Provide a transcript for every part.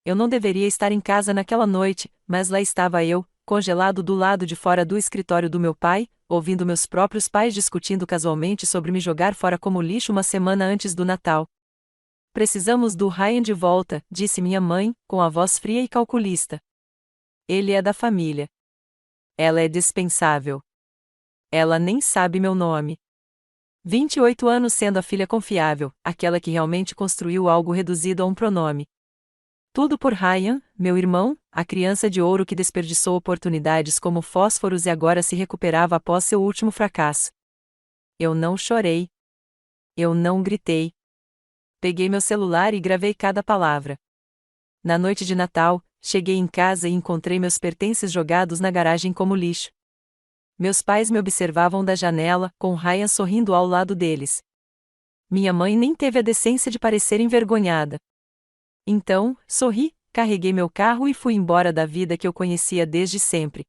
Eu não deveria estar em casa naquela noite, mas lá estava eu, congelado do lado de fora do escritório do meu pai, ouvindo meus próprios pais discutindo casualmente sobre me jogar fora como lixo uma semana antes do Natal. Precisamos do Ryan de volta, disse minha mãe, com a voz fria e calculista. Ele é da família. Ela é dispensável. Ela nem sabe meu nome. 28 anos sendo a filha confiável, aquela que realmente construiu algo reduzido a um pronome. Tudo por Ryan, meu irmão, a criança de ouro que desperdiçou oportunidades como fósforos e agora se recuperava após seu último fracasso. Eu não chorei. Eu não gritei. Peguei meu celular e gravei cada palavra. Na noite de Natal, cheguei em casa e encontrei meus pertences jogados na garagem como lixo. Meus pais me observavam da janela, com Ryan sorrindo ao lado deles. Minha mãe nem teve a decência de parecer envergonhada. Então, sorri, carreguei meu carro e fui embora da vida que eu conhecia desde sempre.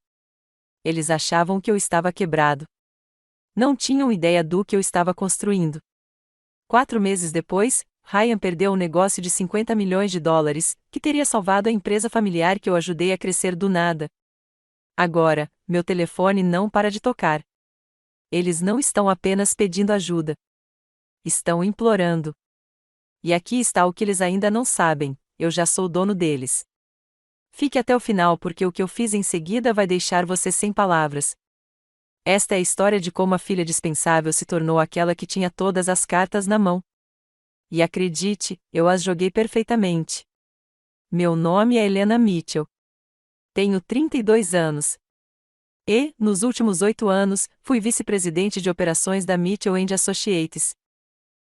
Eles achavam que eu estava quebrado. Não tinham ideia do que eu estava construindo. 4 meses depois, Ryan perdeu um negócio de 50 milhões de dólares, que teria salvado a empresa familiar que eu ajudei a crescer do nada. Agora, meu telefone não para de tocar. Eles não estão apenas pedindo ajuda. Estão implorando. E aqui está o que eles ainda não sabem: eu já sou dono deles. Fique até o final porque o que eu fiz em seguida vai deixar você sem palavras. Esta é a história de como a filha dispensável se tornou aquela que tinha todas as cartas na mão. E acredite, eu as joguei perfeitamente. Meu nome é Helena Mitchell. Tenho 32 anos. E, nos últimos 8 anos, fui vice-presidente de operações da Mitchell & Associates,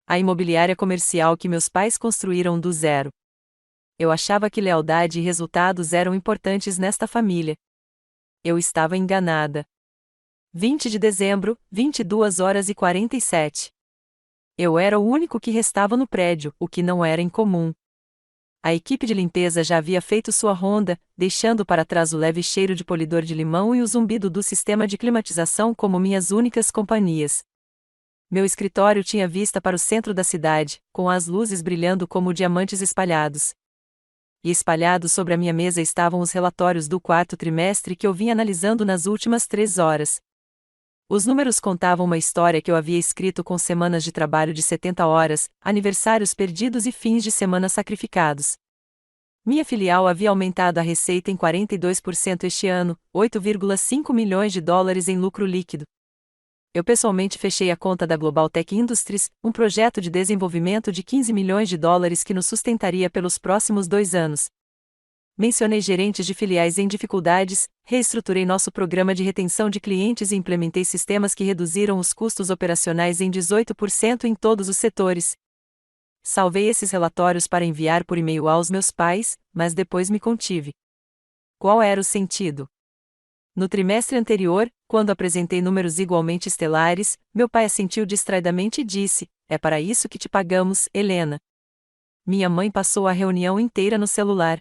a imobiliária comercial que meus pais construíram do zero. Eu achava que lealdade e resultados eram importantes nesta família. Eu estava enganada. 20 de dezembro, 22h47. Eu era o único que restava no prédio, o que não era incomum. A equipe de limpeza já havia feito sua ronda, deixando para trás o leve cheiro de polidor de limão e o zumbido do sistema de climatização como minhas únicas companhias. Meu escritório tinha vista para o centro da cidade, com as luzes brilhando como diamantes espalhados. E espalhados sobre a minha mesa estavam os relatórios do quarto trimestre que eu vinha analisando nas últimas 3 horas. Os números contavam uma história que eu havia escrito com semanas de trabalho de 70 horas, aniversários perdidos e fins de semana sacrificados. Minha filial havia aumentado a receita em 42% este ano, 8,5 milhões de dólares em lucro líquido. Eu pessoalmente fechei a conta da Global Tech Industries, um projeto de desenvolvimento de 15 milhões de dólares que nos sustentaria pelos próximos 2 anos. Mencionei gerentes de filiais em dificuldades, reestruturei nosso programa de retenção de clientes e implementei sistemas que reduziram os custos operacionais em 18% em todos os setores. Salvei esses relatórios para enviar por e-mail aos meus pais, mas depois me contive. Qual era o sentido? No trimestre anterior, quando apresentei números igualmente estelares, meu pai assentiu distraidamente e disse: "É para isso que te pagamos, Helena." Minha mãe passou a reunião inteira no celular.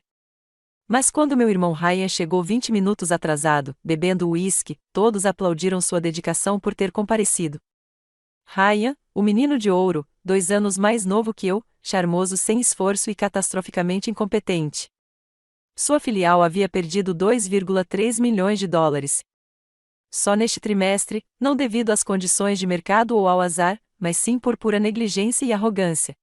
Mas quando meu irmão Ryan chegou 20 minutos atrasado, bebendo uísque, todos aplaudiram sua dedicação por ter comparecido. Ryan, o menino de ouro, 2 anos mais novo que eu, charmoso sem esforço e catastroficamente incompetente. Sua filial havia perdido 2,3 milhões de dólares. Só neste trimestre, não devido às condições de mercado ou ao azar, mas sim por pura negligência e arrogância.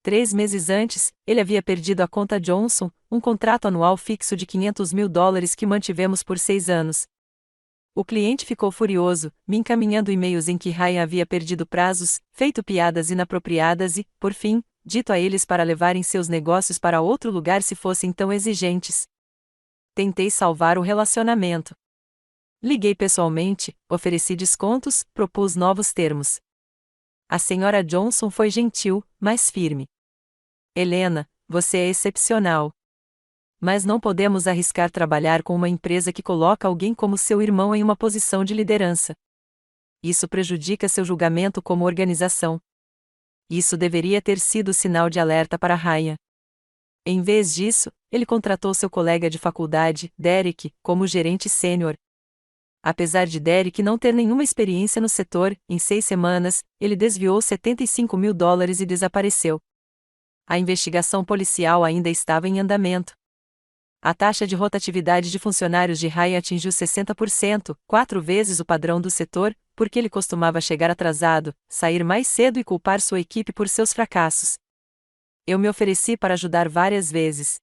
3 meses antes, ele havia perdido a conta Johnson, um contrato anual fixo de 500 mil dólares que mantivemos por 6 anos. O cliente ficou furioso, me encaminhando e-mails em que Ryan havia perdido prazos, feito piadas inapropriadas e, por fim, dito a eles para levarem seus negócios para outro lugar se fossem tão exigentes. Tentei salvar o relacionamento. Liguei pessoalmente, ofereci descontos, propus novos termos. A senhora Johnson foi gentil, mas firme. Helena, você é excepcional. Mas não podemos arriscar trabalhar com uma empresa que coloca alguém como seu irmão em uma posição de liderança. Isso prejudica seu julgamento como organização. Isso deveria ter sido sinal de alerta para Ryan. Em vez disso, ele contratou seu colega de faculdade, Derek, como gerente sênior. Apesar de Derek não ter nenhuma experiência no setor, em 6 semanas, ele desviou 75 mil dólares e desapareceu. A investigação policial ainda estava em andamento. A taxa de rotatividade de funcionários de Ryan atingiu 60%, 4 vezes o padrão do setor, porque ele costumava chegar atrasado, sair mais cedo e culpar sua equipe por seus fracassos. Eu me ofereci para ajudar várias vezes.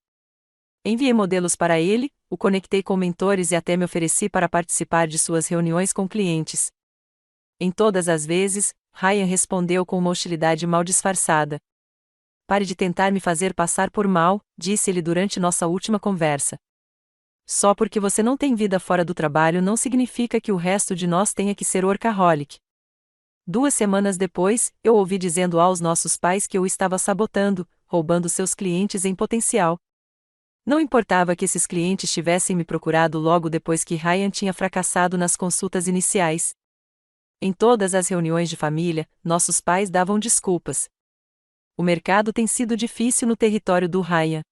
Enviei modelos para ele, o conectei com mentores e até me ofereci para participar de suas reuniões com clientes. Em todas as vezes, Ryan respondeu com uma hostilidade mal disfarçada. Pare de tentar me fazer passar por mal, disse ele durante nossa última conversa. Só porque você não tem vida fora do trabalho não significa que o resto de nós tenha que ser workaholic. 2 semanas depois, eu ouvi dizendo aos nossos pais que eu estava sabotando, roubando seus clientes em potencial. Não importava que esses clientes tivessem me procurado logo depois que Ryan tinha fracassado nas consultas iniciais. Em todas as reuniões de família, nossos pais davam desculpas. O mercado tem sido difícil no território do Ryan.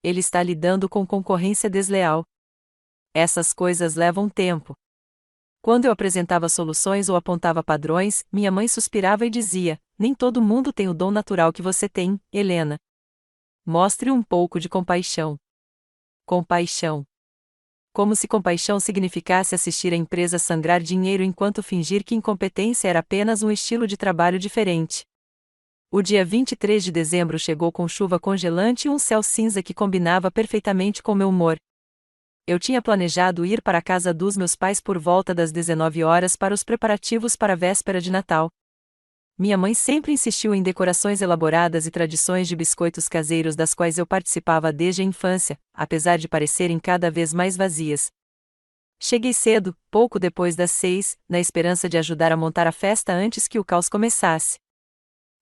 Ele está lidando com concorrência desleal. Essas coisas levam tempo. Quando eu apresentava soluções ou apontava padrões, minha mãe suspirava e dizia: nem todo mundo tem o dom natural que você tem, Helena. Mostre um pouco de compaixão. Compaixão. Como se compaixão significasse assistir a empresa sangrar dinheiro enquanto fingir que incompetência era apenas um estilo de trabalho diferente. O dia 23 de dezembro chegou com chuva congelante e um céu cinza que combinava perfeitamente com meu humor. Eu tinha planejado ir para a casa dos meus pais por volta das 19 horas para os preparativos para a véspera de Natal. Minha mãe sempre insistiu em decorações elaboradas e tradições de biscoitos caseiros das quais eu participava desde a infância, apesar de parecerem cada vez mais vazias. Cheguei cedo, pouco depois das 6, na esperança de ajudar a montar a festa antes que o caos começasse.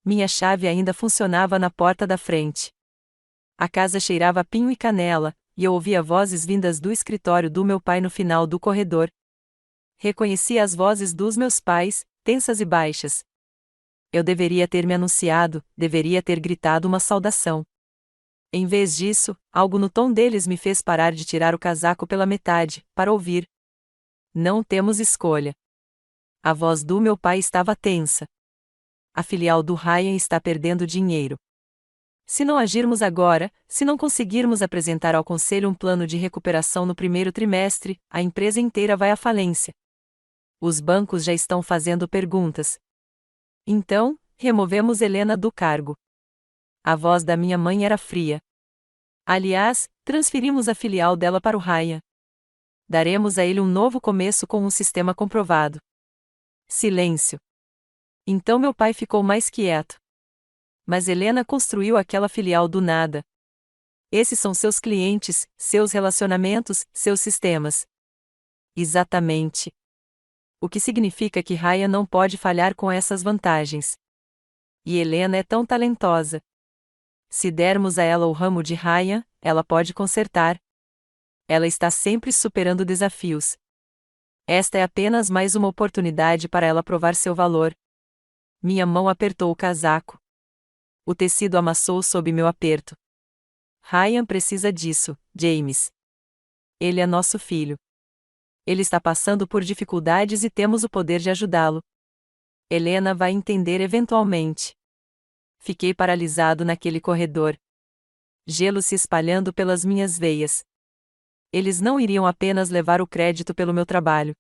Minha chave ainda funcionava na porta da frente. A casa cheirava a pinho e canela, e eu ouvia vozes vindas do escritório do meu pai no final do corredor. Reconheci as vozes dos meus pais, tensas e baixas. Eu deveria ter me anunciado, deveria ter gritado uma saudação. Em vez disso, algo no tom deles me fez parar de tirar o casaco pela metade, para ouvir. Não temos escolha. A voz do meu pai estava tensa. A filial do Ryan está perdendo dinheiro. Se não agirmos agora, se não conseguirmos apresentar ao conselho um plano de recuperação no primeiro trimestre, a empresa inteira vai à falência. Os bancos já estão fazendo perguntas. Então, removemos Helena do cargo. A voz da minha mãe era fria. Aliás, transferimos a filial dela para o Ryan. Daremos a ele um novo começo com um sistema comprovado. Silêncio. Então meu pai ficou mais quieto. Mas Helena construiu aquela filial do nada. Esses são seus clientes, seus relacionamentos, seus sistemas. Exatamente. O que significa que Ryan não pode falhar com essas vantagens. E Helena é tão talentosa. Se dermos a ela o ramo de Ryan, ela pode consertar. Ela está sempre superando desafios. Esta é apenas mais uma oportunidade para ela provar seu valor. Minha mão apertou o casaco. O tecido amassou sob meu aperto. Ryan precisa disso, James. Ele é nosso filho. Ele está passando por dificuldades e temos o poder de ajudá-lo. Helena vai entender eventualmente. Fiquei paralisado naquele corredor. Gelo se espalhando pelas minhas veias. Eles não iriam apenas levar o crédito pelo meu trabalho.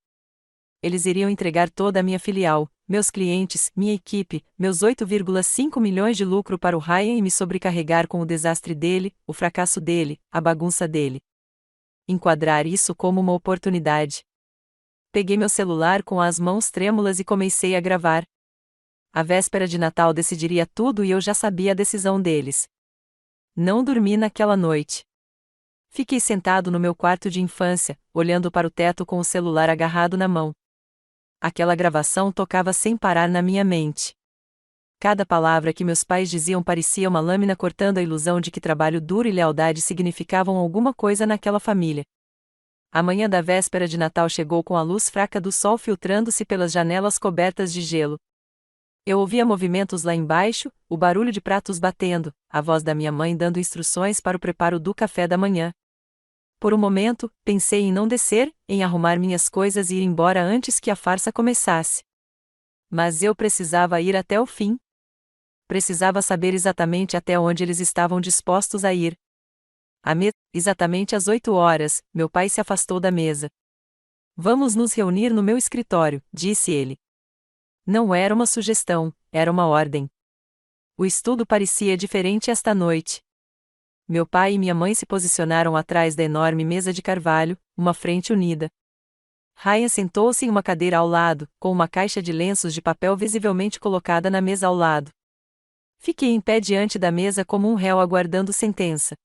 Eles iriam entregar toda a minha filial, meus clientes, minha equipe, meus 8,5 milhões de lucro para o Ryan e me sobrecarregar com o desastre dele, o fracasso dele, a bagunça dele. Enquadrar isso como uma oportunidade. Peguei meu celular com as mãos trêmulas e comecei a gravar. A véspera de Natal decidiria tudo e eu já sabia a decisão deles. Não dormi naquela noite. Fiquei sentado no meu quarto de infância, olhando para o teto com o celular agarrado na mão. Aquela gravação tocava sem parar na minha mente. Cada palavra que meus pais diziam parecia uma lâmina cortando a ilusão de que trabalho duro e lealdade significavam alguma coisa naquela família. A manhã da véspera de Natal chegou com a luz fraca do sol filtrando-se pelas janelas cobertas de gelo. Eu ouvia movimentos lá embaixo, o barulho de pratos batendo, a voz da minha mãe dando instruções para o preparo do café da manhã. Por um momento, pensei em não descer, em arrumar minhas coisas e ir embora antes que a farsa começasse. Mas eu precisava ir até o fim. Precisava saber exatamente até onde eles estavam dispostos a ir. Exatamente às 8 horas, meu pai se afastou da mesa. Vamos nos reunir no meu escritório, disse ele. Não era uma sugestão, era uma ordem. O estudo parecia diferente esta noite. Meu pai e minha mãe se posicionaram atrás da enorme mesa de carvalho, uma frente unida. Ryan sentou-se em uma cadeira ao lado, com uma caixa de lenços de papel visivelmente colocada na mesa ao lado. Fiquei em pé diante da mesa como um réu aguardando sentença.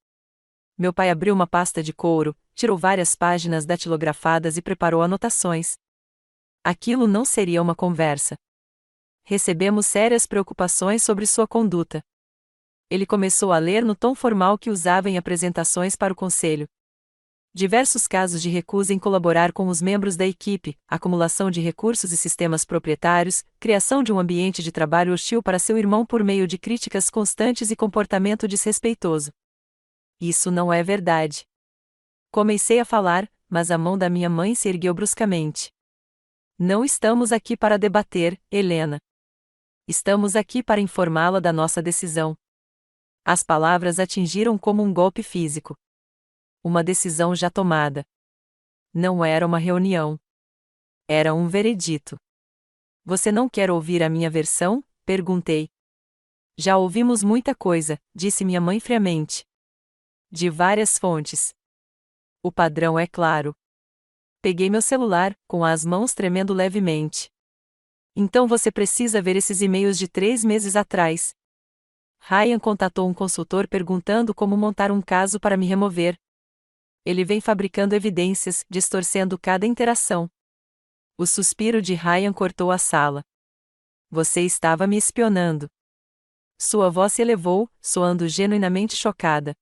Meu pai abriu uma pasta de couro, tirou várias páginas datilografadas e preparou anotações. Aquilo não seria uma conversa. Recebemos sérias preocupações sobre sua conduta. Ele começou a ler no tom formal que usava em apresentações para o conselho. Diversos casos de recusa em colaborar com os membros da equipe, acumulação de recursos e sistemas proprietários, criação de um ambiente de trabalho hostil para seu irmão por meio de críticas constantes e comportamento desrespeitoso. Isso não é verdade. Comecei a falar, mas a mão da minha mãe se ergueu bruscamente. Não estamos aqui para debater, Helena. Estamos aqui para informá-la da nossa decisão. As palavras atingiram como um golpe físico. Uma decisão já tomada. Não era uma reunião. Era um veredito. Você não quer ouvir a minha versão? Perguntei. Já ouvimos muita coisa, disse minha mãe friamente. De várias fontes. O padrão é claro. Peguei meu celular, com as mãos tremendo levemente. Então você precisa ver esses e-mails de 3 meses atrás. Ryan contatou um consultor perguntando como montar um caso para me remover. Ele vem fabricando evidências, distorcendo cada interação. O suspiro de Ryan cortou a sala. Você estava me espionando. Sua voz se elevou, soando genuinamente chocada.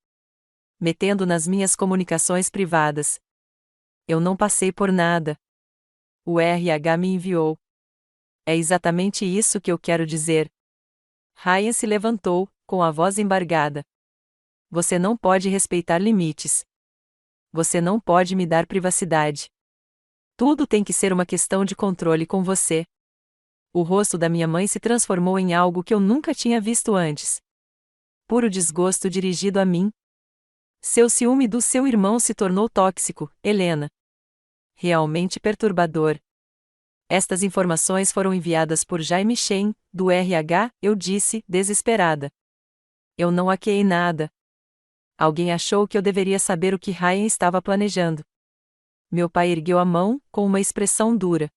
Metendo nas minhas comunicações privadas. Eu não passei por nada. O RH me enviou. É exatamente isso que eu quero dizer. Ryan se levantou, com a voz embargada. Você não pode respeitar limites. Você não pode me dar privacidade. Tudo tem que ser uma questão de controle com você. O rosto da minha mãe se transformou em algo que eu nunca tinha visto antes. Puro desgosto dirigido a mim. Seu ciúme do seu irmão se tornou tóxico, Helena. Realmente perturbador. Estas informações foram enviadas por Jaime Shen, do RH, eu disse, desesperada. Eu não hackeei nada. Alguém achou que eu deveria saber o que Ryan estava planejando. Meu pai ergueu a mão, com uma expressão dura.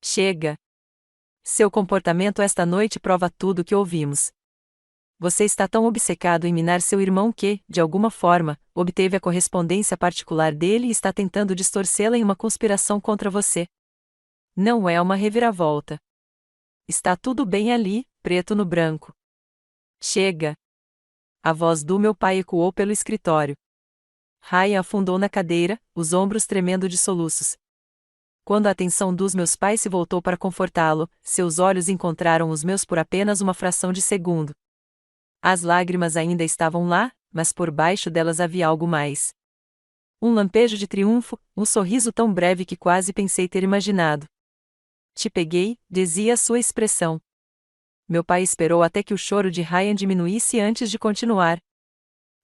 Chega. Seu comportamento esta noite prova tudo o que ouvimos. Você está tão obcecado em minar seu irmão que, de alguma forma, obteve a correspondência particular dele e está tentando distorcê-la em uma conspiração contra você. Não é uma reviravolta. Está tudo bem ali, preto no branco. Chega. A voz do meu pai ecoou pelo escritório. Ryan afundou na cadeira, os ombros tremendo de soluços. Quando a atenção dos meus pais se voltou para confortá-lo, seus olhos encontraram os meus por apenas uma fração de segundo. As lágrimas ainda estavam lá, mas por baixo delas havia algo mais. Um lampejo de triunfo, um sorriso tão breve que quase pensei ter imaginado. Te peguei, dizia sua expressão. Meu pai esperou até que o choro de Ryan diminuísse antes de continuar.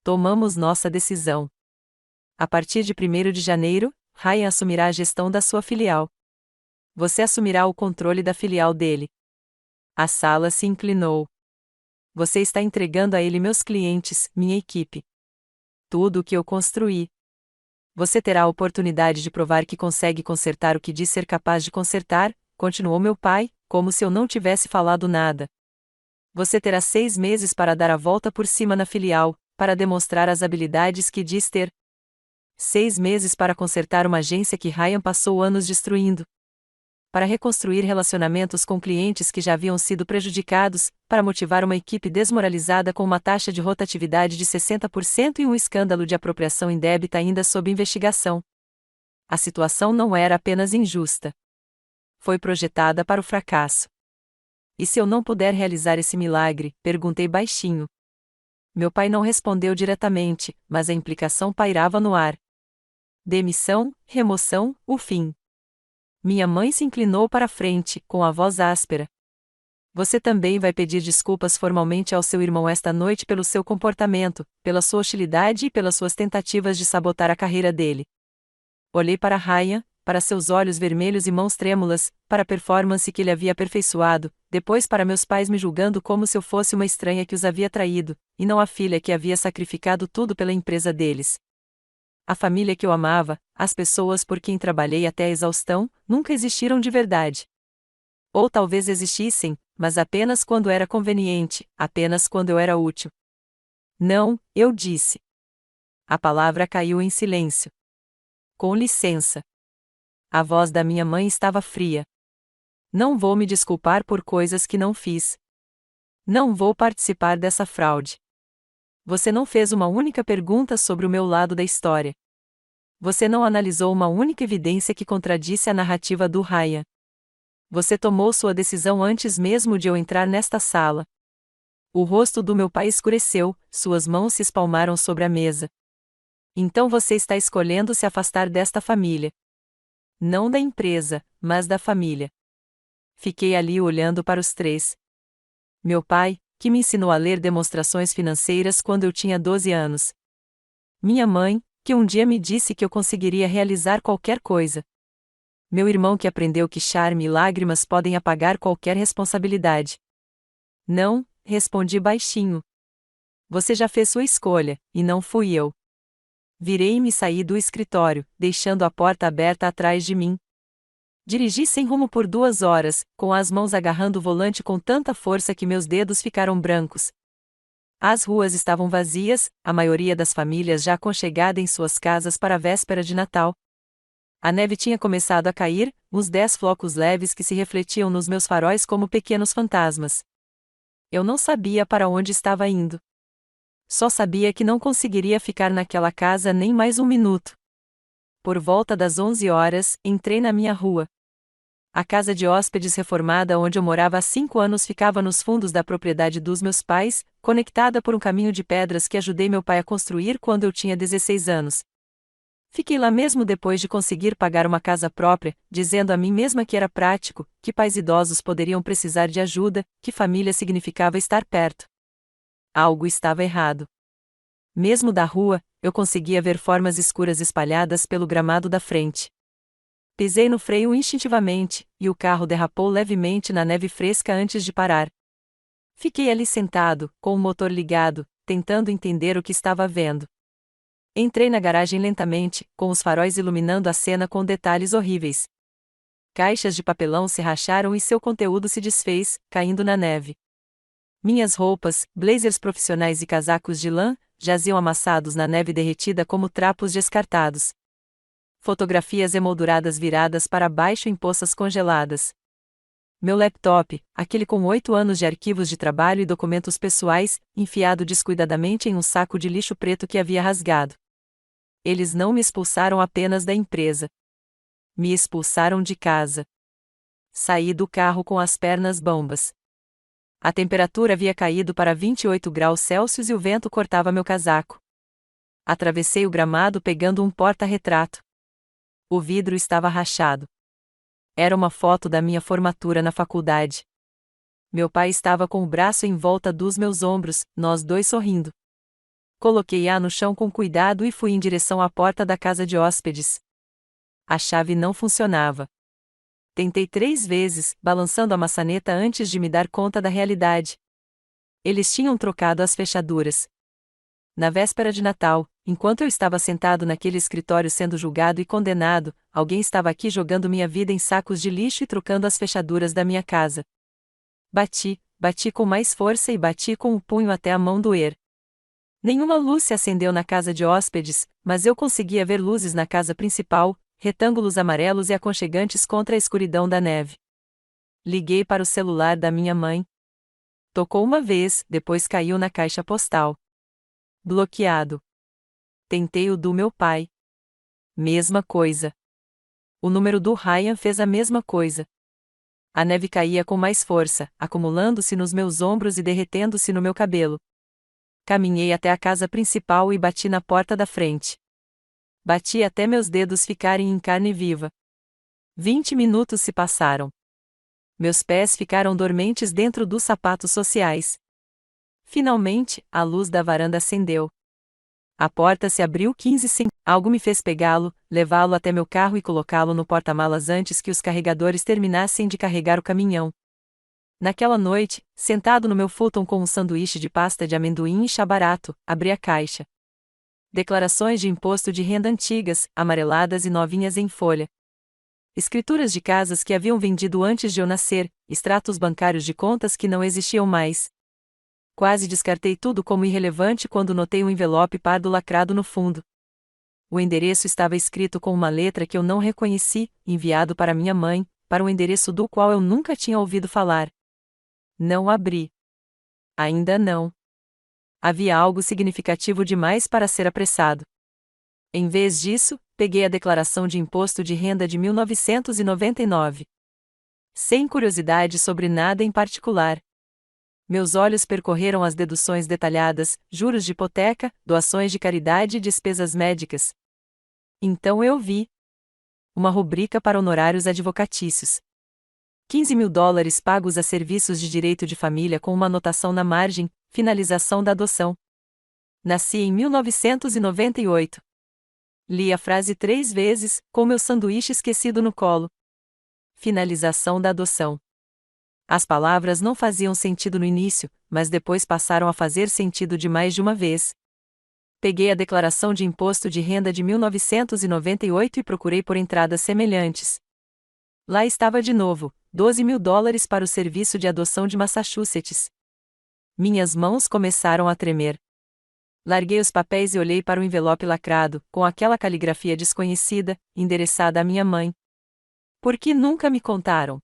Tomamos nossa decisão. A partir de 1º de janeiro, Ryan assumirá a gestão da sua filial. Você assumirá o controle da filial dele. A sala se inclinou. Você está entregando a ele meus clientes, minha equipe. Tudo o que eu construí. Você terá a oportunidade de provar que consegue consertar o que diz ser capaz de consertar, continuou meu pai, como se eu não tivesse falado nada. Você terá 6 meses para dar a volta por cima na filial, para demonstrar as habilidades que diz ter. 6 meses para consertar uma agência que Ryan passou anos destruindo. Para reconstruir relacionamentos com clientes que já haviam sido prejudicados, para motivar uma equipe desmoralizada com uma taxa de rotatividade de 60% e um escândalo de apropriação indébita ainda sob investigação. A situação não era apenas injusta. Foi projetada para o fracasso. E se eu não puder realizar esse milagre? Perguntei baixinho. Meu pai não respondeu diretamente, mas a implicação pairava no ar. Demissão, remoção, o fim. Minha mãe se inclinou para a frente, com a voz áspera. Você também vai pedir desculpas formalmente ao seu irmão esta noite pelo seu comportamento, pela sua hostilidade e pelas suas tentativas de sabotar a carreira dele. Olhei para Ryan, para seus olhos vermelhos e mãos trêmulas, para a performance que ele havia aperfeiçoado, depois para meus pais me julgando como se eu fosse uma estranha que os havia traído, e não a filha que havia sacrificado tudo pela empresa deles. A família que eu amava, as pessoas por quem trabalhei até a exaustão, nunca existiram de verdade. Ou talvez existissem, mas apenas quando era conveniente, apenas quando eu era útil. Não, eu disse. A palavra caiu em silêncio. Com licença. A voz da minha mãe estava fria. Não vou me desculpar por coisas que não fiz. Não vou participar dessa fraude. Você não fez uma única pergunta sobre o meu lado da história. Você não analisou uma única evidência que contradisse a narrativa do Ryan. Você tomou sua decisão antes mesmo de eu entrar nesta sala. O rosto do meu pai escureceu, suas mãos se espalmaram sobre a mesa. Então você está escolhendo se afastar desta família. Não da empresa, mas da família. Fiquei ali olhando para os três. Meu pai, que me ensinou a ler demonstrações financeiras quando eu tinha 12 anos. Minha mãe, que um dia me disse que eu conseguiria realizar qualquer coisa. Meu irmão que aprendeu que charme e lágrimas podem apagar qualquer responsabilidade. Não, respondi baixinho. Você já fez sua escolha, e não fui eu. Virei-me e saí do escritório, deixando a porta aberta atrás de mim. Dirigi sem rumo por 2 horas, com as mãos agarrando o volante com tanta força que meus dedos ficaram brancos. As ruas estavam vazias, a maioria das famílias já aconchegada em suas casas para a véspera de Natal. A neve tinha começado a cair, uns 10 flocos leves que se refletiam nos meus faróis como pequenos fantasmas. Eu não sabia para onde estava indo. Só sabia que não conseguiria ficar naquela casa nem mais um minuto. Por volta das 11 horas, entrei na minha rua. A casa de hóspedes reformada onde eu morava há 5 anos ficava nos fundos da propriedade dos meus pais, conectada por um caminho de pedras que ajudei meu pai a construir quando eu tinha 16 anos. Fiquei lá mesmo depois de conseguir pagar uma casa própria, dizendo a mim mesma que era prático, que pais idosos poderiam precisar de ajuda, que família significava estar perto. Algo estava errado. Mesmo da rua, eu conseguia ver formas escuras espalhadas pelo gramado da frente. Pisei no freio instintivamente, e o carro derrapou levemente na neve fresca antes de parar. Fiquei ali sentado, com o motor ligado, tentando entender o que estava vendo. Entrei na garagem lentamente, com os faróis iluminando a cena com detalhes horríveis. Caixas de papelão se racharam e seu conteúdo se desfez, caindo na neve. Minhas roupas, blazers profissionais e casacos de lã, jaziam amassados na neve derretida como trapos descartados. Fotografias emolduradas viradas para baixo em poças congeladas. Meu laptop, aquele com 8 anos de arquivos de trabalho e documentos pessoais, enfiado descuidadamente em um saco de lixo preto que havia rasgado. Eles não me expulsaram apenas da empresa. Me expulsaram de casa. Saí do carro com as pernas bambas. A temperatura havia caído para 28 graus Celsius e o vento cortava meu casaco. Atravessei o gramado pegando um porta-retrato. O vidro estava rachado. Era uma foto da minha formatura na faculdade. Meu pai estava com o braço em volta dos meus ombros, nós dois sorrindo. Coloquei-a no chão com cuidado e fui em direção à porta da casa de hóspedes. A chave não funcionava. Tentei 3 vezes, balançando a maçaneta antes de me dar conta da realidade. Eles tinham trocado as fechaduras. Na véspera de Natal, enquanto eu estava sentado naquele escritório sendo julgado e condenado, alguém estava aqui jogando minha vida em sacos de lixo e trocando as fechaduras da minha casa. Bati com mais força e bati com o punho até a mão doer. Nenhuma luz se acendeu na casa de hóspedes, mas eu conseguia ver luzes na casa principal, retângulos amarelos e aconchegantes contra a escuridão da neve. Liguei para o celular da minha mãe. Tocou uma vez, depois caiu na caixa postal. Bloqueado. Tentei o do meu pai. Mesma coisa. O número do Ryan fez a mesma coisa. A neve caía com mais força, acumulando-se nos meus ombros e derretendo-se no meu cabelo. Caminhei até a casa principal e bati na porta da frente. Bati até meus dedos ficarem em carne viva. 20 minutos se passaram. Meus pés ficaram dormentes dentro dos sapatos sociais. Finalmente, a luz da varanda acendeu. A porta se abriu 15 segundos. Algo me fez pegá-lo, levá-lo até meu carro e colocá-lo no porta-malas antes que os carregadores terminassem de carregar o caminhão. Naquela noite, sentado no meu futon com um sanduíche de pasta de amendoim e chá barato, abri a caixa. Declarações de imposto de renda antigas, amareladas e novinhas em folha. Escrituras de casas que haviam vendido antes de eu nascer, extratos bancários de contas que não existiam mais. Quase descartei tudo como irrelevante quando notei um envelope pardo lacrado no fundo. O endereço estava escrito com uma letra que eu não reconheci, enviado para minha mãe, para um endereço do qual eu nunca tinha ouvido falar. Não abri. Ainda não. Havia algo significativo demais para ser apressado. Em vez disso, peguei a declaração de imposto de renda de 1999. Sem curiosidade sobre nada em particular. Meus olhos percorreram as deduções detalhadas, juros de hipoteca, doações de caridade e despesas médicas. Então eu vi uma rubrica para honorários advocatícios. $15.000 pagos a serviços de direito de família com uma anotação na margem, finalização da adoção. Nasci em 1998. Li a frase 3 vezes, com meu sanduíche esquecido no colo. Finalização da adoção. As palavras não faziam sentido no início, mas depois passaram a fazer sentido de mais de uma vez. Peguei a declaração de imposto de renda de 1998 e procurei por entradas semelhantes. Lá estava de novo, $12.000 para o serviço de adoção de Massachusetts. Minhas mãos começaram a tremer. Larguei os papéis e olhei para o envelope lacrado, com aquela caligrafia desconhecida, endereçada à minha mãe. Por que nunca me contaram?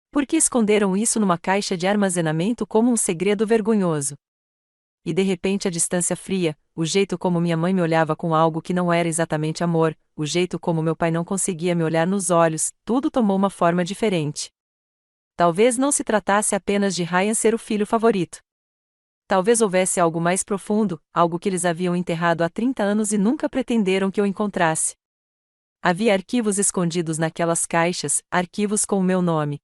Por que esconderam isso numa caixa de armazenamento como um segredo vergonhoso? E de repente a distância fria, o jeito como minha mãe me olhava com algo que não era exatamente amor, o jeito como meu pai não conseguia me olhar nos olhos, tudo tomou uma forma diferente. Talvez não se tratasse apenas de Ryan ser o filho favorito. Talvez houvesse algo mais profundo, algo que eles haviam enterrado há 30 anos e nunca pretenderam que eu encontrasse. Havia arquivos escondidos naquelas caixas, arquivos com o meu nome.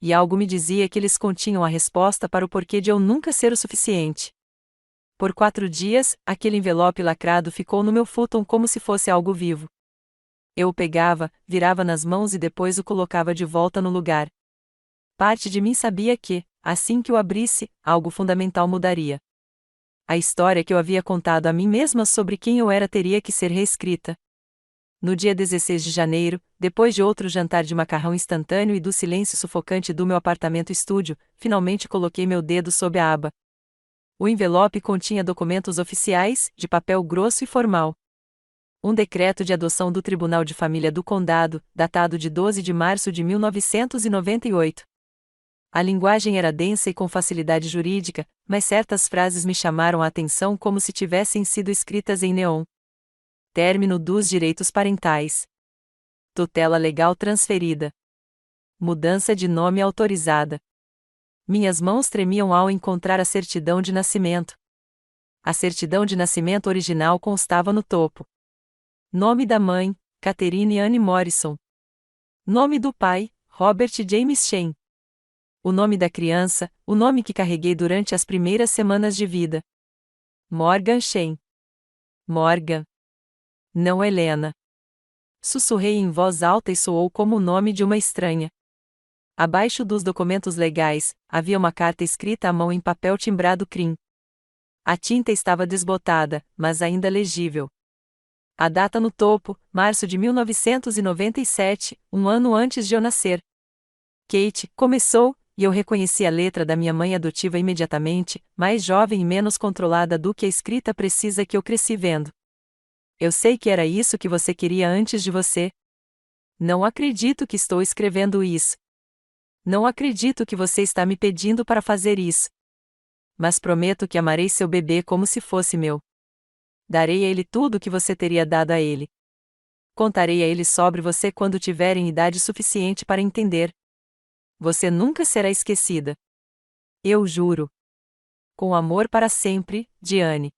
E algo me dizia que eles continham a resposta para o porquê de eu nunca ser o suficiente. Por 4 dias, aquele envelope lacrado ficou no meu futon como se fosse algo vivo. Eu o pegava, virava nas mãos e depois o colocava de volta no lugar. Parte de mim sabia que, assim que o abrisse, algo fundamental mudaria. A história que eu havia contado a mim mesma sobre quem eu era teria que ser reescrita. No dia 16 de janeiro, depois de outro jantar de macarrão instantâneo e do silêncio sufocante do meu apartamento-estúdio, finalmente coloquei meu dedo sob a aba. O envelope continha documentos oficiais, de papel grosso e formal. Um decreto de adoção do Tribunal de Família do Condado, datado de 12 de março de 1998. A linguagem era densa e com facilidade jurídica, mas certas frases me chamaram a atenção como se tivessem sido escritas em neon. Término dos direitos parentais. Tutela legal transferida. Mudança de nome autorizada. Minhas mãos tremiam ao encontrar a certidão de nascimento. A certidão de nascimento original constava no topo. Nome da mãe, Catherine Anne Morrison. Nome do pai, Robert James Shane. O nome da criança, o nome que carreguei durante as primeiras semanas de vida. Morgan Shane. Morgan. Não Helena. Sussurrei em voz alta e soou como o nome de uma estranha. Abaixo dos documentos legais, havia uma carta escrita à mão em papel timbrado crin. A tinta estava desbotada, mas ainda legível. A data no topo, março de 1997, um ano antes de eu nascer. Kate, começou, e eu reconheci a letra da minha mãe adotiva imediatamente, mais jovem e menos controlada do que a escrita precisa que eu cresci vendo. Eu sei que era isso que você queria antes de você. Não acredito que estou escrevendo isso. Não acredito que você está me pedindo para fazer isso. Mas prometo que amarei seu bebê como se fosse meu. Darei a ele tudo o que você teria dado a ele. Contarei a ele sobre você quando tiverem idade suficiente para entender. Você nunca será esquecida. Eu juro. Com amor para sempre, Diane.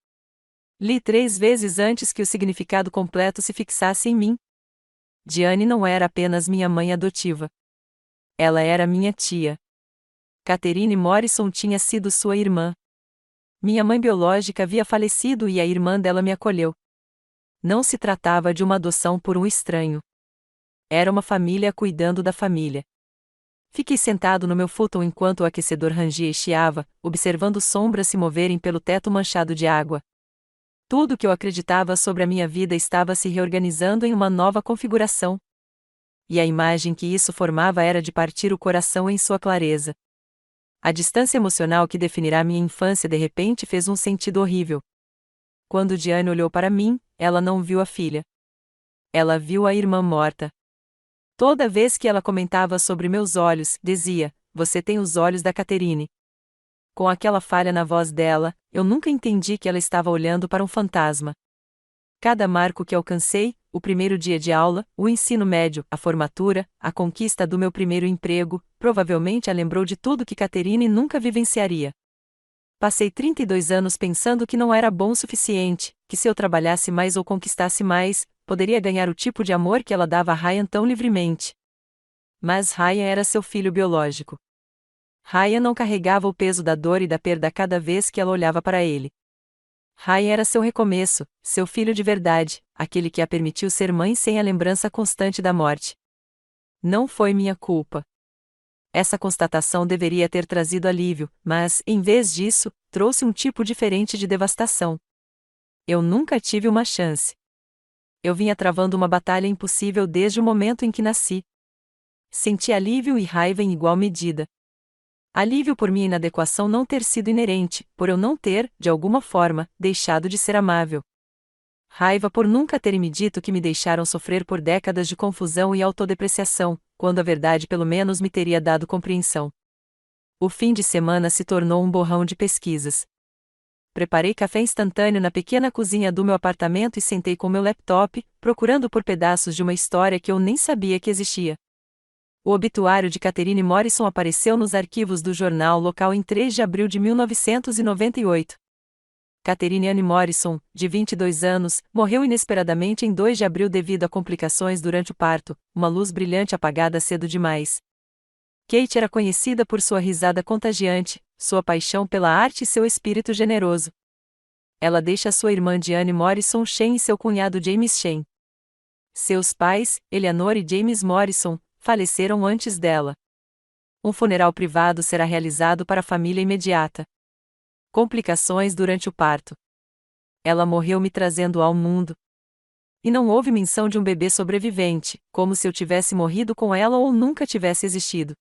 Li 3 vezes antes que o significado completo se fixasse em mim. Diane não era apenas minha mãe adotiva. Ela era minha tia. Catherine Morrison tinha sido sua irmã. Minha mãe biológica havia falecido e a irmã dela me acolheu. Não se tratava de uma adoção por um estranho. Era uma família cuidando da família. Fiquei sentado no meu futon enquanto o aquecedor rangia e chiava, observando sombras se moverem pelo teto manchado de água. Tudo o que eu acreditava sobre a minha vida estava se reorganizando em uma nova configuração. E a imagem que isso formava era de partir o coração em sua clareza. A distância emocional que definirá minha infância de repente fez um sentido horrível. Quando Diane olhou para mim, ela não viu a filha. Ela viu a irmã morta. Toda vez que ela comentava sobre meus olhos, dizia: "Você tem os olhos da Catherine." Com aquela falha na voz dela, eu nunca entendi que ela estava olhando para um fantasma. Cada marco que alcancei, o primeiro dia de aula, o ensino médio, a formatura, a conquista do meu primeiro emprego, provavelmente a lembrou de tudo que Catherine nunca vivenciaria. Passei 32 anos pensando que não era bom o suficiente, que se eu trabalhasse mais ou conquistasse mais, poderia ganhar o tipo de amor que ela dava a Ryan tão livremente. Mas Ryan era seu filho biológico. Ryan não carregava o peso da dor e da perda cada vez que ela olhava para ele. Ryan era seu recomeço, seu filho de verdade, aquele que a permitiu ser mãe sem a lembrança constante da morte. Não foi minha culpa. Essa constatação deveria ter trazido alívio, mas, em vez disso, trouxe um tipo diferente de devastação. Eu nunca tive uma chance. Eu vinha travando uma batalha impossível desde o momento em que nasci. Senti alívio e raiva em igual medida. Alívio por minha inadequação não ter sido inerente, por eu não ter, de alguma forma, deixado de ser amável. Raiva por nunca terem me dito que me deixaram sofrer por décadas de confusão e autodepreciação, quando a verdade pelo menos me teria dado compreensão. O fim de semana se tornou um borrão de pesquisas. Preparei café instantâneo na pequena cozinha do meu apartamento e sentei com meu laptop, procurando por pedaços de uma história que eu nem sabia que existia. O obituário de Catherine Morrison apareceu nos arquivos do jornal local em 3 de abril de 1998. Catherine Anne Morrison, de 22 anos, morreu inesperadamente em 2 de abril devido a complicações durante o parto, uma luz brilhante apagada cedo demais. Kate era conhecida por sua risada contagiante, sua paixão pela arte e seu espírito generoso. Ela deixa sua irmã Diane Morrison Shane e seu cunhado James Shane. Seus pais, Eleanor e James Morrison, faleceram antes dela. Um funeral privado será realizado para a família imediata. Complicações durante o parto. Ela morreu me trazendo ao mundo. E não houve menção de um bebê sobrevivente, como se eu tivesse morrido com ela ou nunca tivesse existido.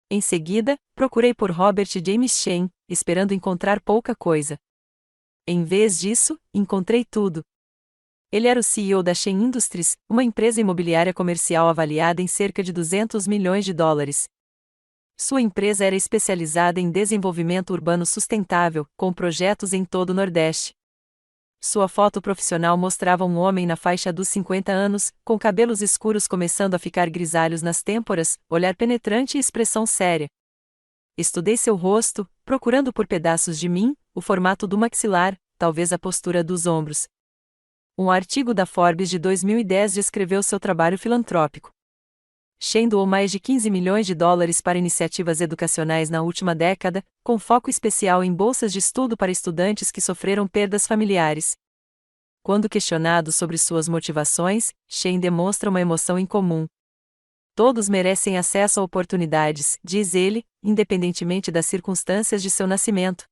Em seguida, procurei por Robert James Shane, esperando encontrar pouca coisa. Em vez disso, encontrei tudo. Ele era o CEO da Shane Industries, uma empresa imobiliária comercial avaliada em cerca de 200 milhões de dólares. Sua empresa era especializada em desenvolvimento urbano sustentável, com projetos em todo o Nordeste. Sua foto profissional mostrava um homem na faixa dos 50 anos, com cabelos escuros começando a ficar grisalhos nas têmporas, olhar penetrante e expressão séria. Estudei seu rosto, procurando por pedaços de mim, o formato do maxilar, talvez a postura dos ombros. Um artigo da Forbes de 2010 descreveu seu trabalho filantrópico. Shane doou mais de 15 milhões de dólares para iniciativas educacionais na última década, com foco especial em bolsas de estudo para estudantes que sofreram perdas familiares. Quando questionado sobre suas motivações, Shane demonstra uma emoção incomum. Todos merecem acesso a oportunidades, diz ele, independentemente das circunstâncias de seu nascimento.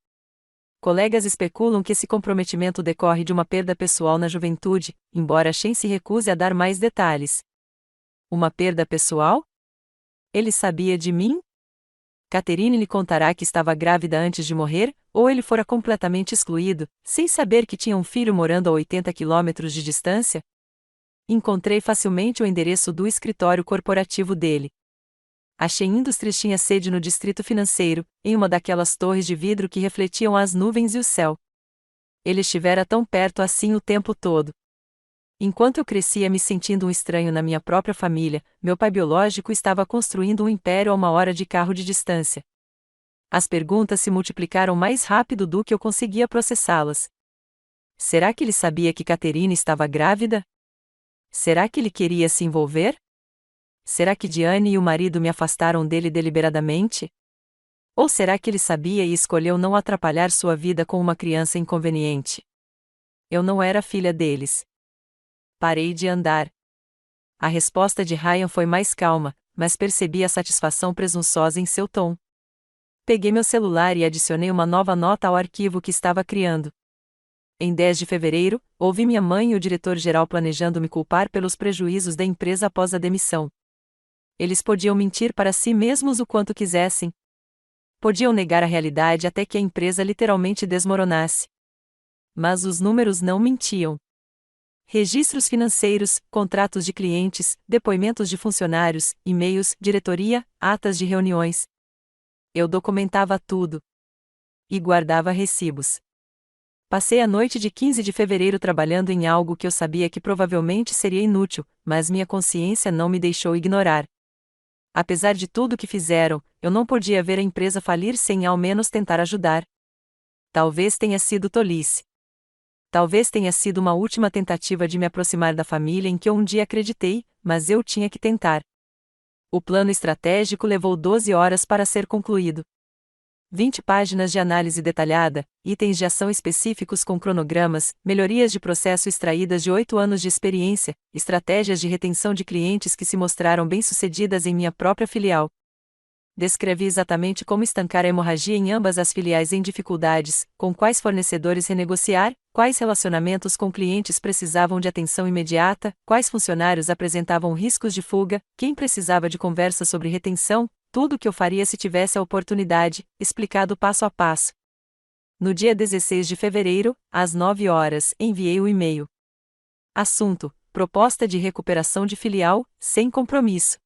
Colegas especulam que esse comprometimento decorre de uma perda pessoal na juventude, embora Shane se recuse a dar mais detalhes. Uma perda pessoal? Ele sabia de mim? Catherine lhe contará que estava grávida antes de morrer, ou ele fora completamente excluído, sem saber que tinha um filho morando a 80 quilômetros de distância? Encontrei facilmente o endereço do escritório corporativo dele. A Shane Industries tinha sede no distrito financeiro, em uma daquelas torres de vidro que refletiam as nuvens e o céu. Ele estivera tão perto assim o tempo todo. Enquanto eu crescia me sentindo um estranho na minha própria família, meu pai biológico estava construindo um império a 1 hora de carro de distância. As perguntas se multiplicaram mais rápido do que eu conseguia processá-las. Será que ele sabia que Catherine estava grávida? Será que ele queria se envolver? Será que Diane e o marido me afastaram dele deliberadamente? Ou será que ele sabia e escolheu não atrapalhar sua vida com uma criança inconveniente? Eu não era filha deles. Parei de andar. A resposta de Ryan foi mais calma, mas percebi a satisfação presunçosa em seu tom. Peguei meu celular e adicionei uma nova nota ao arquivo que estava criando. Em 10 de fevereiro, ouvi minha mãe e o diretor-geral planejando me culpar pelos prejuízos da empresa após a demissão. Eles podiam mentir para si mesmos o quanto quisessem. Podiam negar a realidade até que a empresa literalmente desmoronasse. Mas os números não mentiam. Registros financeiros, contratos de clientes, depoimentos de funcionários, e-mails, diretoria, atas de reuniões. Eu documentava tudo. E guardava recibos. Passei a noite de 15 de fevereiro trabalhando em algo que eu sabia que provavelmente seria inútil, mas minha consciência não me deixou ignorar. Apesar de tudo que fizeram, eu não podia ver a empresa falir sem ao menos tentar ajudar. Talvez tenha sido tolice. Talvez tenha sido uma última tentativa de me aproximar da família em que eu um dia acreditei, mas eu tinha que tentar. O plano estratégico levou 12 horas para ser concluído. 20 páginas de análise detalhada, itens de ação específicos com cronogramas, melhorias de processo extraídas de 8 anos de experiência, estratégias de retenção de clientes que se mostraram bem-sucedidas em minha própria filial. Descrevi exatamente como estancar a hemorragia em ambas as filiais em dificuldades, com quais fornecedores renegociar, quais relacionamentos com clientes precisavam de atenção imediata, quais funcionários apresentavam riscos de fuga, quem precisava de conversa sobre retenção, tudo o que eu faria se tivesse a oportunidade, explicado passo a passo. No dia 16 de fevereiro, às 9 horas, enviei o e-mail. Assunto: proposta de recuperação de filial, sem compromisso.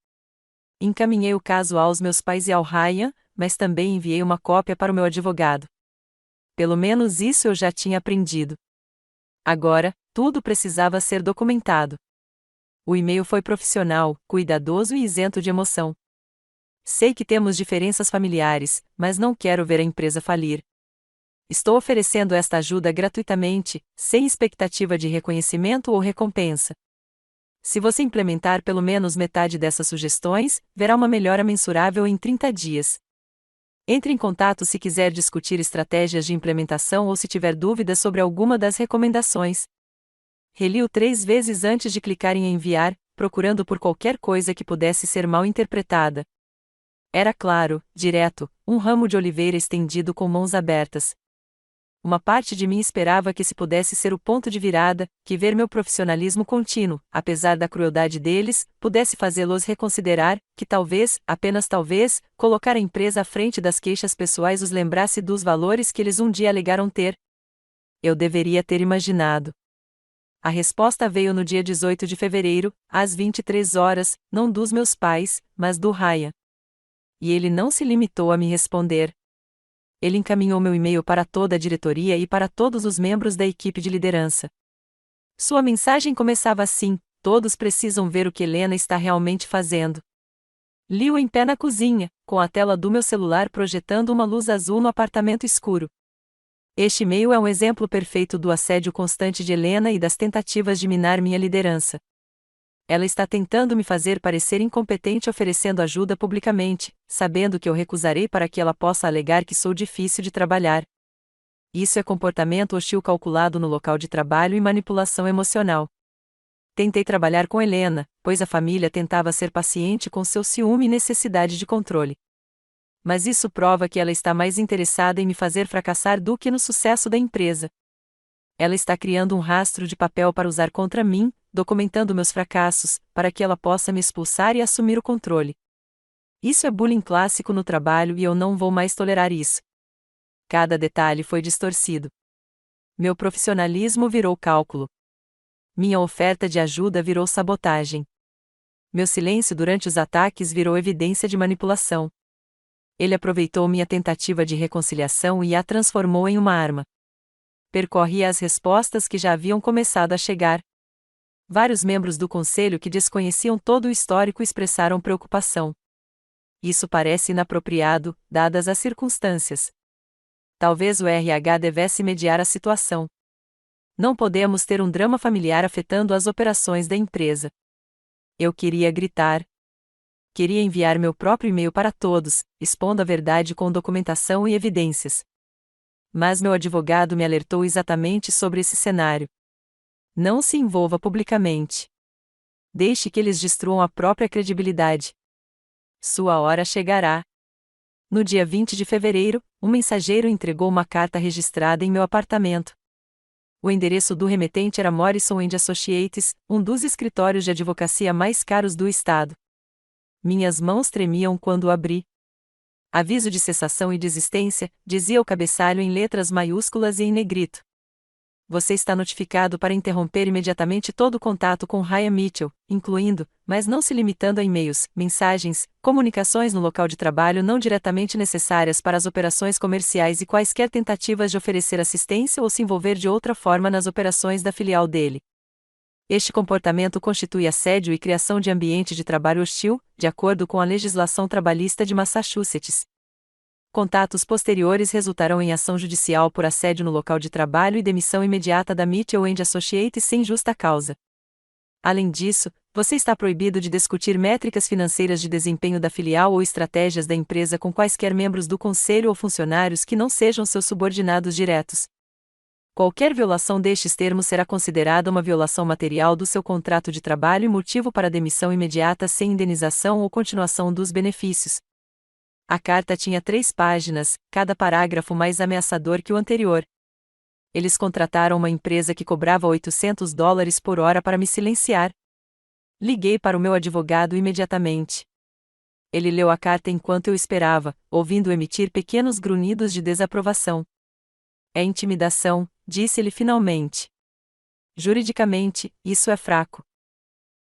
Encaminhei o caso aos meus pais e ao Ryan, mas também enviei uma cópia para o meu advogado. Pelo menos isso eu já tinha aprendido. Agora, tudo precisava ser documentado. O e-mail foi profissional, cuidadoso e isento de emoção. Sei que temos diferenças familiares, mas não quero ver a empresa falir. Estou oferecendo esta ajuda gratuitamente, sem expectativa de reconhecimento ou recompensa. Se você implementar pelo menos metade dessas sugestões, verá uma melhora mensurável em 30 dias. Entre em contato se quiser discutir estratégias de implementação ou se tiver dúvidas sobre alguma das recomendações. Reli-o 3 vezes antes de clicar em enviar, procurando por qualquer coisa que pudesse ser mal interpretada. Era claro, direto, um ramo de oliveira estendido com mãos abertas. Uma parte de mim esperava que esse pudesse ser o ponto de virada, que ver meu profissionalismo contínuo, apesar da crueldade deles, pudesse fazê-los reconsiderar, que talvez, apenas talvez, colocar a empresa à frente das queixas pessoais os lembrasse dos valores que eles um dia alegaram ter. Eu deveria ter imaginado. A resposta veio no dia 18 de fevereiro, às 23 horas, não dos meus pais, mas do Ryan. E ele não se limitou a me responder. Ele encaminhou meu e-mail para toda a diretoria e para todos os membros da equipe de liderança. Sua mensagem começava assim: todos precisam ver o que Helena está realmente fazendo. Li-o em pé na cozinha, com a tela do meu celular projetando uma luz azul no apartamento escuro. Este e-mail é um exemplo perfeito do assédio constante de Helena e das tentativas de minar minha liderança. Ela está tentando me fazer parecer incompetente oferecendo ajuda publicamente, sabendo que eu recusarei para que ela possa alegar que sou difícil de trabalhar. Isso é comportamento hostil calculado no local de trabalho e manipulação emocional. Tentei trabalhar com Helena, pois a família tentava ser paciente com seu ciúme e necessidade de controle. Mas isso prova que ela está mais interessada em me fazer fracassar do que no sucesso da empresa. Ela está criando um rastro de papel para usar contra mim, documentando meus fracassos, para que ela possa me expulsar e assumir o controle. Isso é bullying clássico no trabalho e eu não vou mais tolerar isso. Cada detalhe foi distorcido. Meu profissionalismo virou cálculo. Minha oferta de ajuda virou sabotagem. Meu silêncio durante os ataques virou evidência de manipulação. Ele aproveitou minha tentativa de reconciliação e a transformou em uma arma. Percorri as respostas que já haviam começado a chegar. Vários membros do conselho que desconheciam todo o histórico expressaram preocupação. Isso parece inapropriado, dadas as circunstâncias. Talvez o RH devesse mediar a situação. Não podemos ter um drama familiar afetando as operações da empresa. Eu queria gritar. Queria enviar meu próprio e-mail para todos, expondo a verdade com documentação e evidências. Mas meu advogado me alertou exatamente sobre esse cenário. Não se envolva publicamente. Deixe que eles destruam a própria credibilidade. Sua hora chegará. No dia 20 de fevereiro, um mensageiro entregou uma carta registrada em meu apartamento. O endereço do remetente era Morrison & Associates, um dos escritórios de advocacia mais caros do estado. Minhas mãos tremiam quando o abri. Aviso de cessação e desistência, dizia o cabeçalho em letras maiúsculas e em negrito. Você está notificado para interromper imediatamente todo o contato com Ryan Mitchell, incluindo, mas não se limitando a e-mails, mensagens, comunicações no local de trabalho não diretamente necessárias para as operações comerciais e quaisquer tentativas de oferecer assistência ou se envolver de outra forma nas operações da filial dele. Este comportamento constitui assédio e criação de ambiente de trabalho hostil, de acordo com a legislação trabalhista de Massachusetts. Contatos posteriores resultarão em ação judicial por assédio no local de trabalho e demissão imediata da Mitchell & Associates sem justa causa. Além disso, você está proibido de discutir métricas financeiras de desempenho da filial ou estratégias da empresa com quaisquer membros do conselho ou funcionários que não sejam seus subordinados diretos. Qualquer violação destes termos será considerada uma violação material do seu contrato de trabalho e motivo para demissão imediata sem indenização ou continuação dos benefícios. A carta tinha 3 páginas, cada parágrafo mais ameaçador que o anterior. Eles contrataram uma empresa que cobrava $800 por hora para me silenciar. Liguei para o meu advogado imediatamente. Ele leu a carta enquanto eu esperava, ouvindo emitir pequenos grunhidos de desaprovação. É intimidação, disse ele finalmente. Juridicamente, isso é fraco.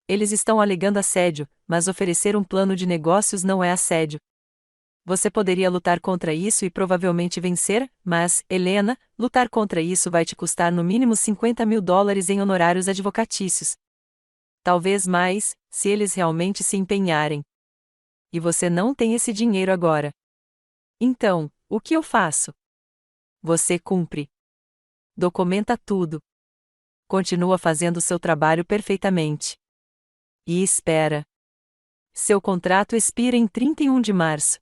Eles estão alegando assédio, mas oferecer um plano de negócios não é assédio. Você poderia lutar contra isso e provavelmente vencer, mas, Helena, lutar contra isso vai te custar no mínimo $50.000 em honorários advocatícios. Talvez mais, se eles realmente se empenharem. E você não tem esse dinheiro agora. Então, o que eu faço? Você cumpre. Documenta tudo. Continua fazendo seu trabalho perfeitamente. E espera. Seu contrato expira em 31 de março.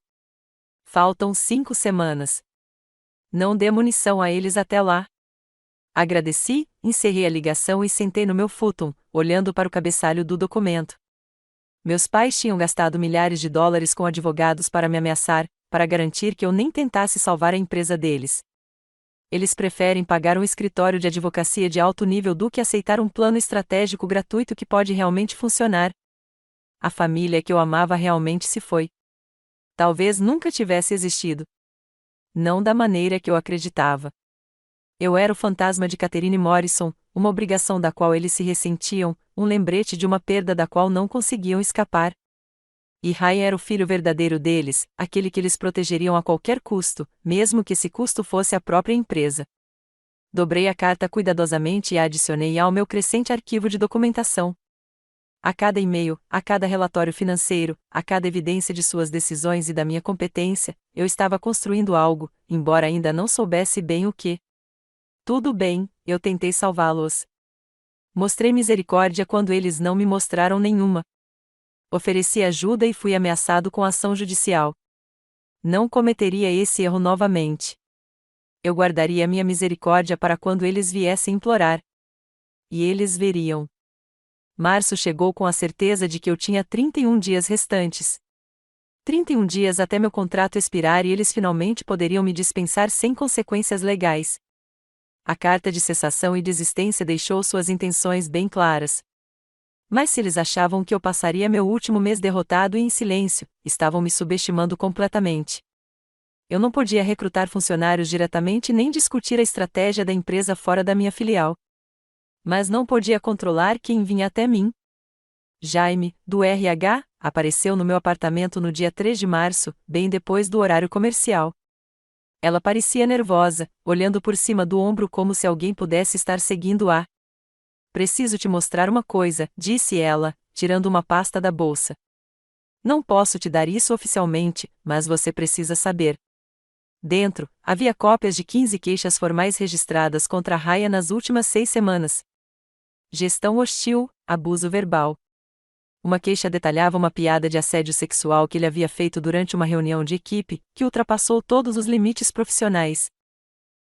Faltam 5 semanas. Não dê munição a eles até lá. Agradeci, encerrei a ligação e sentei no meu futon, olhando para o cabeçalho do documento. Meus pais tinham gastado milhares de dólares com advogados para me ameaçar, para garantir que eu nem tentasse salvar a empresa deles. Eles preferem pagar um escritório de advocacia de alto nível do que aceitar um plano estratégico gratuito que pode realmente funcionar. A família que eu amava realmente se foi. Talvez nunca tivesse existido. Não da maneira que eu acreditava. Eu era o fantasma de Catherine Morrison, uma obrigação da qual eles se ressentiam, um lembrete de uma perda da qual não conseguiam escapar. E Ryan era o filho verdadeiro deles, aquele que eles protegeriam a qualquer custo, mesmo que esse custo fosse a própria empresa. Dobrei a carta cuidadosamente e a adicionei ao meu crescente arquivo de documentação. A cada e-mail, a cada relatório financeiro, a cada evidência de suas decisões e da minha competência, eu estava construindo algo, embora ainda não soubesse bem o que. Tudo bem, eu tentei salvá-los. Mostrei misericórdia quando eles não me mostraram nenhuma. Ofereci ajuda e fui ameaçado com ação judicial. Não cometeria esse erro novamente. Eu guardaria minha misericórdia para quando eles viessem implorar. E eles veriam. Março chegou com a certeza de que eu tinha 31 dias restantes. 31 dias até meu contrato expirar e eles finalmente poderiam me dispensar sem consequências legais. A carta de cessação e desistência deixou suas intenções bem claras. Mas se eles achavam que eu passaria meu último mês derrotado e em silêncio, estavam me subestimando completamente. Eu não podia recrutar funcionários diretamente nem discutir a estratégia da empresa fora da minha filial. Mas não podia controlar quem vinha até mim. Jaime, do RH, apareceu no meu apartamento no dia 3 de março, bem depois do horário comercial. Ela parecia nervosa, olhando por cima do ombro como se alguém pudesse estar seguindo-a. Preciso te mostrar uma coisa, disse ela, tirando uma pasta da bolsa. Não posso te dar isso oficialmente, mas você precisa saber. Dentro, havia cópias de 15 queixas formais registradas contra a Ryan nas últimas 6 semanas. Gestão hostil, abuso verbal. Uma queixa detalhava uma piada de assédio sexual que ele havia feito durante uma reunião de equipe, que ultrapassou todos os limites profissionais.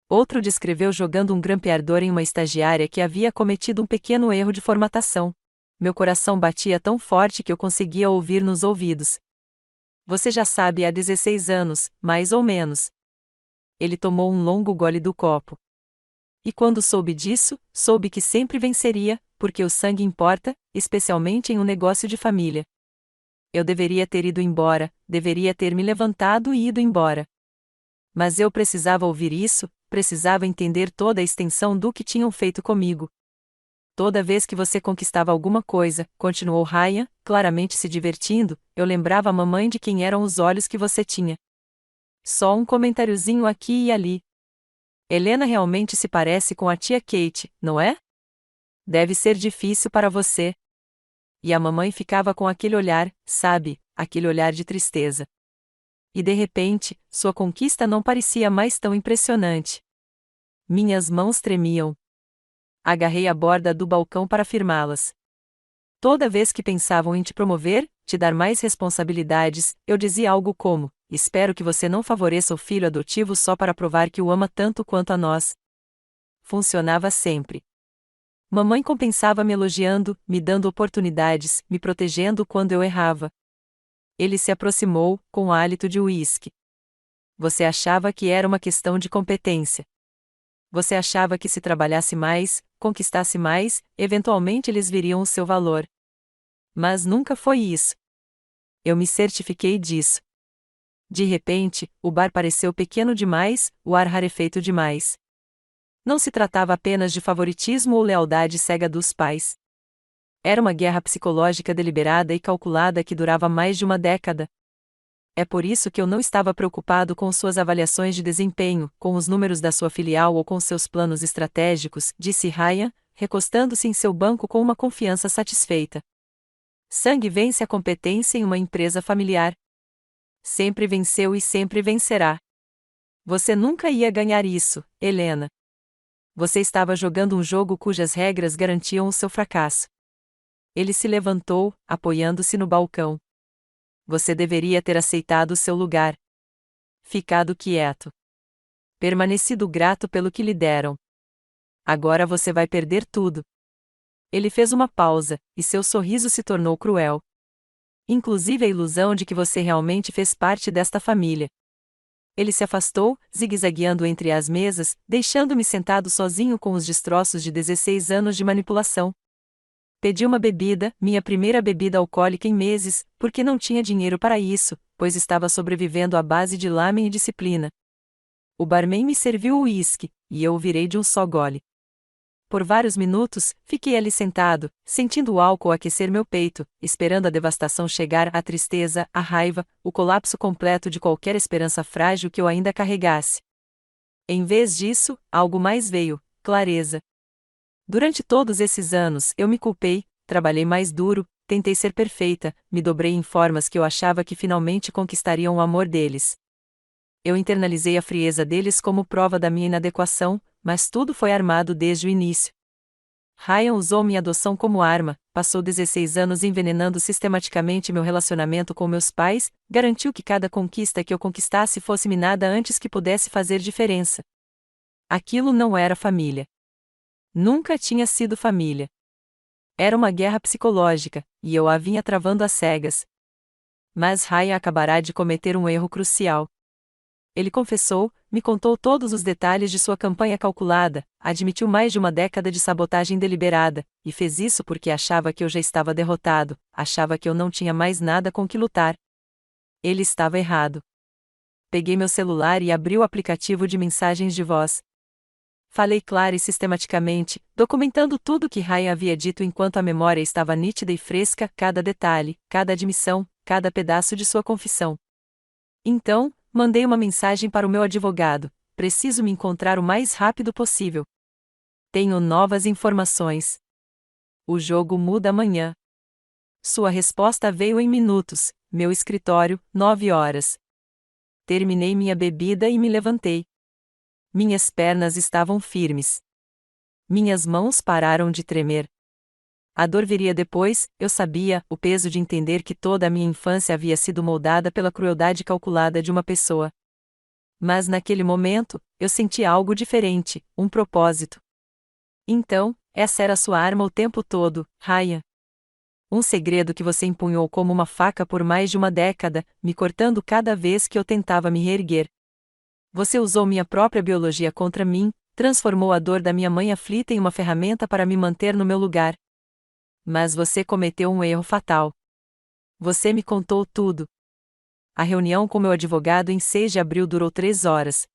Outro descreveu jogando um grampeador em uma estagiária que havia cometido um pequeno erro de formatação. Meu coração batia tão forte que eu conseguia ouvir nos ouvidos. Você já sabe há 16 anos, mais ou menos. Ele tomou um longo gole do copo. E quando soube disso, soube que sempre venceria, porque o sangue importa, especialmente em um negócio de família. Eu deveria ter ido embora, deveria ter me levantado e ido embora. Mas eu precisava ouvir isso, precisava entender toda a extensão do que tinham feito comigo. Toda vez que você conquistava alguma coisa, continuou Ryan, claramente se divertindo, eu lembrava a mamãe de quem eram os olhos que você tinha. Só um comentáriozinho aqui e ali. Helena realmente se parece com a tia Kate, não é? Deve ser difícil para você. E a mamãe ficava com aquele olhar, sabe, aquele olhar de tristeza. E de repente, sua conquista não parecia mais tão impressionante. Minhas mãos tremiam. Agarrei a borda do balcão para firmá-las. Toda vez que pensavam em te promover, te dar mais responsabilidades, eu dizia algo como: espero que você não favoreça o filho adotivo só para provar que o ama tanto quanto a nós. Funcionava sempre. Mamãe compensava me elogiando, me dando oportunidades, me protegendo quando eu errava. Ele se aproximou, com o hálito de uísque. Você achava que era uma questão de competência. Você achava que se trabalhasse mais, conquistasse mais, eventualmente eles viriam o seu valor. Mas nunca foi isso. Eu me certifiquei disso. De repente, o bar pareceu pequeno demais, o ar rarefeito demais. Não se tratava apenas de favoritismo ou lealdade cega dos pais. Era uma guerra psicológica deliberada e calculada que durava mais de uma década. É por isso que eu não estava preocupado com suas avaliações de desempenho, com os números da sua filial ou com seus planos estratégicos, disse Ryan, recostando-se em seu banco com uma confiança satisfeita. Sangue vence a competência em uma empresa familiar. Sempre venceu e sempre vencerá. Você nunca ia ganhar isso, Helena. Você estava jogando um jogo cujas regras garantiam o seu fracasso. Ele se levantou, apoiando-se no balcão. Você deveria ter aceitado o seu lugar. Ficado quieto. Permanecido grato pelo que lhe deram. Agora você vai perder tudo. Ele fez uma pausa, e seu sorriso se tornou cruel. Inclusive a ilusão de que você realmente fez parte desta família. Ele se afastou, zigue-zagueando entre as mesas, deixando-me sentado sozinho com os destroços de 16 anos de manipulação. Pedi uma bebida, minha primeira bebida alcoólica em meses, porque não tinha dinheiro para isso, pois estava sobrevivendo à base de lamen e disciplina. O barman me serviu o uísque, e eu o virei de um só gole. Por vários minutos, fiquei ali sentado, sentindo o álcool aquecer meu peito, esperando a devastação chegar, a tristeza, a raiva, o colapso completo de qualquer esperança frágil que eu ainda carregasse. Em vez disso, algo mais veio: clareza. Durante todos esses anos, eu me culpei, trabalhei mais duro, tentei ser perfeita, me dobrei em formas que eu achava que finalmente conquistariam o amor deles. Eu internalizei a frieza deles como prova da minha inadequação, mas tudo foi armado desde o início. Ryan usou minha adoção como arma, passou 16 anos envenenando sistematicamente meu relacionamento com meus pais, garantiu que cada conquista que eu conquistasse fosse minada antes que pudesse fazer diferença. Aquilo não era família. Nunca tinha sido família. Era uma guerra psicológica, e eu a vinha travando às cegas. Mas Ryan acabará de cometer um erro crucial. Ele confessou, me contou todos os detalhes de sua campanha calculada, admitiu mais de uma década de sabotagem deliberada, e fez isso porque achava que eu já estava derrotado, achava que eu não tinha mais nada com que lutar. Ele estava errado. Peguei meu celular e abri o aplicativo de mensagens de voz. Falei clara e sistematicamente, documentando tudo o que Ryan havia dito enquanto a memória estava nítida e fresca, cada detalhe, cada admissão, cada pedaço de sua confissão. Então, mandei uma mensagem para o meu advogado: preciso me encontrar o mais rápido possível. Tenho novas informações. O jogo muda amanhã. Sua resposta veio em minutos: meu escritório, 9 horas. Terminei minha bebida e me levantei. Minhas pernas estavam firmes. Minhas mãos pararam de tremer. A dor viria depois, eu sabia, o peso de entender que toda a minha infância havia sido moldada pela crueldade calculada de uma pessoa. Mas naquele momento, eu senti algo diferente, um propósito. Então, essa era sua arma o tempo todo, Ryan. Um segredo que você empunhou como uma faca por mais de uma década, me cortando cada vez que eu tentava me reerguer. Você usou minha própria biologia contra mim, transformou a dor da minha mãe aflita em uma ferramenta para me manter no meu lugar. Mas você cometeu um erro fatal. Você me contou tudo. A reunião com meu advogado em 6 de abril durou 3 horas.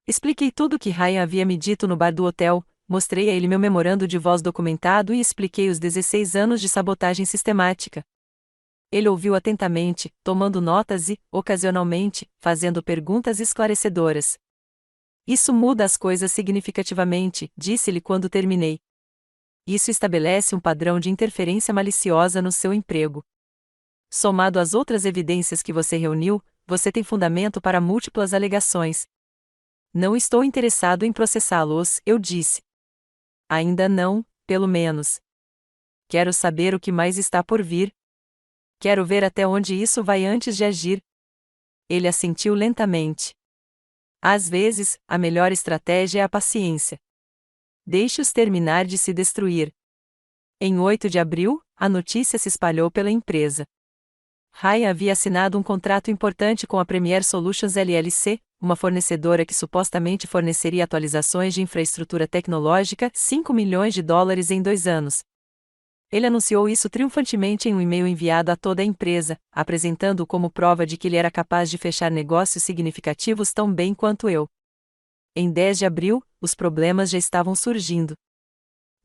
Expliquei tudo o que Ryan havia me dito no bar do hotel, mostrei a ele meu memorando de voz documentado e expliquei os 16 anos de sabotagem sistemática. Ele ouviu atentamente, tomando notas e, ocasionalmente, fazendo perguntas esclarecedoras. Isso muda as coisas significativamente, disse-lhe quando terminei. Isso estabelece um padrão de interferência maliciosa no seu emprego. Somado às outras evidências que você reuniu, você tem fundamento para múltiplas alegações. Não estou interessado em processá-los, eu disse. Ainda não, pelo menos. Quero saber o que mais está por vir. Quero ver até onde isso vai antes de agir. Ele assentiu lentamente. Às vezes, a melhor estratégia é a paciência. Deixe-os terminar de se destruir. Em 8 de abril, a notícia se espalhou pela empresa. Ryan havia assinado um contrato importante com a Premier Solutions LLC, uma fornecedora que supostamente forneceria atualizações de infraestrutura tecnológica, $5 milhões em 2 anos. Ele anunciou isso triunfantemente em um e-mail enviado a toda a empresa, apresentando-o como prova de que ele era capaz de fechar negócios significativos tão bem quanto eu. Em 10 de abril, os problemas já estavam surgindo.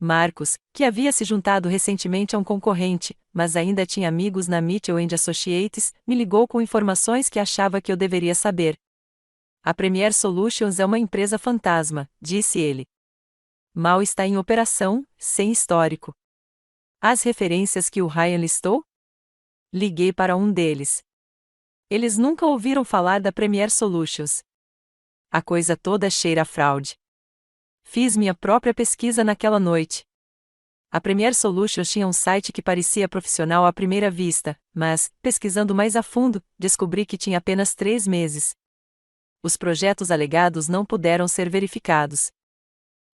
Marcos, que havia se juntado recentemente a um concorrente, mas ainda tinha amigos na Mitchell & Associates, me ligou com informações que achava que eu deveria saber. A Premier Solutions é uma empresa fantasma, disse ele. Mal está em operação, sem histórico. As referências que o Ryan listou? Liguei para um deles. Eles nunca ouviram falar da Premier Solutions. A coisa toda cheira a fraude. Fiz minha própria pesquisa naquela noite. A Premier Solutions tinha um site que parecia profissional à primeira vista, mas, pesquisando mais a fundo, descobri que tinha apenas 3 meses. Os projetos alegados não puderam ser verificados.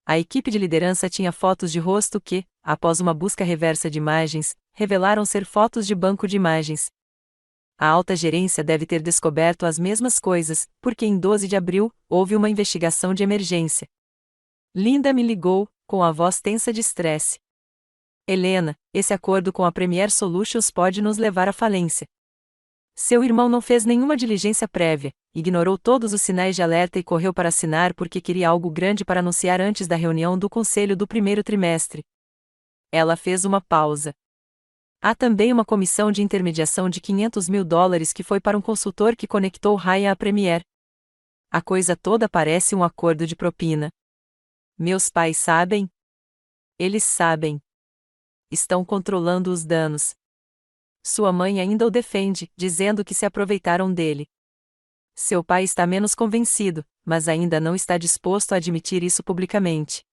A equipe de liderança tinha fotos de rosto que, após uma busca reversa de imagens, revelaram ser fotos de banco de imagens. A alta gerência deve ter descoberto as mesmas coisas, porque em 12 de abril, houve uma investigação de emergência. Linda me ligou, com a voz tensa de estresse. Helena, esse acordo com a Premier Solutions pode nos levar à falência. Seu irmão não fez nenhuma diligência prévia, ignorou todos os sinais de alerta e correu para assinar porque queria algo grande para anunciar antes da reunião do conselho do primeiro trimestre. Ela fez uma pausa. Há também uma comissão de intermediação de $500 mil que foi para um consultor que conectou Ryan à Premier. A coisa toda parece um acordo de propina. Meus pais sabem? Eles sabem. Estão controlando os danos. Sua mãe ainda o defende, dizendo que se aproveitaram dele. Seu pai está menos convencido, mas ainda não está disposto a admitir isso publicamente.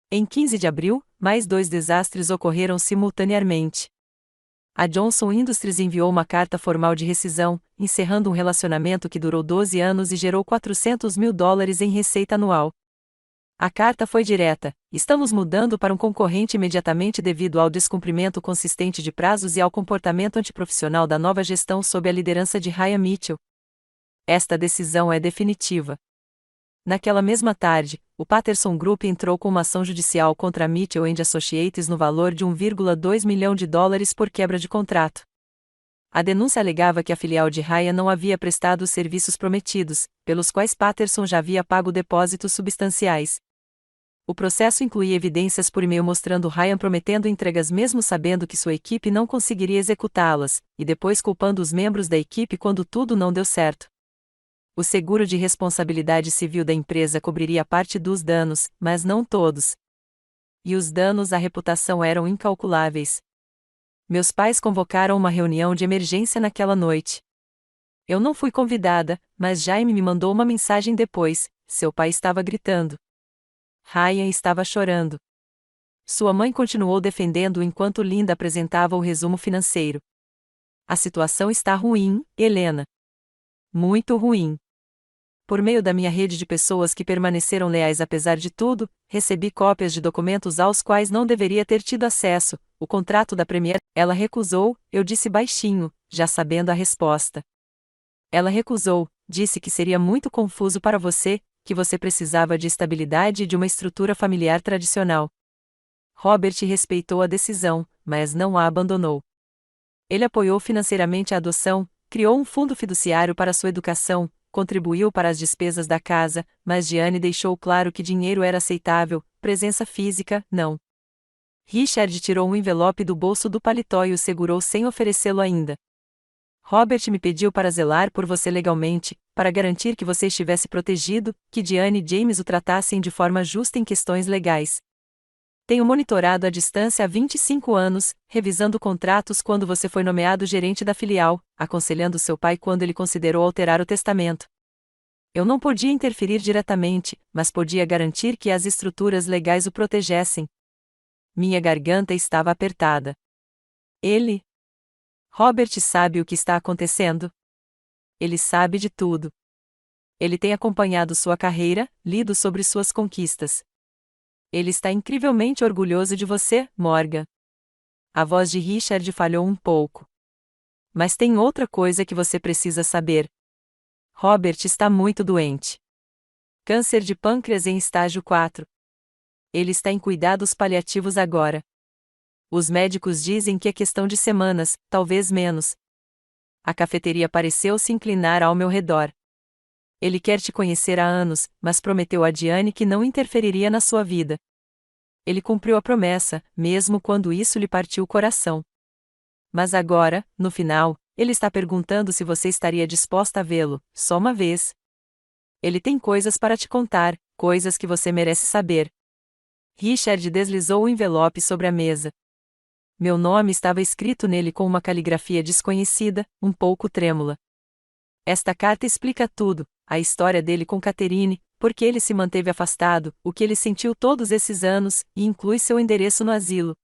Em 15 de abril, mais 2 desastres ocorreram simultaneamente. A Johnson Industries enviou uma carta formal de rescisão, encerrando um relacionamento que durou 12 anos e gerou $400 mil em receita anual. A carta foi direta: estamos mudando para um concorrente imediatamente devido ao descumprimento consistente de prazos e ao comportamento antiprofissional da nova gestão sob a liderança de Ryan Mitchell. Esta decisão é definitiva. Naquela mesma tarde, o Patterson Group entrou com uma ação judicial contra a Mitchell & Associates no valor de $1,2 milhão por quebra de contrato. A denúncia alegava que a filial de Ryan não havia prestado os serviços prometidos, pelos quais Patterson já havia pago depósitos substanciais. O processo incluía evidências por e-mail mostrando Ryan prometendo entregas mesmo sabendo que sua equipe não conseguiria executá-las, e depois culpando os membros da equipe quando tudo não deu certo. O seguro de responsabilidade civil da empresa cobriria parte dos danos, mas não todos. E os danos à reputação eram incalculáveis. Meus pais convocaram uma reunião de emergência naquela noite. Eu não fui convidada, mas Jaime me mandou uma mensagem depois: seu pai estava gritando. Ryan estava chorando. Sua mãe continuou defendendo-o enquanto Linda apresentava o resumo financeiro. A situação está ruim, Helena. Muito ruim. Por meio da minha rede de pessoas que permaneceram leais apesar de tudo, recebi cópias de documentos aos quais não deveria ter tido acesso. O contrato da Premier. Ela recusou, eu disse baixinho, já sabendo a resposta. Ela recusou, disse que seria muito confuso para você, que você precisava de estabilidade e de uma estrutura familiar tradicional. Robert respeitou a decisão, mas não a abandonou. Ele apoiou financeiramente a adoção, criou um fundo fiduciário para sua educação, contribuiu para as despesas da casa, mas Diane deixou claro que dinheiro era aceitável, presença física, não. Richard tirou um envelope do bolso do paletó e o segurou sem oferecê-lo ainda. Robert me pediu para zelar por você legalmente, para garantir que você estivesse protegido, que Diane e James o tratassem de forma justa em questões legais. Tenho monitorado à distância há 25 anos, revisando contratos quando você foi nomeado gerente da filial, aconselhando seu pai quando ele considerou alterar o testamento. Eu não podia interferir diretamente, mas podia garantir que as estruturas legais o protegessem. Minha garganta estava apertada. Ele? Robert sabe o que está acontecendo. Ele sabe de tudo. Ele tem acompanhado sua carreira, lido sobre suas conquistas. Ele está incrivelmente orgulhoso de você, Morgan. A voz de Richard falhou um pouco. Mas tem outra coisa que você precisa saber. Robert está muito doente. Câncer de pâncreas em estágio 4. Ele está em cuidados paliativos agora. Os médicos dizem que é questão de semanas, talvez menos. A cafeteria pareceu se inclinar ao meu redor. Ele quer te conhecer há anos, mas prometeu a Diane que não interferiria na sua vida. Ele cumpriu a promessa, mesmo quando isso lhe partiu o coração. Mas agora, no final, ele está perguntando se você estaria disposta a vê-lo, só uma vez. Ele tem coisas para te contar, coisas que você merece saber. Richard deslizou o envelope sobre a mesa. Meu nome estava escrito nele com uma caligrafia desconhecida, um pouco trêmula. Esta carta explica tudo, a história dele com Catherine, porque ele se manteve afastado, o que ele sentiu todos esses anos, e inclui seu endereço no asilo.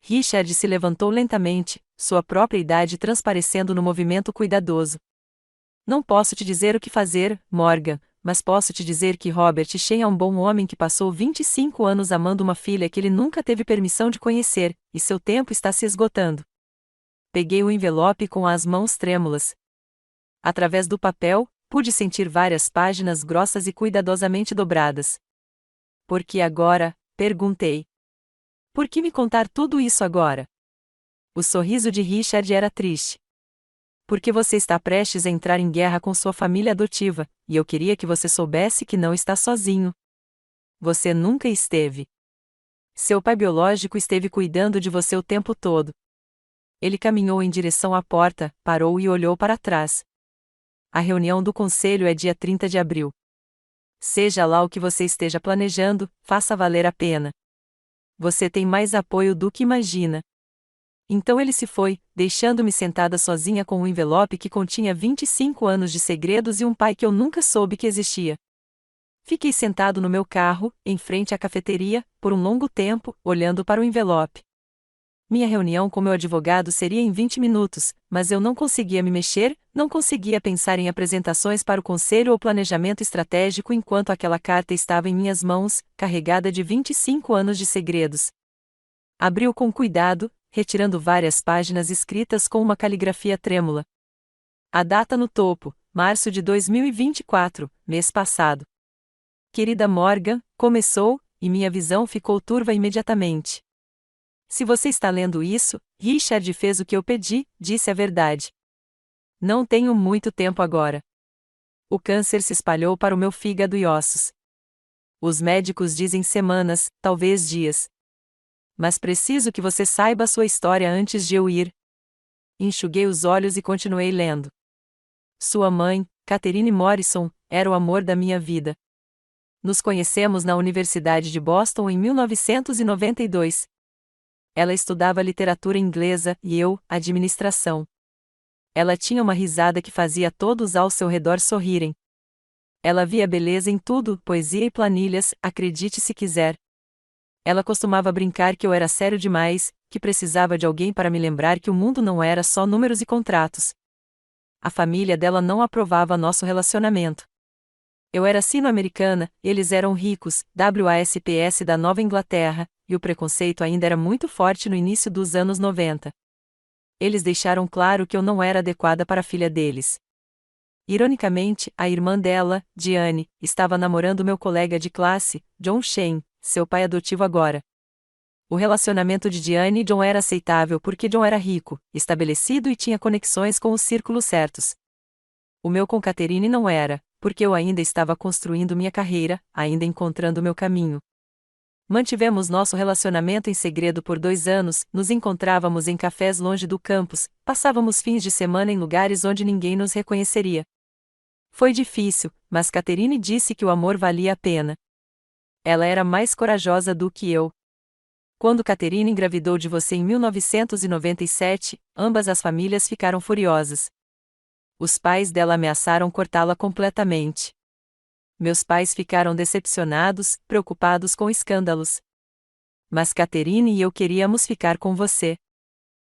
Richard se levantou lentamente, sua própria idade transparecendo no movimento cuidadoso. Não posso te dizer o que fazer, Morgan, mas posso te dizer que Robert Shen é um bom homem que passou 25 anos amando uma filha que ele nunca teve permissão de conhecer, e seu tempo está se esgotando. Peguei o envelope com as mãos trêmulas. Através do papel, pude sentir várias páginas grossas e cuidadosamente dobradas. Por que agora? Perguntei. Por que me contar tudo isso agora? O sorriso de Richard era triste. Porque você está prestes a entrar em guerra com sua família adotiva, e eu queria que você soubesse que não está sozinho. Você nunca esteve. Seu pai biológico esteve cuidando de você o tempo todo. Ele caminhou em direção à porta, parou e olhou para trás. A reunião do conselho é dia 30 de abril. Seja lá o que você esteja planejando, faça valer a pena. Você tem mais apoio do que imagina. Então ele se foi, deixando-me sentada sozinha com um envelope que continha 25 anos de segredos e um pai que eu nunca soube que existia. Fiquei sentado no meu carro, em frente à cafeteria, por um longo tempo, olhando para o envelope. Minha reunião com meu advogado seria em 20 minutos, mas eu não conseguia me mexer, não conseguia pensar em apresentações para o conselho ou planejamento estratégico enquanto aquela carta estava em minhas mãos, carregada de 25 anos de segredos. Abri-o com cuidado, retirando várias páginas escritas com uma caligrafia trêmula. A data no topo, março de 2024, mês passado. Querida Morgan, começou, e minha visão ficou turva imediatamente. Se você está lendo isso, Richard fez o que eu pedi, disse a verdade. Não tenho muito tempo agora. O câncer se espalhou para o meu fígado e ossos. Os médicos dizem semanas, talvez dias. Mas preciso que você saiba a sua história antes de eu ir. Enxuguei os olhos e continuei lendo. Sua mãe, Catherine Morrison, era o amor da minha vida. Nos conhecemos na Universidade de Boston em 1992. Ela estudava literatura inglesa e eu, administração. Ela tinha uma risada que fazia todos ao seu redor sorrirem. Ela via beleza em tudo, poesia e planilhas, acredite se quiser. Ela costumava brincar que eu era sério demais, que precisava de alguém para me lembrar que o mundo não era só números e contratos. A família dela não aprovava nosso relacionamento. Eu era sino-americana, eles eram ricos, WASPS da Nova Inglaterra, e o preconceito ainda era muito forte no início dos anos 90. Eles deixaram claro que eu não era adequada para a filha deles. Ironicamente, a irmã dela, Diane, estava namorando meu colega de classe, John Shane, seu pai adotivo agora. O relacionamento de Diane e John era aceitável porque John era rico, estabelecido e tinha conexões com os círculos certos. O meu com Catherine não era, porque eu ainda estava construindo minha carreira, ainda encontrando meu caminho. Mantivemos nosso relacionamento em segredo por 2 anos, nos encontrávamos em cafés longe do campus, passávamos fins de semana em lugares onde ninguém nos reconheceria. Foi difícil, mas Catherine disse que o amor valia a pena. Ela era mais corajosa do que eu. Quando Catherine engravidou de você em 1997, ambas as famílias ficaram furiosas. Os pais dela ameaçaram cortá-la completamente. Meus pais ficaram decepcionados, preocupados com escândalos. Mas Catherine e eu queríamos ficar com você.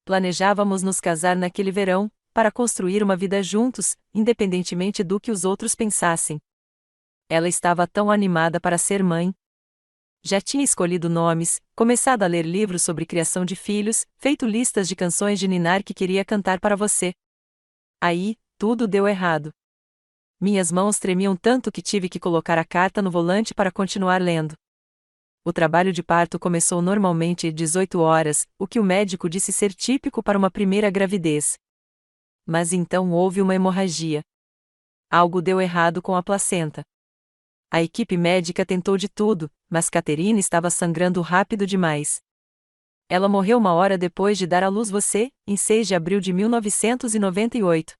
Planejávamos nos casar naquele verão, para construir uma vida juntos, independentemente do que os outros pensassem. Ela estava tão animada para ser mãe. Já tinha escolhido nomes, começado a ler livros sobre criação de filhos, feito listas de canções de ninar que queria cantar para você. Aí, tudo deu errado. Minhas mãos tremiam tanto que tive que colocar a carta no volante para continuar lendo. O trabalho de parto começou normalmente às 18 horas, o que o médico disse ser típico para uma primeira gravidez. Mas então houve uma hemorragia. Algo deu errado com a placenta. A equipe médica tentou de tudo, mas Catherine estava sangrando rápido demais. Ela morreu 1 hora depois de dar à luz você, em 6 de abril de 1998.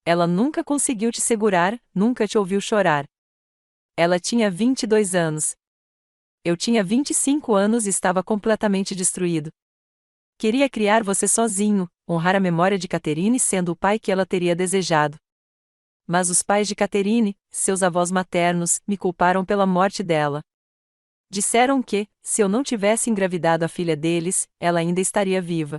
Ela nunca conseguiu te segurar, nunca te ouviu chorar. Ela tinha 22 anos. Eu tinha 25 anos e estava completamente destruído. Queria criar você sozinho, honrar a memória de Catherine sendo o pai que ela teria desejado. Mas os pais de Catherine, seus avós maternos, me culparam pela morte dela. Disseram que, se eu não tivesse engravidado a filha deles, ela ainda estaria viva.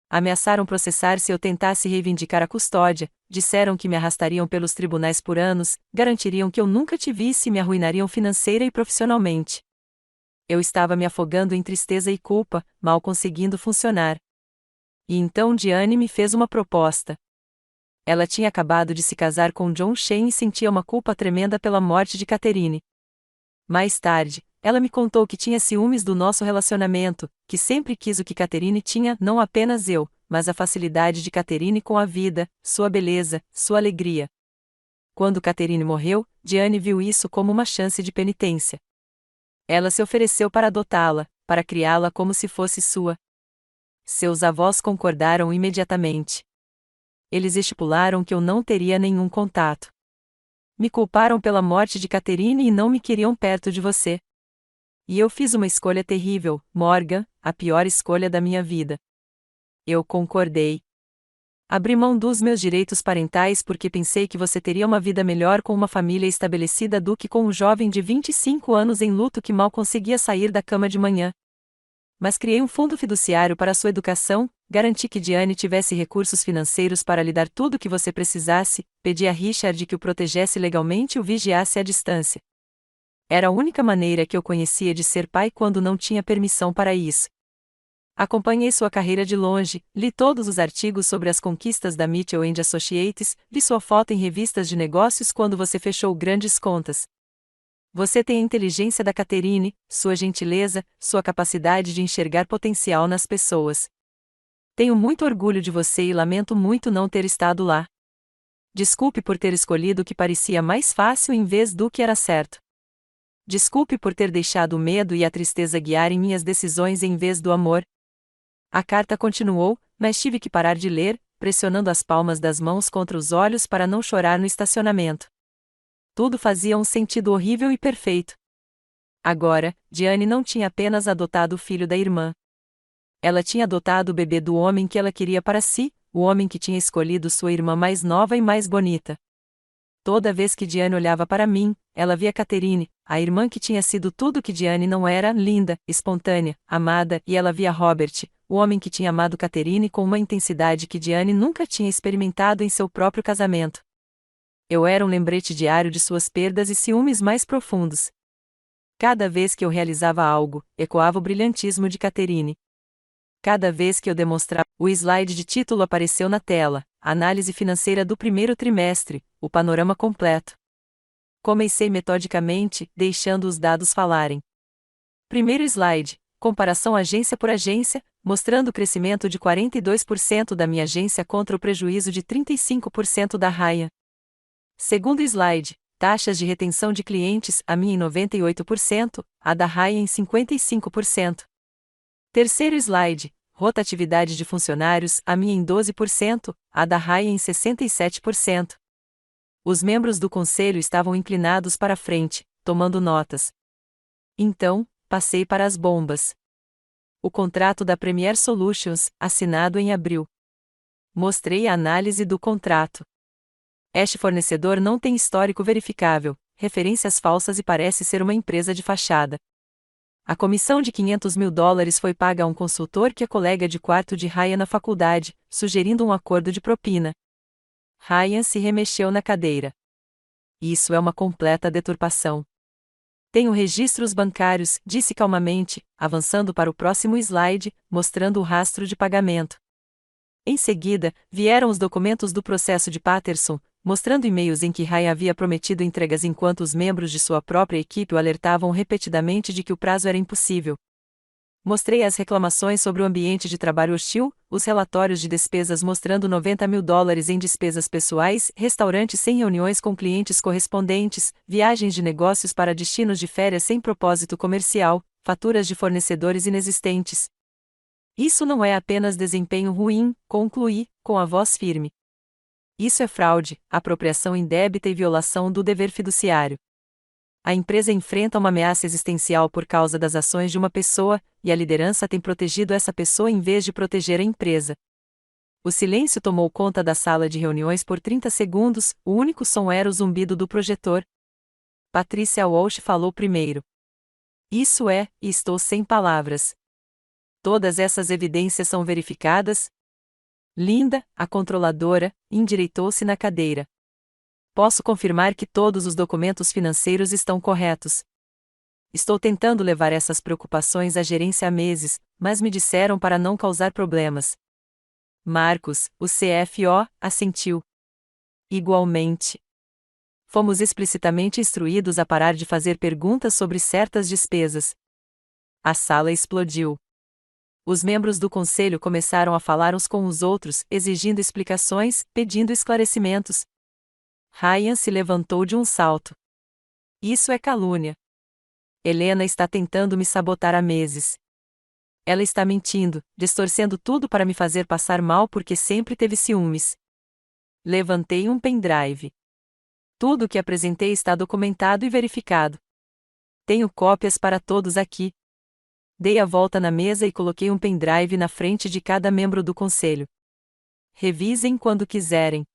Ameaçaram processar se eu tentasse reivindicar a custódia, disseram que me arrastariam pelos tribunais por anos, garantiriam que eu nunca te visse e me arruinariam financeira e profissionalmente. Eu estava me afogando em tristeza e culpa, mal conseguindo funcionar. E então Diane me fez uma proposta. Ela tinha acabado de se casar com John Shane e sentia uma culpa tremenda pela morte de Catherine. Mais tarde, ela me contou que tinha ciúmes do nosso relacionamento, que sempre quis o que Catherine tinha, não apenas eu, mas a facilidade de Catherine com a vida, sua beleza, sua alegria. Quando Catherine morreu, Diane viu isso como uma chance de penitência. Ela se ofereceu para adotá-la, para criá-la como se fosse sua. Seus avós concordaram imediatamente. Eles estipularam que eu não teria nenhum contato. Me culparam pela morte de Catherine e não me queriam perto de você. E eu fiz uma escolha terrível, Morgan, a pior escolha da minha vida. Eu concordei. Abri mão dos meus direitos parentais porque pensei que você teria uma vida melhor com uma família estabelecida do que com um jovem de 25 anos em luto que mal conseguia sair da cama de manhã. Mas criei um fundo fiduciário para sua educação, garanti que Diane tivesse recursos financeiros para lhe dar tudo o que você precisasse, pedi a Richard que o protegesse legalmente e o vigiasse à distância. Era a única maneira que eu conhecia de ser pai quando não tinha permissão para isso. Acompanhei sua carreira de longe, li todos os artigos sobre as conquistas da Mitchell & Associates, vi sua foto em revistas de negócios quando você fechou grandes contas. Você tem a inteligência da Catherine, sua gentileza, sua capacidade de enxergar potencial nas pessoas. Tenho muito orgulho de você e lamento muito não ter estado lá. Desculpe por ter escolhido o que parecia mais fácil em vez do que era certo. Desculpe por ter deixado o medo e a tristeza guiarem minhas decisões em vez do amor. A carta continuou, mas tive que parar de ler, pressionando as palmas das mãos contra os olhos para não chorar no estacionamento. Tudo fazia um sentido horrível e perfeito. Agora, Diane não tinha apenas adotado o filho da irmã. Ela tinha adotado o bebê do homem que ela queria para si, o homem que tinha escolhido sua irmã mais nova e mais bonita. Toda vez que Diane olhava para mim, ela via Catherine, a irmã que tinha sido tudo que Diane não era, linda, espontânea, amada, e ela via Robert, o homem que tinha amado Catherine com uma intensidade que Diane nunca tinha experimentado em seu próprio casamento. Eu era um lembrete diário de suas perdas e ciúmes mais profundos. Cada vez que eu realizava algo, ecoava o brilhantismo de Catherine. Cada vez que eu demonstrava, o slide de título apareceu na tela, análise financeira do primeiro trimestre, o panorama completo. Comecei metodicamente, deixando os dados falarem. Primeiro slide, comparação agência por agência, mostrando o crescimento de 42% da minha agência contra o prejuízo de 35% da Ryan. Segundo slide, taxas de retenção de clientes, a minha em 98%, a da Ryan em 55%. Terceiro slide, rotatividade de funcionários, a minha em 12%, a da Ryan em 67%. Os membros do conselho estavam inclinados para a frente, tomando notas. Então, passei para as bombas. O contrato da Premier Solutions, assinado em abril. Mostrei a análise do contrato. Este fornecedor não tem histórico verificável, referências falsas e parece ser uma empresa de fachada. A comissão de $500 mil foi paga a um consultor que é colega de quarto de Ryan na faculdade, sugerindo um acordo de propina. Ryan se remexeu na cadeira. Isso é uma completa deturpação. Tenho registros bancários, disse calmamente, avançando para o próximo slide, mostrando o rastro de pagamento. Em seguida, vieram os documentos do processo de Patterson, mostrando e-mails em que Ryan havia prometido entregas enquanto os membros de sua própria equipe o alertavam repetidamente de que o prazo era impossível. Mostrei as reclamações sobre o ambiente de trabalho hostil, os relatórios de despesas mostrando $90 mil em despesas pessoais, restaurantes sem reuniões com clientes correspondentes, viagens de negócios para destinos de férias sem propósito comercial, faturas de fornecedores inexistentes. Isso não é apenas desempenho ruim, concluí, com a voz firme. Isso é fraude, apropriação indébita e violação do dever fiduciário. A empresa enfrenta uma ameaça existencial por causa das ações de uma pessoa, e a liderança tem protegido essa pessoa em vez de proteger a empresa. O silêncio tomou conta da sala de reuniões por 30 segundos, o único som era o zumbido do projetor. Patricia Walsh falou primeiro. Isso é, e estou sem palavras. Todas essas evidências são verificadas? Linda, a controladora, endireitou-se na cadeira. Posso confirmar que todos os documentos financeiros estão corretos. Estou tentando levar essas preocupações à gerência há meses, mas me disseram para não causar problemas. Marcos, o CFO, assentiu. Igualmente. Fomos explicitamente instruídos a parar de fazer perguntas sobre certas despesas. A sala explodiu. Os membros do conselho começaram a falar uns com os outros, exigindo explicações, pedindo esclarecimentos. Ryan se levantou de um salto. Isso é calúnia. Helena está tentando me sabotar há meses. Ela está mentindo, distorcendo tudo para me fazer passar mal porque sempre teve ciúmes. Levantei um pendrive. Tudo o que apresentei está documentado e verificado. Tenho cópias para todos aqui. Dei a volta na mesa e coloquei um pendrive na frente de cada membro do conselho. Revisem quando quiserem.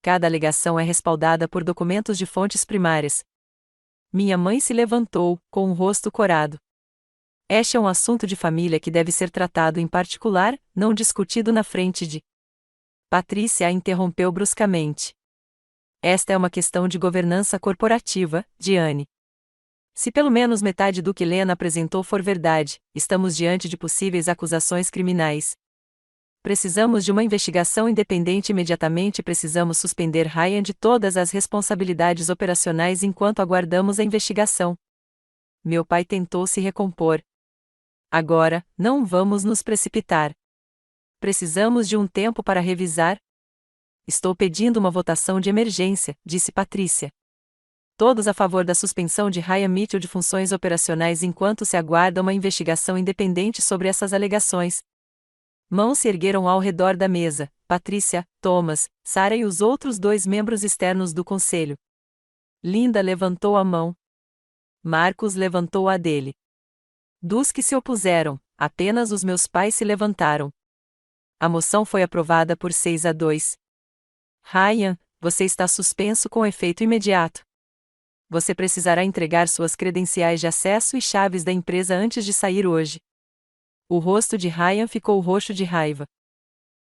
Cada alegação é respaldada por documentos de fontes primárias. Minha mãe se levantou, com o rosto corado. Este é um assunto de família que deve ser tratado em particular, não discutido na frente de. Patrícia a interrompeu bruscamente. Esta é uma questão de governança corporativa, Diane. Se pelo menos metade do que Helena apresentou for verdade, estamos diante de possíveis acusações criminais. Precisamos de uma investigação independente imediatamente e precisamos suspender Ryan de todas as responsabilidades operacionais enquanto aguardamos a investigação. Meu pai tentou se recompor. Agora, não vamos nos precipitar. Precisamos de um tempo para revisar. Estou pedindo uma votação de emergência, disse Patrícia. Todos a favor da suspensão de Ryan Mitchell de funções operacionais enquanto se aguarda uma investigação independente sobre essas alegações. Mãos se ergueram ao redor da mesa, Patrícia, Thomas, Sarah e os outros 2 membros externos do conselho. Linda levantou a mão. Marcos levantou a dele. Dos que se opuseram, apenas os meus pais se levantaram. A moção foi aprovada por 6-2. Ryan, você está suspenso com efeito imediato. Você precisará entregar suas credenciais de acesso e chaves da empresa antes de sair hoje. O rosto de Ryan ficou roxo de raiva.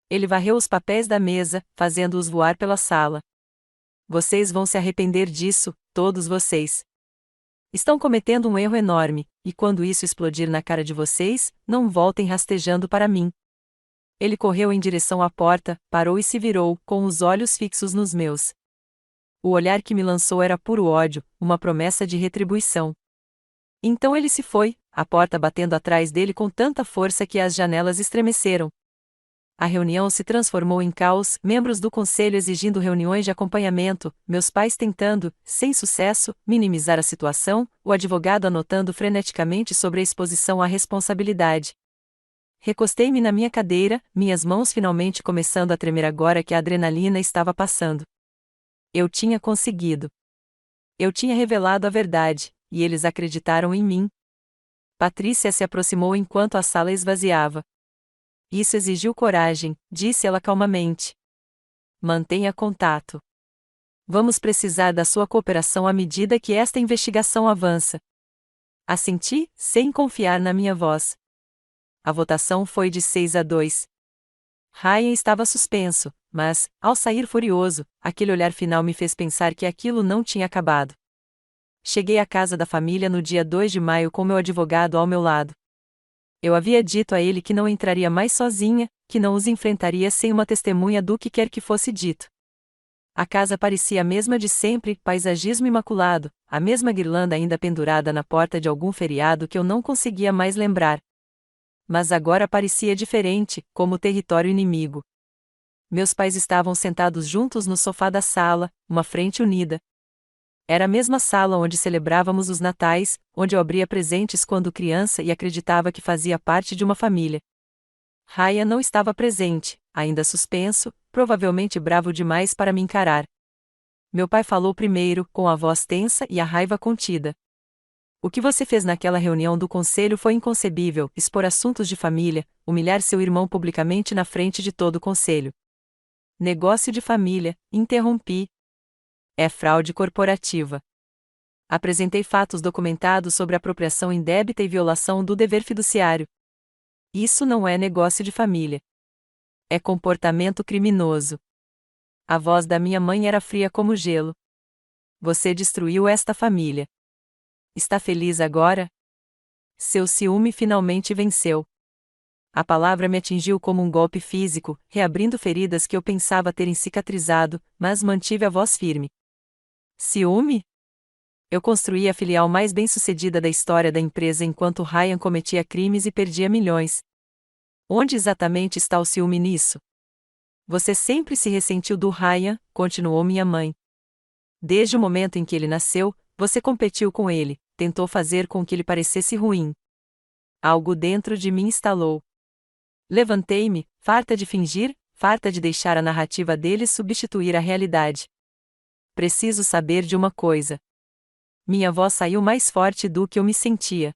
Ele varreu os papéis da mesa, fazendo-os voar pela sala. Vocês vão se arrepender disso, todos vocês. Estão cometendo um erro enorme, e quando isso explodir na cara de vocês, não voltem rastejando para mim. Ele correu em direção à porta, parou e se virou, com os olhos fixos nos meus. O olhar que me lançou era puro ódio, uma promessa de retribuição. Então ele se foi, a porta batendo atrás dele com tanta força que as janelas estremeceram. A reunião se transformou em caos, membros do conselho exigindo reuniões de acompanhamento, meus pais tentando, sem sucesso, minimizar a situação, o advogado anotando freneticamente sobre a exposição à responsabilidade. Recostei-me na minha cadeira, minhas mãos finalmente começando a tremer agora que a adrenalina estava passando. Eu tinha conseguido. Eu tinha revelado a verdade, e eles acreditaram em mim. Patrícia se aproximou enquanto a sala esvaziava. Isso exigiu coragem, disse ela calmamente. Mantenha contato. Vamos precisar da sua cooperação à medida que esta investigação avança. Assenti, sem confiar na minha voz. A votação foi de 6-2. Ryan estava suspenso, mas, ao sair furioso, aquele olhar final me fez pensar que aquilo não tinha acabado. Cheguei à casa da família no dia 2 de maio com meu advogado ao meu lado. Eu havia dito a ele que não entraria mais sozinha, que não os enfrentaria sem uma testemunha do que quer que fosse dito. A casa parecia a mesma de sempre, paisagismo imaculado, a mesma guirlanda ainda pendurada na porta de algum feriado que eu não conseguia mais lembrar. Mas agora parecia diferente, como território inimigo. Meus pais estavam sentados juntos no sofá da sala, uma frente unida. Era a mesma sala onde celebrávamos os natais, onde eu abria presentes quando criança e acreditava que fazia parte de uma família. Ryan não estava presente, ainda suspenso, provavelmente bravo demais para me encarar. Meu pai falou primeiro, com a voz tensa e a raiva contida. O que você fez naquela reunião do conselho foi inconcebível, expor assuntos de família, humilhar seu irmão publicamente na frente de todo o conselho. Negócio de família, interrompi. É fraude corporativa. Apresentei fatos documentados sobre apropriação indébita e violação do dever fiduciário. Isso não é negócio de família. É comportamento criminoso. A voz da minha mãe era fria como gelo. Você destruiu esta família. Está feliz agora? Seu ciúme finalmente venceu. A palavra me atingiu como um golpe físico, reabrindo feridas que eu pensava terem cicatrizado, mas mantive a voz firme. Ciúme? Eu construí a filial mais bem-sucedida da história da empresa enquanto Ryan cometia crimes e perdia milhões. Onde exatamente está o ciúme nisso? Você sempre se ressentiu do Ryan, continuou minha mãe. Desde o momento em que ele nasceu, você competiu com ele, tentou fazer com que ele parecesse ruim. Algo dentro de mim estalou. Levantei-me, farta de fingir, farta de deixar a narrativa dele substituir a realidade. Preciso saber de uma coisa. Minha voz saiu mais forte do que eu me sentia.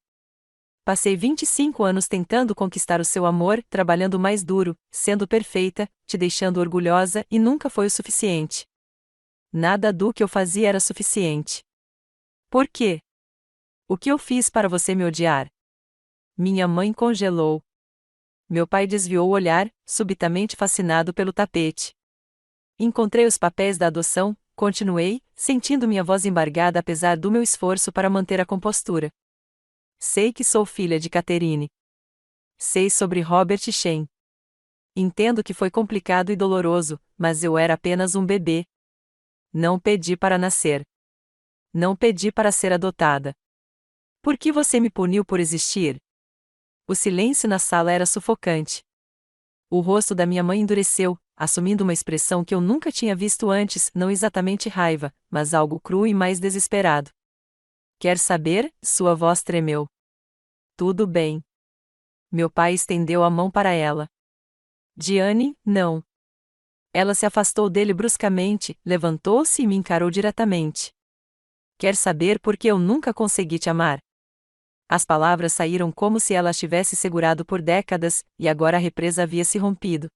Passei 25 anos tentando conquistar o seu amor, trabalhando mais duro, sendo perfeita, te deixando orgulhosa e nunca foi o suficiente. Nada do que eu fazia era suficiente. Por quê? O que eu fiz para você me odiar? Minha mãe congelou. Meu pai desviou o olhar, subitamente fascinado pelo tapete. Encontrei os papéis da adoção, continuei, sentindo minha voz embargada apesar do meu esforço para manter a compostura. Sei que sou filha de Catherine. Sei sobre Robert Shen. Entendo que foi complicado e doloroso, mas eu era apenas um bebê. Não pedi para nascer. Não pedi para ser adotada. Por que você me puniu por existir? O silêncio na sala era sufocante. O rosto da minha mãe endureceu, assumindo uma expressão que eu nunca tinha visto antes, não exatamente raiva, mas algo cru e mais desesperado. Quer saber? Sua voz tremeu. Tudo bem. Meu pai estendeu a mão para ela. Diane, não. Ela se afastou dele bruscamente, levantou-se e me encarou diretamente. Quer saber por que eu nunca consegui te amar? As palavras saíram como se ela as tivesse segurado por décadas, e agora a represa havia se rompido.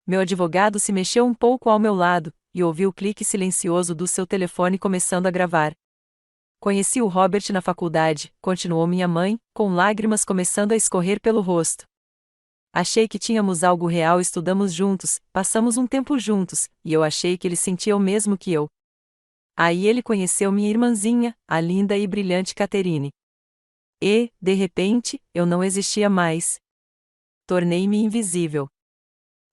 Meu advogado se mexeu um pouco ao meu lado, e ouvi o clique silencioso do seu telefone começando a gravar. Conheci o Robert na faculdade, continuou minha mãe, com lágrimas começando a escorrer pelo rosto. Achei que tínhamos algo real, estudamos juntos, passamos um tempo juntos, e eu achei que ele sentia o mesmo que eu. Aí ele conheceu minha irmãzinha, a linda e brilhante Catherine. E, de repente, eu não existia mais. Tornei-me invisível.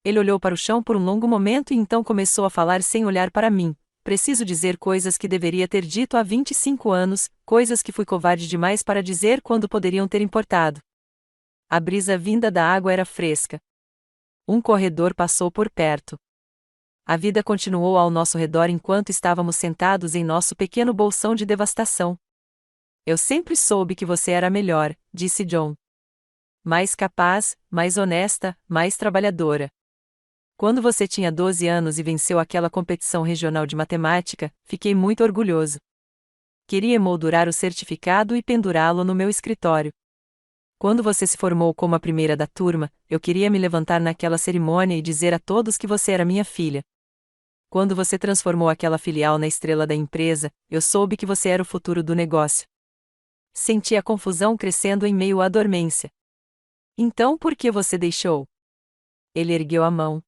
Ele olhou para o chão por um longo momento e então começou a falar sem olhar para mim. Preciso dizer coisas que deveria ter dito há 25 anos, coisas que fui covarde demais para dizer quando poderiam ter importado. A brisa vinda da água era fresca. Um corredor passou por perto. A vida continuou ao nosso redor enquanto estávamos sentados em nosso pequeno bolsão de devastação. Eu sempre soube que você era melhor, disse John. Mais capaz, mais honesta, mais trabalhadora. Quando você tinha 12 anos e venceu aquela competição regional de matemática, fiquei muito orgulhoso. Queria emoldurar o certificado e pendurá-lo no meu escritório. Quando você se formou como a primeira da turma, eu queria me levantar naquela cerimônia e dizer a todos que você era minha filha. Quando você transformou aquela filial na estrela da empresa, eu soube que você era o futuro do negócio. Senti a confusão crescendo em meio à dormência. Então por que você deixou? Ele ergueu a mão.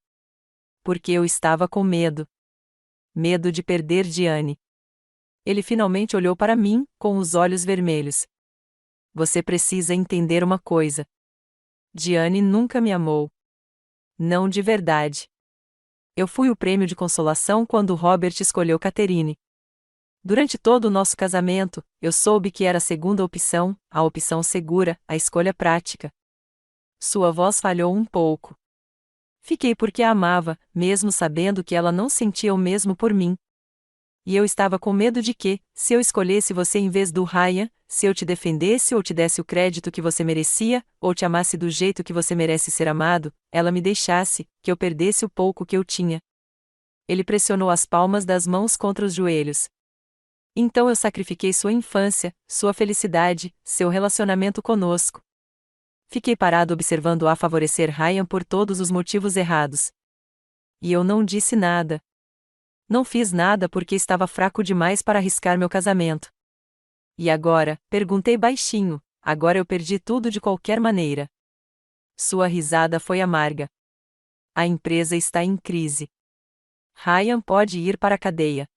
Porque eu estava com medo. Medo de perder Diane. Ele finalmente olhou para mim, com os olhos vermelhos. Você precisa entender uma coisa. Diane nunca me amou. Não de verdade. Eu fui o prêmio de consolação quando Robert escolheu Catherine. Durante todo o nosso casamento, eu soube que era a segunda opção, a opção segura, a escolha prática. Sua voz falhou um pouco. Fiquei porque a amava, mesmo sabendo que ela não sentia o mesmo por mim. E eu estava com medo de que, se eu escolhesse você em vez do Ryan, se eu te defendesse ou te desse o crédito que você merecia, ou te amasse do jeito que você merece ser amado, ela me deixasse, que eu perdesse o pouco que eu tinha. Ele pressionou as palmas das mãos contra os joelhos. Então eu sacrifiquei sua infância, sua felicidade, seu relacionamento conosco. Fiquei parado observando-a favorecer Ryan por todos os motivos errados. E eu não disse nada. Não fiz nada porque estava fraco demais para arriscar meu casamento. E agora, perguntei baixinho, agora eu perdi tudo de qualquer maneira. Sua risada foi amarga. A empresa está em crise. Ryan pode ir para a cadeia.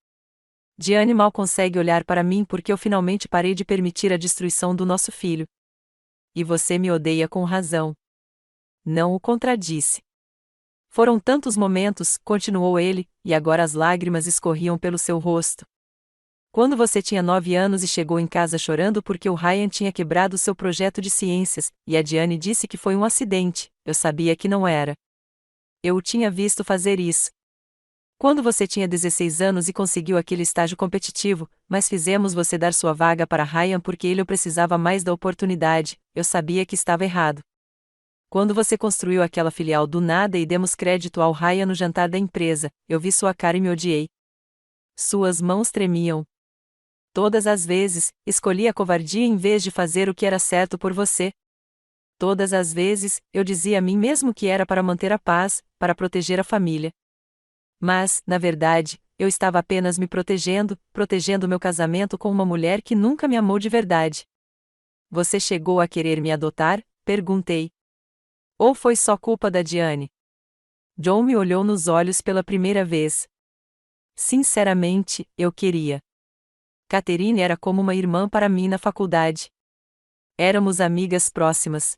Diane mal consegue olhar para mim porque eu finalmente parei de permitir a destruição do nosso filho. E você me odeia com razão. Não o contradisse. Foram tantos momentos, continuou ele, e agora as lágrimas escorriam pelo seu rosto. Quando você tinha 9 anos e chegou em casa chorando porque o Ryan tinha quebrado seu projeto de ciências, e a Diane disse que foi um acidente, eu sabia que não era. Eu o tinha visto fazer isso. Quando você tinha 16 anos e conseguiu aquele estágio competitivo, mas fizemos você dar sua vaga para Ryan porque ele o precisava mais da oportunidade, eu sabia que estava errado. Quando você construiu aquela filial do nada e demos crédito ao Ryan no jantar da empresa, eu vi sua cara e me odiei. Suas mãos tremiam. Todas as vezes, escolhi a covardia em vez de fazer o que era certo por você. Todas as vezes, eu dizia a mim mesmo que era para manter a paz, para proteger a família. Mas, na verdade, eu estava apenas me protegendo meu casamento com uma mulher que nunca me amou de verdade. Você chegou a querer me adotar? Perguntei. Ou foi só culpa da Diane? John me olhou nos olhos pela primeira vez. Sinceramente, eu queria. Catherine era como uma irmã para mim na faculdade. Éramos amigas próximas.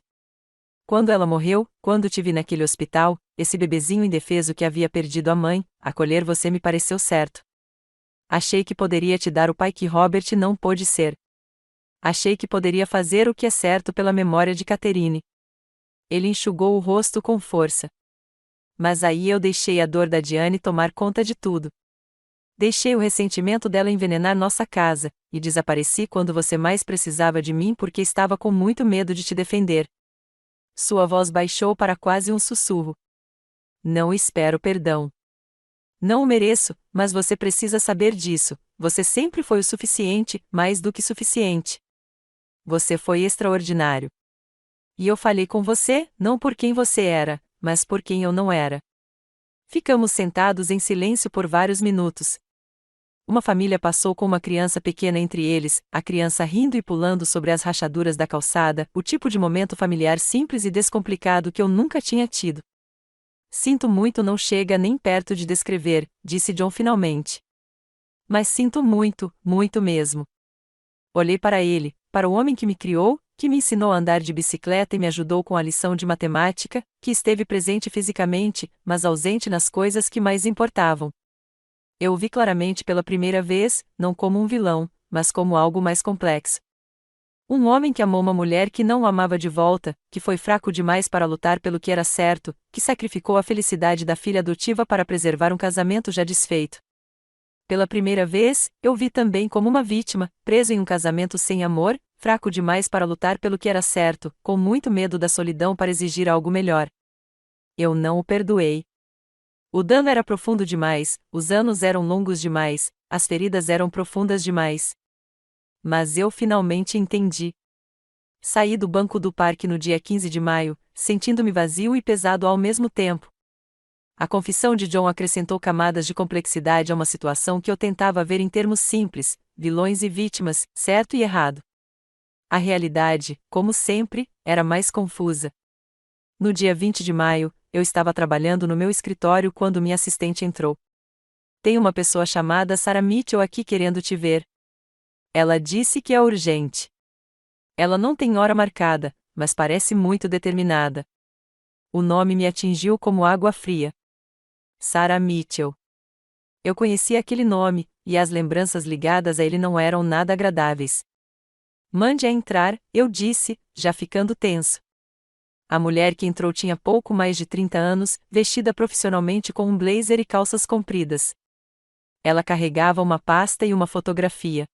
Quando ela morreu, quando te vi naquele hospital, esse bebezinho indefeso que havia perdido a mãe, acolher você me pareceu certo. Achei que poderia te dar o pai que Robert não pôde ser. Achei que poderia fazer o que é certo pela memória de Catherine. Ele enxugou o rosto com força. Mas aí eu deixei a dor da Diane tomar conta de tudo. Deixei o ressentimento dela envenenar nossa casa, e desapareci quando você mais precisava de mim porque estava com muito medo de te defender. Sua voz baixou para quase um sussurro. Não espero perdão. Não o mereço, mas você precisa saber disso, você sempre foi o suficiente, mais do que suficiente. Você foi extraordinário. E eu falei com você, não por quem você era, mas por quem eu não era. Ficamos sentados em silêncio por vários minutos. uma família passou com uma criança pequena entre eles, a criança rindo e pulando sobre as rachaduras da calçada, o tipo de momento familiar simples e descomplicado que eu nunca tinha tido. Sinto muito não chega nem perto de descrever, disse John finalmente. Mas sinto muito, muito mesmo. Olhei para ele, para o homem que me criou, que me ensinou a andar de bicicleta e me ajudou com a lição de matemática, que esteve presente fisicamente, mas ausente nas coisas que mais importavam. Eu o vi claramente pela primeira vez, não como um vilão, mas como algo mais complexo. Um homem que amou uma mulher que não o amava de volta, que foi fraco demais para lutar pelo que era certo, que sacrificou a felicidade da filha adotiva para preservar um casamento já desfeito. Pela primeira vez, eu vi também como uma vítima, preso em um casamento sem amor, fraco demais para lutar pelo que era certo, com muito medo da solidão para exigir algo melhor. Eu não o perdoei. O dano era profundo demais, os anos eram longos demais, as feridas eram profundas demais. Mas eu finalmente entendi. Saí do banco do parque no dia 15 de maio, sentindo-me vazio e pesado ao mesmo tempo. A confissão de John acrescentou camadas de complexidade a uma situação que eu tentava ver em termos simples, vilões e vítimas, certo e errado. A realidade, como sempre, era mais confusa. No dia 20 de maio, eu estava trabalhando no meu escritório quando minha assistente entrou. Tem uma pessoa chamada Sarah Mitchell aqui querendo te ver. Ela disse que é urgente. Ela não tem hora marcada, mas parece muito determinada. O nome me atingiu como água fria. Sarah Mitchell. Eu conhecia aquele nome, e as lembranças ligadas a ele não eram nada agradáveis. Mande-a entrar, eu disse, já ficando tenso. A mulher que entrou tinha pouco mais de 30 anos, vestida profissionalmente com um blazer e calças compridas. Ela carregava uma pasta e uma fotografia.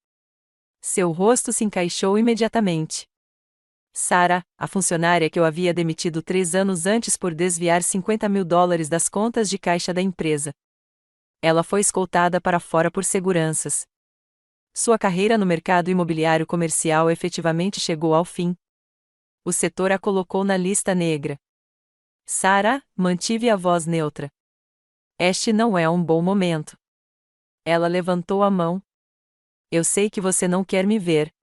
Seu rosto se encaixou imediatamente. Sarah, a funcionária que eu havia demitido 3 anos antes por desviar $50.000 das contas de caixa da empresa. Ela foi escoltada para fora por seguranças. Sua carreira no mercado imobiliário comercial efetivamente chegou ao fim. O setor a colocou na lista negra. Sarah, mantive a voz neutra. Este não é um bom momento. Ela levantou a mão. Eu sei que você não quer me ver.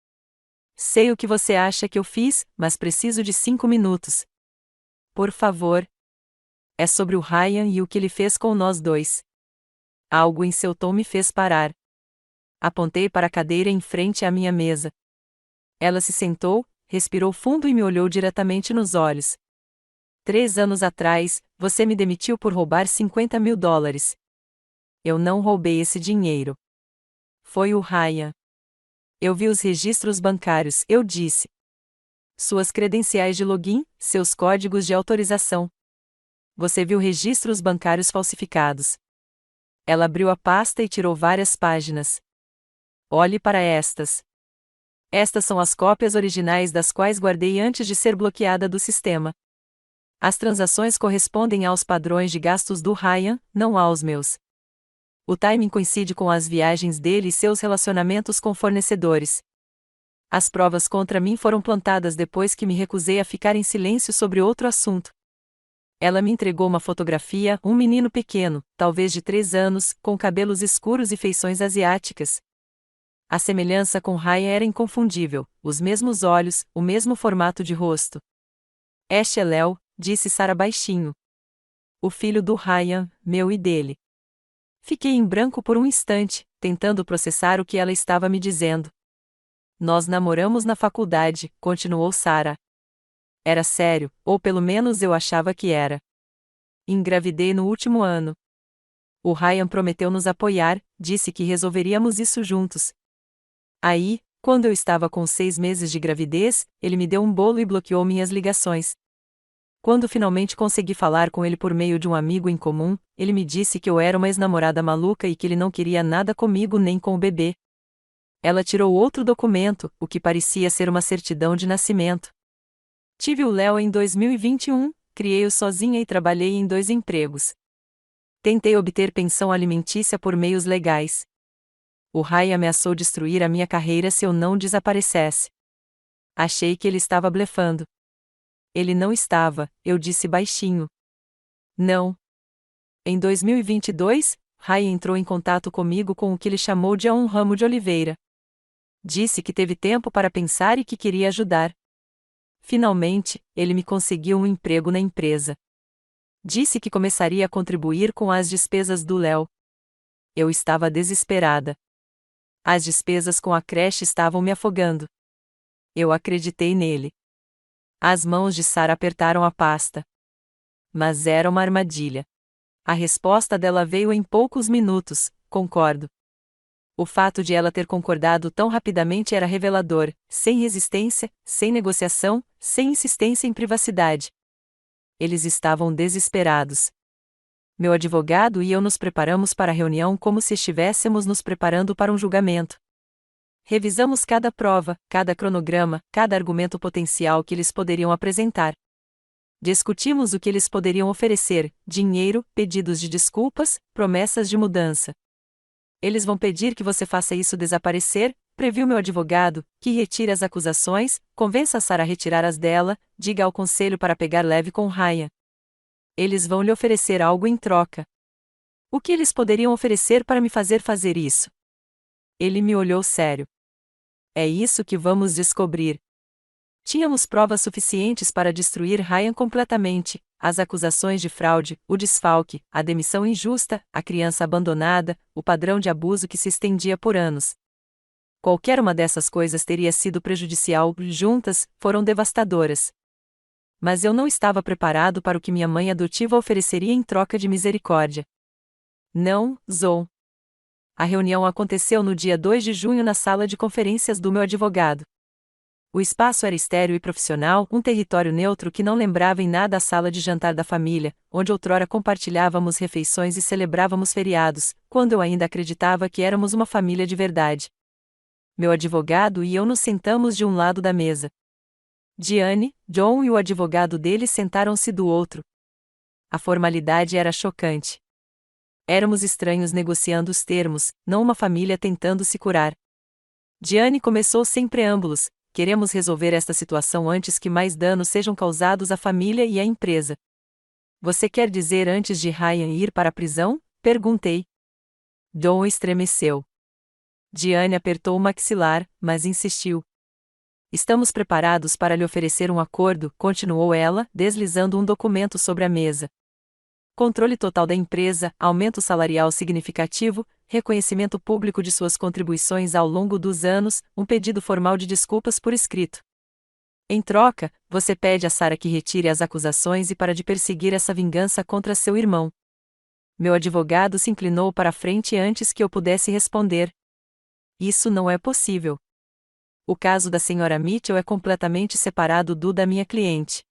Sei o que você acha que eu fiz, mas preciso de 5 minutos. Por favor. É sobre o Ryan e o que ele fez com nós dois. Algo em seu tom me fez parar. Apontei para a cadeira em frente à minha mesa. Ela se sentou, respirou fundo e me olhou diretamente nos olhos. 3 anos atrás, você me demitiu por roubar $50.000. Eu não roubei esse dinheiro. Foi o Ryan. Eu vi os registros bancários, eu disse. Suas credenciais de login, seus códigos de autorização. Você viu registros bancários falsificados. Ela abriu a pasta e tirou várias páginas. Olhe para estas. Estas são as cópias originais das quais guardei antes de ser bloqueada do sistema. As transações correspondem aos padrões de gastos do Ryan, não aos meus. O timing coincide com as viagens dele e seus relacionamentos com fornecedores. As provas contra mim foram plantadas depois que me recusei a ficar em silêncio sobre outro assunto. Ela me entregou uma fotografia, um menino pequeno, talvez de 3 anos, com cabelos escuros e feições asiáticas. A semelhança com Ryan era inconfundível, os mesmos olhos, o mesmo formato de rosto. Este é Léo, disse Sarah baixinho. O filho do Ryan, meu e dele. Fiquei em branco por um instante, tentando processar o que ela estava me dizendo. Nós namoramos na faculdade, continuou Sarah. Era sério, ou pelo menos eu achava que era. Engravidei no último ano. O Ryan prometeu nos apoiar, disse que resolveríamos isso juntos. Aí, quando eu estava com 6 meses de gravidez, ele me deu um bolo e bloqueou minhas ligações. Quando finalmente consegui falar com ele por meio de um amigo em comum, ele me disse que eu era uma ex-namorada maluca e que ele não queria nada comigo nem com o bebê. Ela tirou outro documento, o que parecia ser uma certidão de nascimento. Tive o Léo em 2021, criei-o sozinha e trabalhei em 2 empregos. Tentei obter pensão alimentícia por meios legais. O Ryan ameaçou destruir a minha carreira se eu não desaparecesse. Achei que ele estava blefando. Ele não estava, eu disse baixinho. Não. Em 2022, Ryan entrou em contato comigo com o que ele chamou de um ramo de oliveira. Disse que teve tempo para pensar e que queria ajudar. Finalmente, ele me conseguiu um emprego na empresa. Disse que começaria a contribuir com as despesas do Léo. Eu estava desesperada. As despesas com a creche estavam me afogando. Eu acreditei nele. As mãos de Sarah apertaram a pasta. Mas era uma armadilha. A resposta dela veio em poucos minutos: concordo. O fato de ela ter concordado tão rapidamente era revelador, sem resistência, sem negociação, sem insistência em privacidade. Eles estavam desesperados. Meu advogado e eu nos preparamos para a reunião como se estivéssemos nos preparando para um julgamento. Revisamos cada prova, cada cronograma, cada argumento potencial que eles poderiam apresentar. Discutimos o que eles poderiam oferecer: dinheiro, pedidos de desculpas, promessas de mudança. Eles vão pedir que você faça isso desaparecer, previu meu advogado, que retire as acusações, convença a Sarah a retirar as dela, diga ao conselho para pegar leve com Ryan. Eles vão lhe oferecer algo em troca. O que eles poderiam oferecer para me fazer isso? Ele me olhou sério. É isso que vamos descobrir. Tínhamos provas suficientes para destruir Ryan completamente: as acusações de fraude, o desfalque, a demissão injusta, a criança abandonada, o padrão de abuso que se estendia por anos. Qualquer uma dessas coisas teria sido prejudicial, juntas, foram devastadoras. Mas eu não estava preparado para o que minha mãe adotiva ofereceria em troca de misericórdia. Não, Zoe. A reunião aconteceu no dia 2 de junho na sala de conferências do meu advogado. O espaço era estéril e profissional, um território neutro que não lembrava em nada a sala de jantar da família, onde outrora compartilhávamos refeições e celebrávamos feriados, quando eu ainda acreditava que éramos uma família de verdade. Meu advogado e eu nos sentamos de um lado da mesa. Diane, John e o advogado dele sentaram-se do outro. A formalidade era chocante. Éramos estranhos negociando os termos, não uma família tentando se curar. Diane começou sem preâmbulos: queremos resolver esta situação antes que mais danos sejam causados à família e à empresa. Você quer dizer antes de Ryan ir para a prisão? Perguntei. John estremeceu. Diane apertou o maxilar, mas insistiu. Estamos preparados para lhe oferecer um acordo, continuou ela, deslizando um documento sobre a mesa. Controle total da empresa, aumento salarial significativo, reconhecimento público de suas contribuições ao longo dos anos, um pedido formal de desculpas por escrito. Em troca, você pede a Sarah que retire as acusações e para de perseguir essa vingança contra seu irmão. Meu advogado se inclinou para a frente antes que eu pudesse responder. Isso não é possível. O caso da Sra. Mitchell é completamente separado do da minha cliente.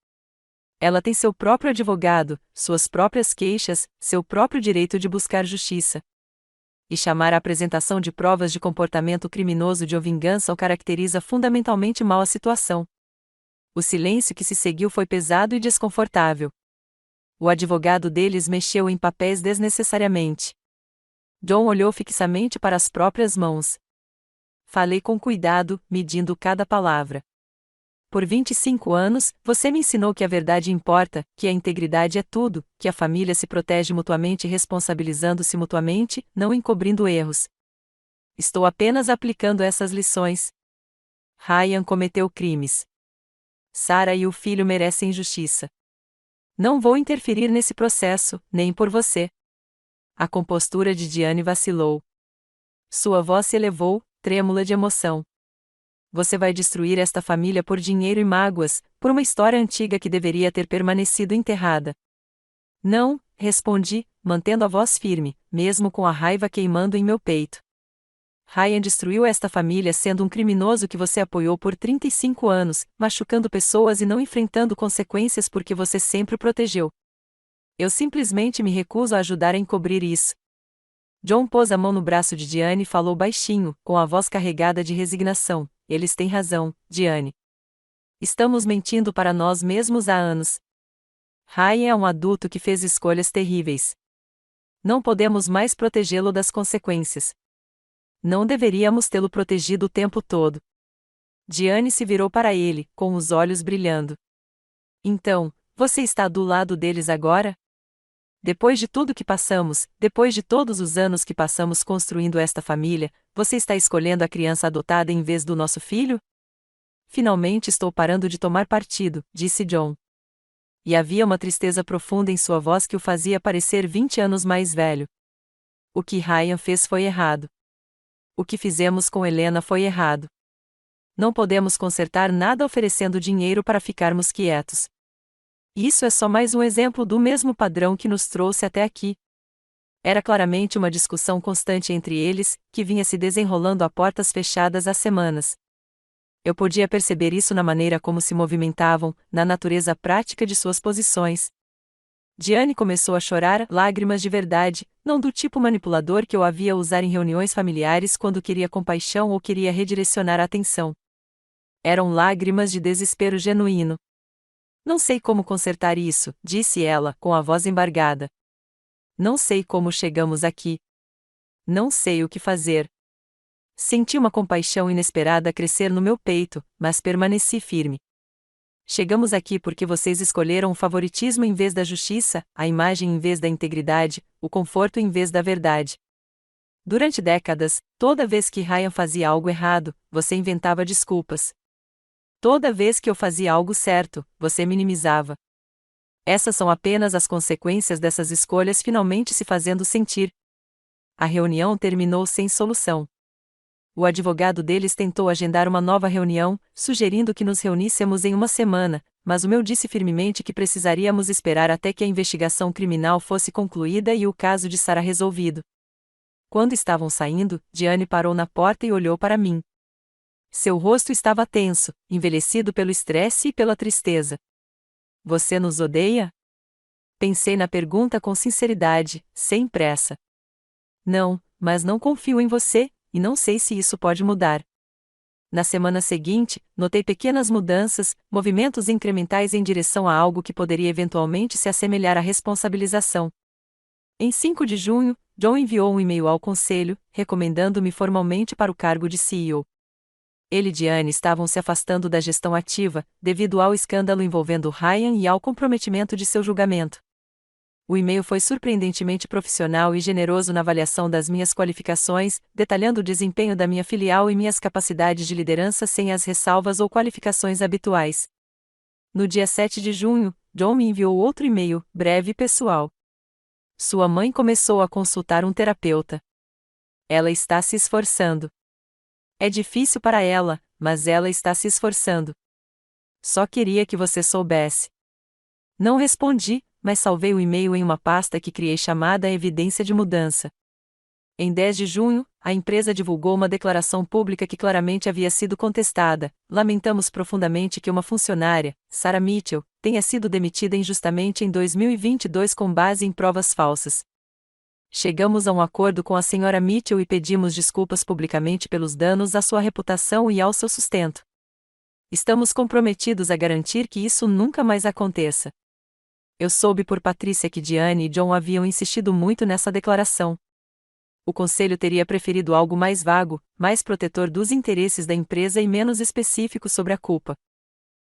Ela tem seu próprio advogado, suas próprias queixas, seu próprio direito de buscar justiça. E chamar a apresentação de provas de comportamento criminoso de vingança o caracteriza fundamentalmente mal a situação. O silêncio que se seguiu foi pesado e desconfortável. O advogado deles mexeu em papéis desnecessariamente. John olhou fixamente para as próprias mãos. Falei com cuidado, medindo cada palavra. Por 25 anos, você me ensinou que a verdade importa, que a integridade é tudo, que a família se protege mutuamente responsabilizando-se mutuamente, não encobrindo erros. Estou apenas aplicando essas lições. Ryan cometeu crimes. Sarah e o filho merecem justiça. Não vou interferir nesse processo, nem por você. A compostura de Diane vacilou. Sua voz se elevou, trêmula de emoção. Você vai destruir esta família por dinheiro e mágoas, por uma história antiga que deveria ter permanecido enterrada. Não, respondi, mantendo a voz firme, mesmo com a raiva queimando em meu peito. Ryan destruiu esta família sendo um criminoso que você apoiou por 35 anos, machucando pessoas e não enfrentando consequências porque você sempre o protegeu. Eu simplesmente me recuso a ajudar a encobrir isso. John pôs a mão no braço de Diane e falou baixinho, com a voz carregada de resignação. Eles têm razão, Diane. Estamos mentindo para nós mesmos há anos. Ryan é um adulto que fez escolhas terríveis. Não podemos mais protegê-lo das consequências. Não deveríamos tê-lo protegido o tempo todo. Diane se virou para ele, com os olhos brilhando. Então, você está do lado deles agora? Depois de tudo que passamos, depois de todos os anos que passamos construindo esta família, você está escolhendo a criança adotada em vez do nosso filho? Finalmente estou parando de tomar partido, disse John. E havia uma tristeza profunda em sua voz que o fazia parecer 20 anos mais velho. O que Ryan fez foi errado. O que fizemos com Helena foi errado. Não podemos consertar nada oferecendo dinheiro para ficarmos quietos. Isso é só mais um exemplo do mesmo padrão que nos trouxe até aqui. Era claramente uma discussão constante entre eles, que vinha se desenrolando a portas fechadas há semanas. Eu podia perceber isso na maneira como se movimentavam, na natureza prática de suas posições. Diane começou a chorar lágrimas de verdade, não do tipo manipulador que eu havia usar em reuniões familiares quando queria compaixão ou queria redirecionar a atenção. Eram lágrimas de desespero genuíno. Não sei como consertar isso, disse ela, com a voz embargada. Não sei como chegamos aqui. Não sei o que fazer. Senti uma compaixão inesperada crescer no meu peito, mas permaneci firme. Chegamos aqui porque vocês escolheram o favoritismo em vez da justiça, a imagem em vez da integridade, o conforto em vez da verdade. Durante décadas, toda vez que Ryan fazia algo errado, você inventava desculpas. Toda vez que eu fazia algo certo, você minimizava. Essas são apenas as consequências dessas escolhas finalmente se fazendo sentir. A reunião terminou sem solução. O advogado deles tentou agendar uma nova reunião, sugerindo que nos reuníssemos em uma semana, mas o meu disse firmemente que precisaríamos esperar até que a investigação criminal fosse concluída e o caso de Sarah resolvido. Quando estavam saindo, Diane parou na porta e olhou para mim. Seu rosto estava tenso, envelhecido pelo estresse e pela tristeza. Você nos odeia? Pensei na pergunta com sinceridade, sem pressa. Não, mas não confio em você, e não sei se isso pode mudar. Na semana seguinte, notei pequenas mudanças, movimentos incrementais em direção a algo que poderia eventualmente se assemelhar à responsabilização. Em 5 de junho, John enviou um e-mail ao conselho, recomendando-me formalmente para o cargo de CEO. Ele e Diane estavam se afastando da gestão ativa, devido ao escândalo envolvendo Ryan e ao comprometimento de seu julgamento. O e-mail foi surpreendentemente profissional e generoso na avaliação das minhas qualificações, detalhando o desempenho da minha filial e minhas capacidades de liderança sem as ressalvas ou qualificações habituais. No dia 7 de junho, John me enviou outro e-mail, breve e pessoal. Sua mãe começou a consultar um terapeuta. Ela está se esforçando. É difícil para ela, mas ela está se esforçando. Só queria que você soubesse. Não respondi, mas salvei o e-mail em uma pasta que criei chamada Evidência de Mudança. Em 10 de junho, a empresa divulgou uma declaração pública que claramente havia sido contestada. Lamentamos profundamente que uma funcionária, Sarah Mitchell, tenha sido demitida injustamente em 2022 com base em provas falsas. Chegamos a um acordo com a Sra. Mitchell e pedimos desculpas publicamente pelos danos à sua reputação e ao seu sustento. Estamos comprometidos a garantir que isso nunca mais aconteça. Eu soube por Patrícia que Diane e John haviam insistido muito nessa declaração. O conselho teria preferido algo mais vago, mais protetor dos interesses da empresa e menos específico sobre a culpa.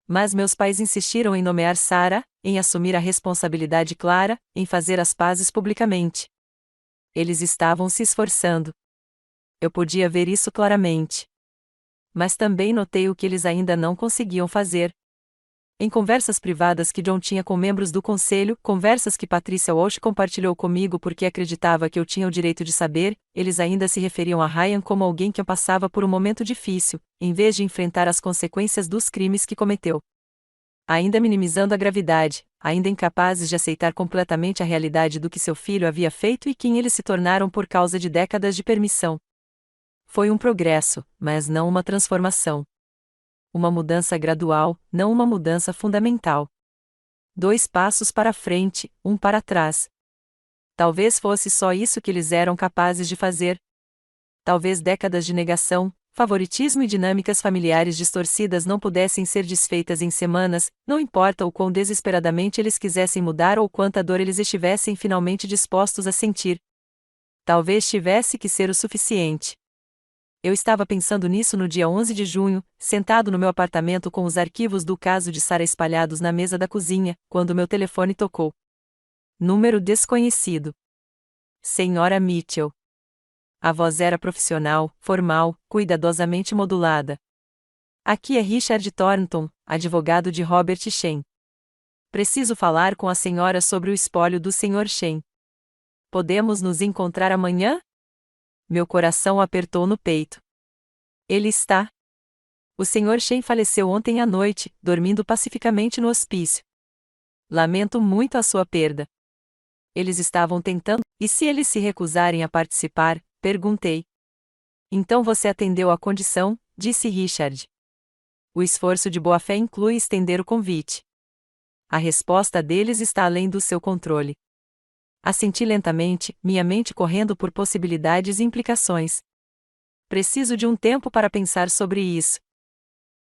Mas meus pais insistiram em nomear Sarah, em assumir a responsabilidade clara, em fazer as pazes publicamente. Eles estavam se esforçando. Eu podia ver isso claramente. Mas também notei o que eles ainda não conseguiam fazer. Em conversas privadas que John tinha com membros do conselho, conversas que Patricia Walsh compartilhou comigo porque acreditava que eu tinha o direito de saber, eles ainda se referiam a Ryan como alguém que passava por um momento difícil, em vez de enfrentar as consequências dos crimes que cometeu. Ainda minimizando a gravidade, ainda incapazes de aceitar completamente a realidade do que seu filho havia feito e quem eles se tornaram por causa de décadas de permissão. Foi um progresso, mas não uma transformação. Uma mudança gradual, não uma mudança fundamental. 2 passos para frente, 1 para trás. Talvez fosse só isso que eles eram capazes de fazer. Talvez décadas de negação, favoritismo e dinâmicas familiares distorcidas não pudessem ser desfeitas em semanas, não importa o quão desesperadamente eles quisessem mudar ou quanta dor eles estivessem finalmente dispostos a sentir. Talvez tivesse que ser o suficiente. Eu estava pensando nisso no dia 11 de junho, sentado no meu apartamento com os arquivos do caso de Sarah espalhados na mesa da cozinha, quando meu telefone tocou. Número desconhecido. Senhora Mitchell. A voz era profissional, formal, cuidadosamente modulada. Aqui é Richard Thornton, advogado de Robert Shen. Preciso falar com a senhora sobre o espólio do Sr. Shen. Podemos nos encontrar amanhã? Meu coração apertou no peito. Ele está. O Sr. Shen faleceu ontem à noite, dormindo pacificamente no hospício. Lamento muito a sua perda. Eles estavam tentando, e se eles se recusarem a participar? Perguntei. Então você atendeu à condição, disse Richard. O esforço de boa-fé inclui estender o convite. A resposta deles está além do seu controle. Assenti lentamente, minha mente correndo por possibilidades e implicações. Preciso de um tempo para pensar sobre isso.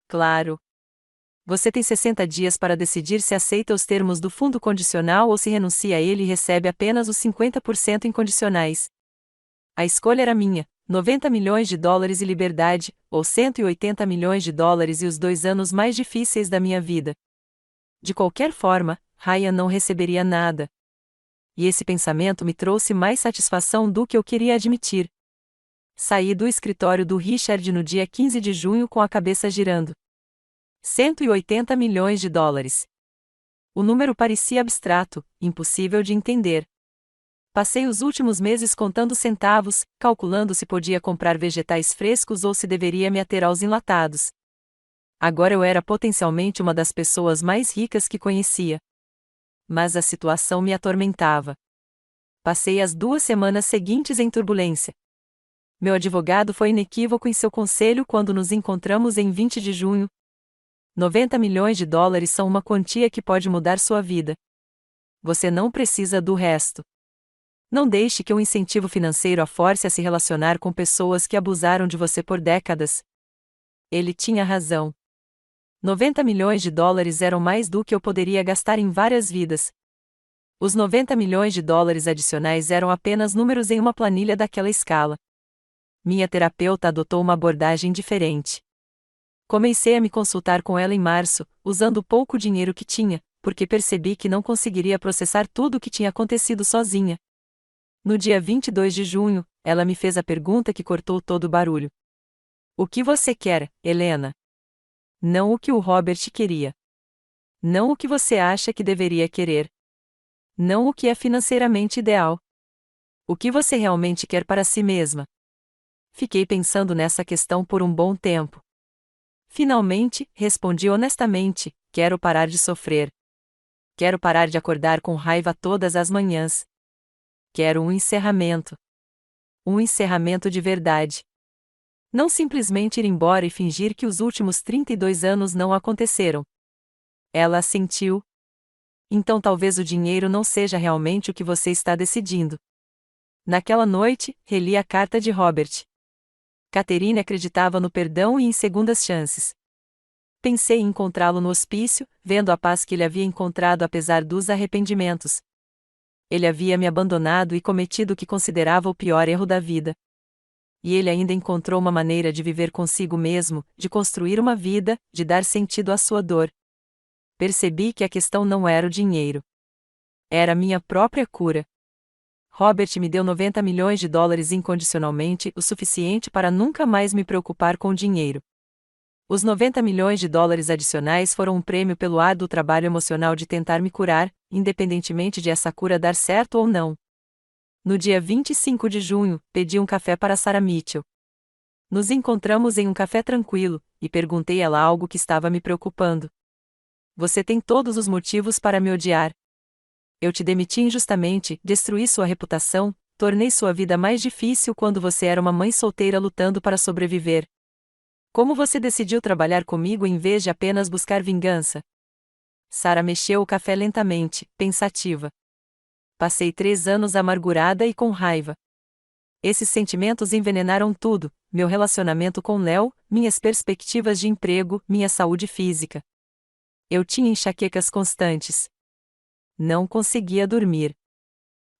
Claro. Você tem 60 dias para decidir se aceita os termos do fundo condicional ou se renuncia a ele e recebe apenas os 50% incondicionais. A escolha era minha: $90 milhões e liberdade, ou $180 milhões e os 2 anos mais difíceis da minha vida. De qualquer forma, Ryan não receberia nada. E esse pensamento me trouxe mais satisfação do que eu queria admitir. Saí do escritório do Richard no dia 15 de junho com a cabeça girando. $180 milhões. O número parecia abstrato, impossível de entender. Passei os últimos meses contando centavos, calculando se podia comprar vegetais frescos ou se deveria me ater aos enlatados. Agora eu era potencialmente uma das pessoas mais ricas que conhecia. Mas a situação me atormentava. Passei as 2 semanas seguintes em turbulência. Meu advogado foi inequívoco em seu conselho quando nos encontramos em 20 de junho. $90 milhões são uma quantia que pode mudar sua vida. Você não precisa do resto. Não deixe que um incentivo financeiro a force a se relacionar com pessoas que abusaram de você por décadas. Ele tinha razão. $90 milhões eram mais do que eu poderia gastar em várias vidas. Os $90 milhões adicionais eram apenas números em uma planilha daquela escala. Minha terapeuta adotou uma abordagem diferente. Comecei a me consultar com ela em março, usando o pouco dinheiro que tinha, porque percebi que não conseguiria processar tudo o que tinha acontecido sozinha. No dia 22 de junho, ela me fez a pergunta que cortou todo o barulho. O que você quer, Helena? Não o que o Robert queria. Não o que você acha que deveria querer. Não o que é financeiramente ideal. O que você realmente quer para si mesma? Fiquei pensando nessa questão por um bom tempo. Finalmente, respondi honestamente: quero parar de sofrer. Quero parar de acordar com raiva todas as manhãs. Quero um encerramento. Um encerramento de verdade. Não simplesmente ir embora e fingir que os últimos 32 anos não aconteceram. Ela assentiu. Então talvez o dinheiro não seja realmente o que você está decidindo. Naquela noite, reli a carta de Robert. Catherine acreditava no perdão e em segundas chances. Pensei em encontrá-lo no hospício, vendo a paz que ele havia encontrado apesar dos arrependimentos. Ele havia me abandonado e cometido o que considerava o pior erro da vida. E ele ainda encontrou uma maneira de viver consigo mesmo, de construir uma vida, de dar sentido à sua dor. Percebi que a questão não era o dinheiro. Era minha própria cura. Robert me deu $90 milhões incondicionalmente, o suficiente para nunca mais me preocupar com o dinheiro. Os $90 milhões adicionais foram um prêmio pelo árduo trabalho emocional de tentar me curar, independentemente de essa cura dar certo ou não. No dia 25 de junho, pedi um café para Sarah Mitchell. Nos encontramos em um café tranquilo, e perguntei a ela algo que estava me preocupando. Você tem todos os motivos para me odiar. Eu te demiti injustamente, destruí sua reputação, tornei sua vida mais difícil quando você era uma mãe solteira lutando para sobreviver. Como você decidiu trabalhar comigo em vez de apenas buscar vingança? Sarah mexeu o café lentamente, pensativa. Passei 3 anos amargurada e com raiva. Esses sentimentos envenenaram tudo: meu relacionamento com Léo, minhas perspectivas de emprego, minha saúde física. Eu tinha enxaquecas constantes. Não conseguia dormir.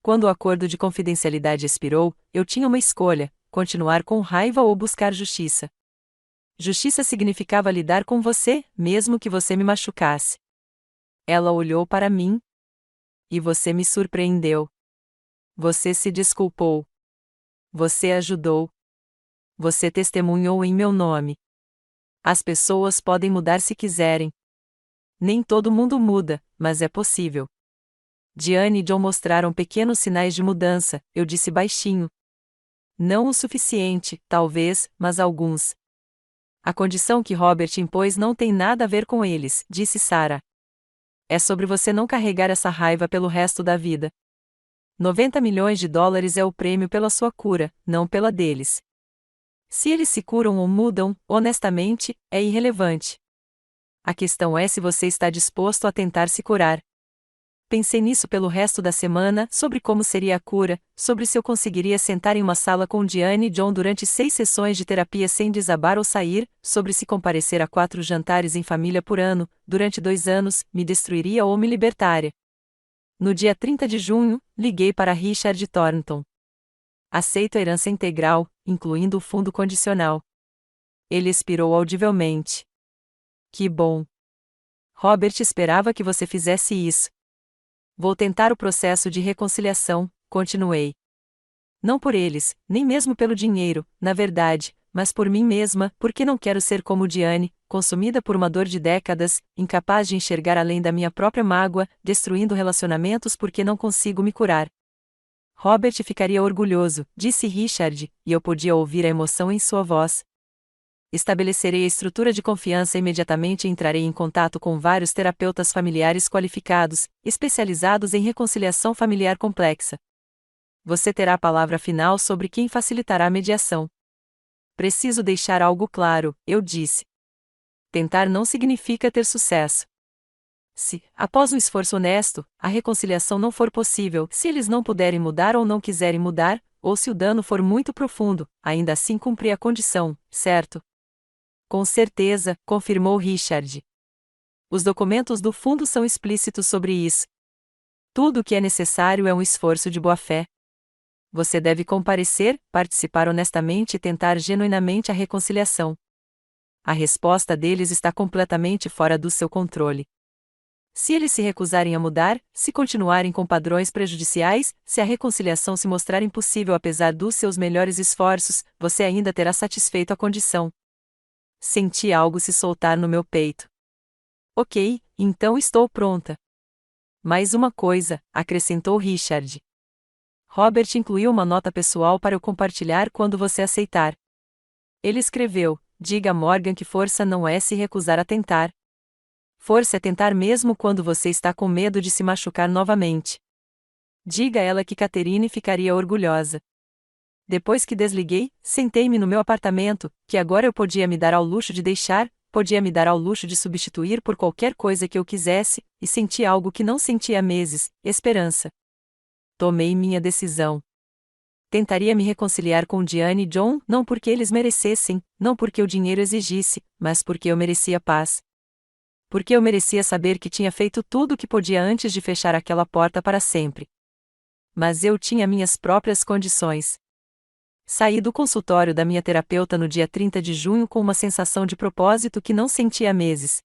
Quando o acordo de confidencialidade expirou, eu tinha uma escolha: continuar com raiva ou buscar justiça. Justiça significava lidar com você, mesmo que você me machucasse. Ela olhou para mim. E você me surpreendeu. Você se desculpou. Você ajudou. Você testemunhou em meu nome. As pessoas podem mudar se quiserem. Nem todo mundo muda, mas é possível. Diane e John mostraram pequenos sinais de mudança, eu disse baixinho. Não o suficiente, talvez, mas alguns. A condição que Robert impôs não tem nada a ver com eles, disse Sarah. É sobre você não carregar essa raiva pelo resto da vida. 90 milhões de dólares é o prêmio pela sua cura, não pela deles. Se eles se curam ou mudam, honestamente, é irrelevante. A questão é se você está disposto a tentar se curar. Pensei nisso pelo resto da semana, sobre como seria a cura, sobre se eu conseguiria sentar em uma sala com Diane e John durante 6 sessões de terapia sem desabar ou sair, sobre se comparecer a 4 jantares em família por ano, durante 2 anos, me destruiria ou me libertaria. No dia 30 de junho, liguei para Richard Thornton. Aceito a herança integral, incluindo o fundo condicional. Ele expirou audivelmente. Que bom. Robert esperava que você fizesse isso. Vou tentar o processo de reconciliação, continuei. Não por eles, nem mesmo pelo dinheiro, na verdade, mas por mim mesma, porque não quero ser como Diane, consumida por uma dor de décadas, incapaz de enxergar além da minha própria mágoa, destruindo relacionamentos porque não consigo me curar. Robert ficaria orgulhoso, disse Richard, e eu podia ouvir a emoção em sua voz. Estabelecerei a estrutura de confiança e imediatamente entrarei em contato com vários terapeutas familiares qualificados, especializados em reconciliação familiar complexa. Você terá a palavra final sobre quem facilitará a mediação. Preciso deixar algo claro, eu disse. Tentar não significa ter sucesso. Se, após um esforço honesto, a reconciliação não for possível, se eles não puderem mudar ou não quiserem mudar, ou se o dano for muito profundo, ainda assim cumprir a condição, certo? Com certeza, confirmou Richard. Os documentos do fundo são explícitos sobre isso. Tudo o que é necessário é um esforço de boa-fé. Você deve comparecer, participar honestamente e tentar genuinamente a reconciliação. A resposta deles está completamente fora do seu controle. Se eles se recusarem a mudar, se continuarem com padrões prejudiciais, se a reconciliação se mostrar impossível apesar dos seus melhores esforços, você ainda terá satisfeito a condição. Senti algo se soltar no meu peito. Ok, então estou pronta. Mais uma coisa, acrescentou Richard. Robert incluiu uma nota pessoal para eu compartilhar quando você aceitar. Ele escreveu: diga a Morgan que força não é se recusar a tentar. Força é tentar mesmo quando você está com medo de se machucar novamente. Diga a ela que Catherine ficaria orgulhosa. Depois que desliguei, sentei-me no meu apartamento, que agora eu podia me dar ao luxo de deixar, podia me dar ao luxo de substituir por qualquer coisa que eu quisesse, e senti algo que não sentia há meses: esperança. Tomei minha decisão. Tentaria me reconciliar com Diane e John, não porque eles merecessem, não porque o dinheiro exigisse, mas porque eu merecia paz. Porque eu merecia saber que tinha feito tudo o que podia antes de fechar aquela porta para sempre. Mas eu tinha minhas próprias condições. Saí do consultório da minha terapeuta no dia 30 de junho com uma sensação de propósito que não sentia há meses.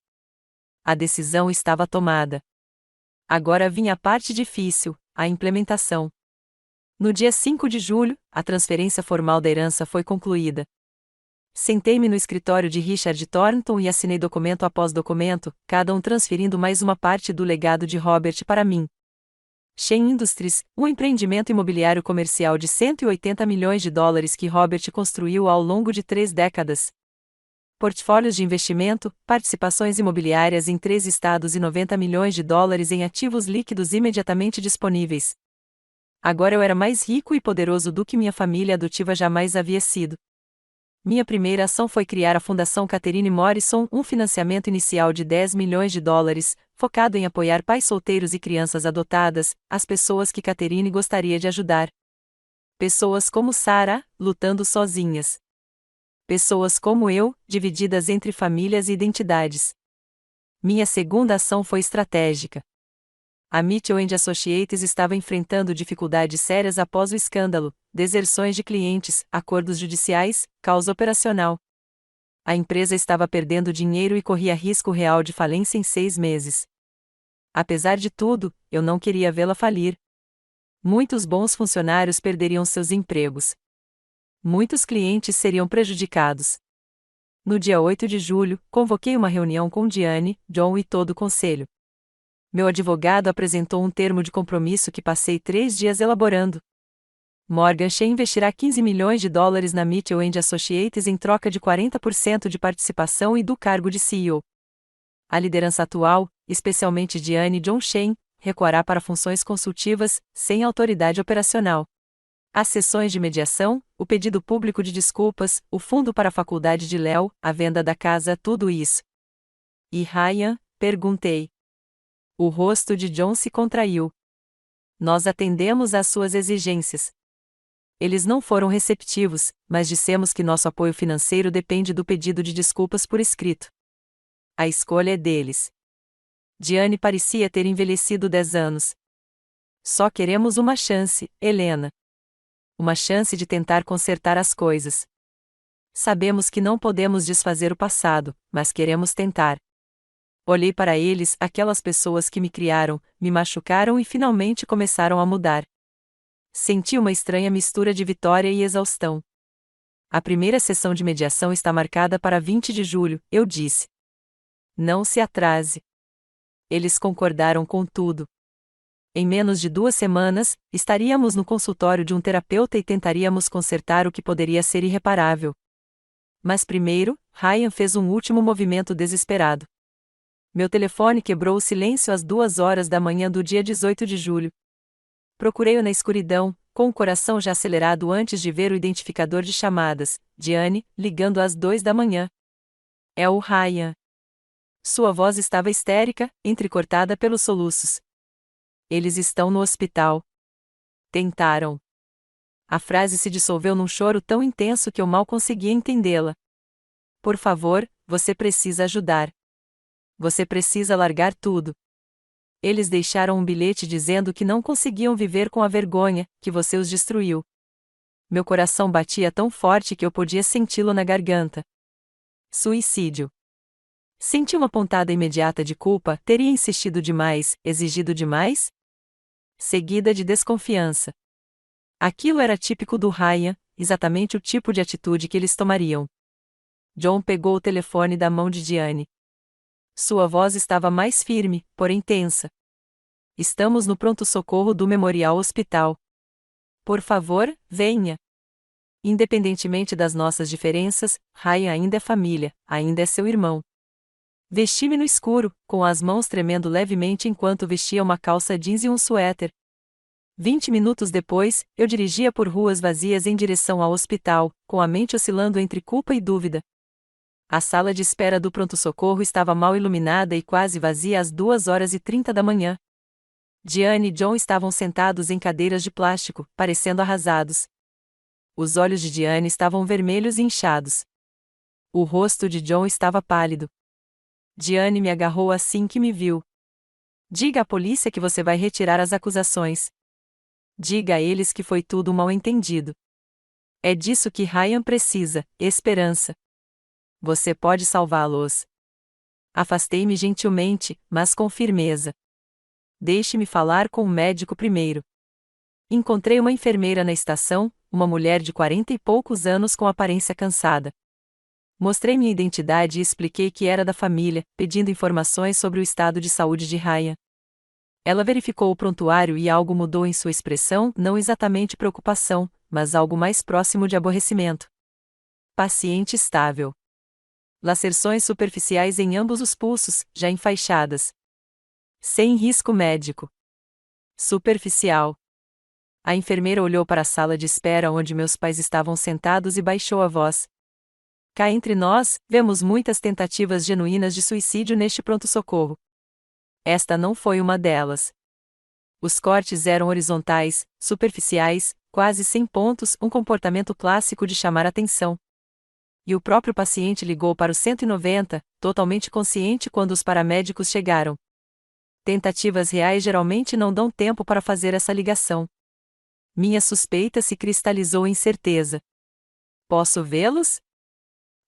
A decisão estava tomada. Agora vinha a parte difícil, a implementação. No dia 5 de julho, a transferência formal da herança foi concluída. Sentei-me no escritório de Richard Thornton e assinei documento após documento, cada um transferindo mais uma parte do legado de Robert para mim. Shen Industries, um empreendimento imobiliário comercial de 180 milhões de dólares que Robert construiu ao longo de 3 décadas. Portfólios de investimento, participações imobiliárias em 3 estados e 90 milhões de dólares em ativos líquidos imediatamente disponíveis. Agora eu era mais rico e poderoso do que minha família adotiva jamais havia sido. Minha primeira ação foi criar a Fundação Catherine Morrison, um financiamento inicial de 10 milhões de dólares, focado em apoiar pais solteiros e crianças adotadas, as pessoas que Catherine gostaria de ajudar. Pessoas como Sarah, lutando sozinhas. Pessoas como eu, divididas entre famílias e identidades. Minha segunda ação foi estratégica. A Mitchell & Associates estava enfrentando dificuldades sérias após o escândalo, deserções de clientes, acordos judiciais, caos operacional. A empresa estava perdendo dinheiro e corria risco real de falência em 6 meses. Apesar de tudo, eu não queria vê-la falir. Muitos bons funcionários perderiam seus empregos. Muitos clientes seriam prejudicados. No dia 8 de julho, convoquei uma reunião com Diane, John e todo o conselho. Meu advogado apresentou um termo de compromisso que passei 3 dias elaborando. Morgan Stanley investirá $15 milhões na Mitchell & Associates em troca de 40% de participação e do cargo de CEO. A liderança atual, especialmente Diane e John Chen, recuará para funções consultivas, sem autoridade operacional. As sessões de mediação, o pedido público de desculpas, o fundo para a faculdade de Léo, a venda da casa, tudo isso. E Ryan? Perguntei. O rosto de John se contraiu. Nós atendemos às suas exigências. Eles não foram receptivos, mas dissemos que nosso apoio financeiro depende do pedido de desculpas por escrito. A escolha é deles. Diane parecia ter envelhecido 10 anos. Só queremos uma chance, Helena. Uma chance de tentar consertar as coisas. Sabemos que não podemos desfazer o passado, mas queremos tentar. Olhei para eles, aquelas pessoas que me criaram, me machucaram e finalmente começaram a mudar. Senti uma estranha mistura de vitória e exaustão. A primeira sessão de mediação está marcada para 20 de julho, eu disse. Não se atrase. Eles concordaram com tudo. Em menos de 2 semanas, estaríamos no consultório de um terapeuta e tentaríamos consertar o que poderia ser irreparável. Mas primeiro, Ryan fez um último movimento desesperado. Meu telefone quebrou o silêncio às 2 horas da manhã do dia 18 de julho. Procurei-o na escuridão, com o coração já acelerado antes de ver o identificador de chamadas. Diane, ligando às 2 da manhã. É o Ryan. Sua voz estava histérica, entrecortada pelos soluços. Eles estão no hospital. Tentaram. A frase se dissolveu num choro tão intenso que eu mal conseguia entendê-la. Por favor, você precisa ajudar. Você precisa largar tudo. Eles deixaram um bilhete dizendo que não conseguiam viver com a vergonha, que você os destruiu. Meu coração batia tão forte que eu podia senti-lo na garganta. Suicídio. Senti uma pontada imediata de culpa, teria insistido demais, exigido demais? Seguida de desconfiança. Aquilo era típico do Ryan, exatamente o tipo de atitude que eles tomariam. John pegou o telefone da mão de Diane. Sua voz estava mais firme, porém tensa. Estamos no pronto-socorro do Memorial Hospital. Por favor, venha. Independentemente das nossas diferenças, Ryan ainda é família, ainda é seu irmão. Vesti-me no escuro, com as mãos tremendo levemente enquanto vestia uma calça jeans e um suéter. 20 minutos depois, eu dirigia por ruas vazias em direção ao hospital, com a mente oscilando entre culpa e dúvida. A sala de espera do pronto-socorro estava mal iluminada e quase vazia às 2h30 da manhã. Diane e John estavam sentados em cadeiras de plástico, parecendo arrasados. Os olhos de Diane estavam vermelhos e inchados. O rosto de John estava pálido. Diane me agarrou assim que me viu. Diga à polícia que você vai retirar as acusações. Diga a eles que foi tudo um mal-entendido. É disso que Ryan precisa, esperança. Você pode salvá-los. Afastei-me gentilmente, mas com firmeza. Deixe-me falar com o médico primeiro. Encontrei uma enfermeira na estação, uma mulher de 40 e poucos anos com aparência cansada. Mostrei minha identidade e expliquei que era da família, pedindo informações sobre o estado de saúde de Ryan. Ela verificou o prontuário e algo mudou em sua expressão, não exatamente preocupação, mas algo mais próximo de aborrecimento. Paciente estável. Lacerações superficiais em ambos os pulsos, já enfaixadas. Sem risco médico. Superficial. A enfermeira olhou para a sala de espera onde meus pais estavam sentados e baixou a voz. Cá entre nós, vemos muitas tentativas genuínas de suicídio neste pronto-socorro. Esta não foi uma delas. Os cortes eram horizontais, superficiais, quase sem pontos, um comportamento clássico de chamar atenção. E o próprio paciente ligou para o 190, totalmente consciente quando os paramédicos chegaram. Tentativas reais geralmente não dão tempo para fazer essa ligação. Minha suspeita se cristalizou em certeza. Posso vê-los?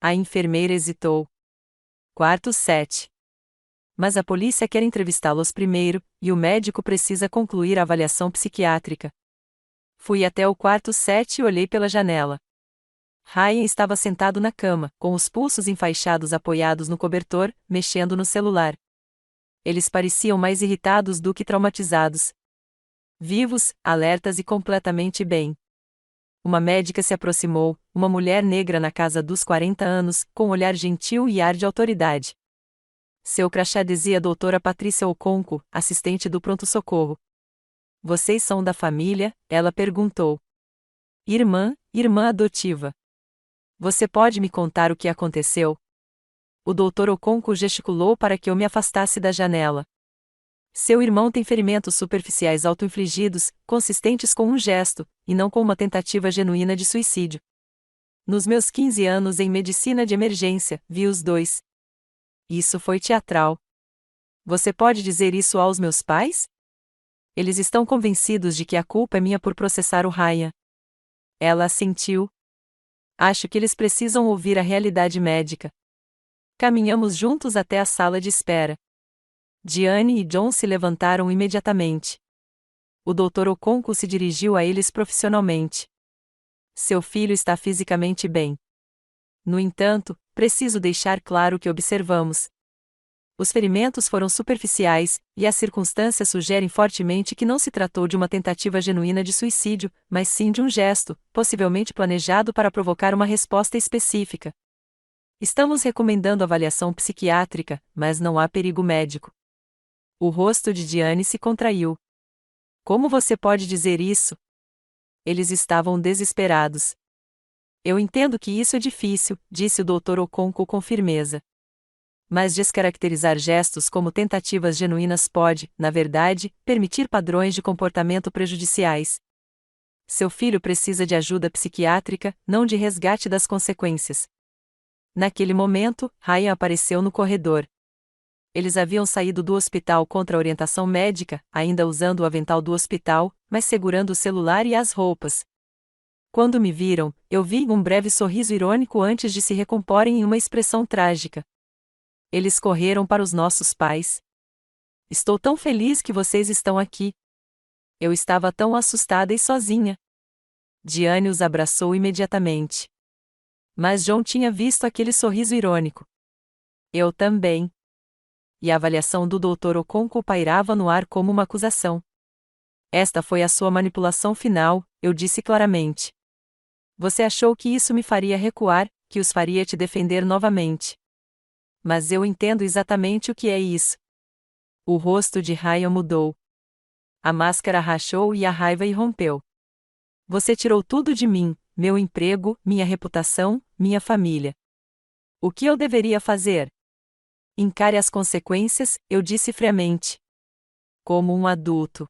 A enfermeira hesitou. Quarto 7. Mas a polícia quer entrevistá-los primeiro, e o médico precisa concluir a avaliação psiquiátrica. Fui até o quarto 7 e olhei pela janela. Ryan estava sentado na cama, com os pulsos enfaixados apoiados no cobertor, mexendo no celular. Eles pareciam mais irritados do que traumatizados. Vivos, alertas e completamente bem. Uma médica se aproximou, uma mulher negra na casa dos 40 anos, com olhar gentil e ar de autoridade. Seu crachá dizia Doutora Patrícia Oconco, assistente do pronto-socorro. Vocês são da família? Ela perguntou. Irmã adotiva. Você pode me contar o que aconteceu? O Dr. Oconco gesticulou para que eu me afastasse da janela. Seu irmão tem ferimentos superficiais auto-infligidos, consistentes com um gesto, e não com uma tentativa genuína de suicídio. Nos meus 15 anos em medicina de emergência, vi os dois. Isso foi teatral. Você pode dizer isso aos meus pais? Eles estão convencidos de que a culpa é minha por processar o Ryan. Ela assentiu. Acho que eles precisam ouvir a realidade médica. Caminhamos juntos até a sala de espera. Diane e John se levantaram imediatamente. O Dr. Oconco se dirigiu a eles profissionalmente. Seu filho está fisicamente bem. No entanto, preciso deixar claro que observamos. Os ferimentos foram superficiais, e as circunstâncias sugerem fortemente que não se tratou de uma tentativa genuína de suicídio, mas sim de um gesto, possivelmente planejado para provocar uma resposta específica. Estamos recomendando avaliação psiquiátrica, mas não há perigo médico. O rosto de Diane se contraiu. Como você pode dizer isso? Eles estavam desesperados. Eu entendo que isso é difícil, disse o Dr. Oconco com firmeza. Mas descaracterizar gestos como tentativas genuínas pode, na verdade, permitir padrões de comportamento prejudiciais. Seu filho precisa de ajuda psiquiátrica, não de resgate das consequências. Naquele momento, Ryan apareceu no corredor. Eles haviam saído do hospital contra a orientação médica, ainda usando o avental do hospital, mas segurando o celular e as roupas. Quando me viram, eu vi um breve sorriso irônico antes de se recomporem em uma expressão trágica. Eles correram para os nossos pais. Estou tão feliz que vocês estão aqui. Eu estava tão assustada e sozinha. Diane os abraçou imediatamente. Mas John tinha visto aquele sorriso irônico. Eu também. E a avaliação do Dr. Oconco pairava no ar como uma acusação. Esta foi a sua manipulação final, eu disse claramente. Você achou que isso me faria recuar, que os faria te defender novamente. Mas eu entendo exatamente o que é isso. O rosto de Ryan mudou. A máscara rachou e a raiva irrompeu. Você tirou tudo de mim, meu emprego, minha reputação, minha família. O que eu deveria fazer? Encare as consequências, eu disse friamente. Como um adulto.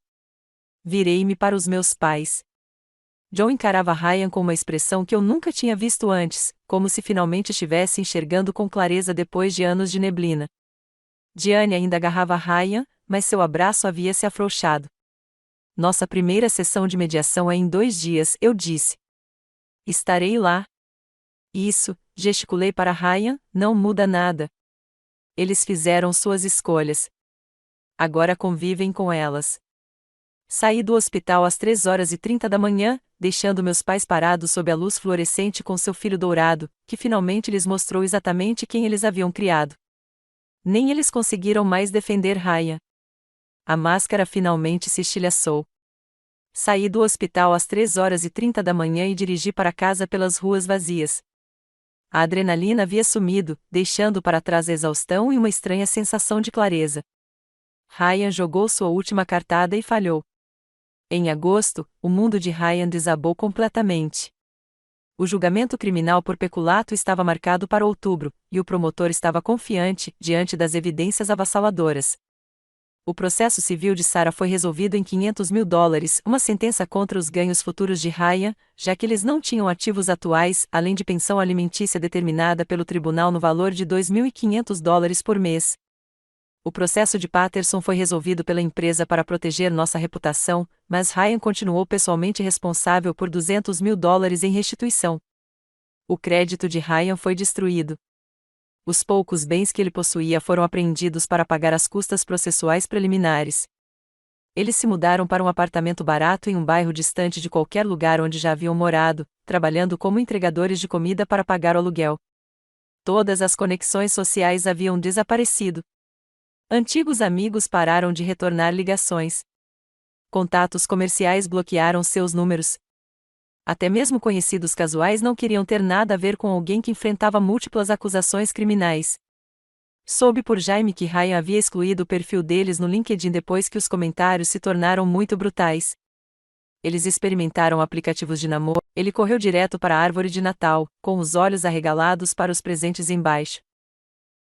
Virei-me para os meus pais. John encarava Ryan com uma expressão que eu nunca tinha visto antes, como se finalmente estivesse enxergando com clareza depois de anos de neblina. Diane ainda agarrava Ryan, mas seu abraço havia se afrouxado. Nossa primeira sessão de mediação é em 2 dias, eu disse. Estarei lá. Isso, gesticulei para Ryan, não muda nada. Eles fizeram suas escolhas. Agora convivem com elas. Saí do hospital às 3h30 da manhã, deixando meus pais parados sob a luz fluorescente com seu filho dourado, que finalmente lhes mostrou exatamente quem eles haviam criado. Nem eles conseguiram mais defender Ryan. A máscara finalmente se estilhaçou. Saí do hospital às 3h30 da manhã e dirigi para casa pelas ruas vazias. A adrenalina havia sumido, deixando para trás a exaustão e uma estranha sensação de clareza. Ryan jogou sua última cartada e falhou. Em agosto, o mundo de Ryan desabou completamente. O julgamento criminal por peculato estava marcado para outubro, e o promotor estava confiante, diante das evidências avassaladoras. O processo civil de Sarah foi resolvido em $500 mil, uma sentença contra os ganhos futuros de Ryan, já que eles não tinham ativos atuais, além de pensão alimentícia determinada pelo tribunal no valor de $2.500 por mês. O processo de Patterson foi resolvido pela empresa para proteger nossa reputação, mas Ryan continuou pessoalmente responsável por $200 mil em restituição. O crédito de Ryan foi destruído. Os poucos bens que ele possuía foram apreendidos para pagar as custas processuais preliminares. Eles se mudaram para um apartamento barato em um bairro distante de qualquer lugar onde já haviam morado, trabalhando como entregadores de comida para pagar o aluguel. Todas as conexões sociais haviam desaparecido. Antigos amigos pararam de retornar ligações. Contatos comerciais bloquearam seus números. Até mesmo conhecidos casuais não queriam ter nada a ver com alguém que enfrentava múltiplas acusações criminais. Soube por Jaime que Ryan havia excluído o perfil deles no LinkedIn depois que os comentários se tornaram muito brutais. Eles experimentaram aplicativos de namoro. Ele correu direto para a árvore de Natal, com os olhos arregalados para os presentes embaixo.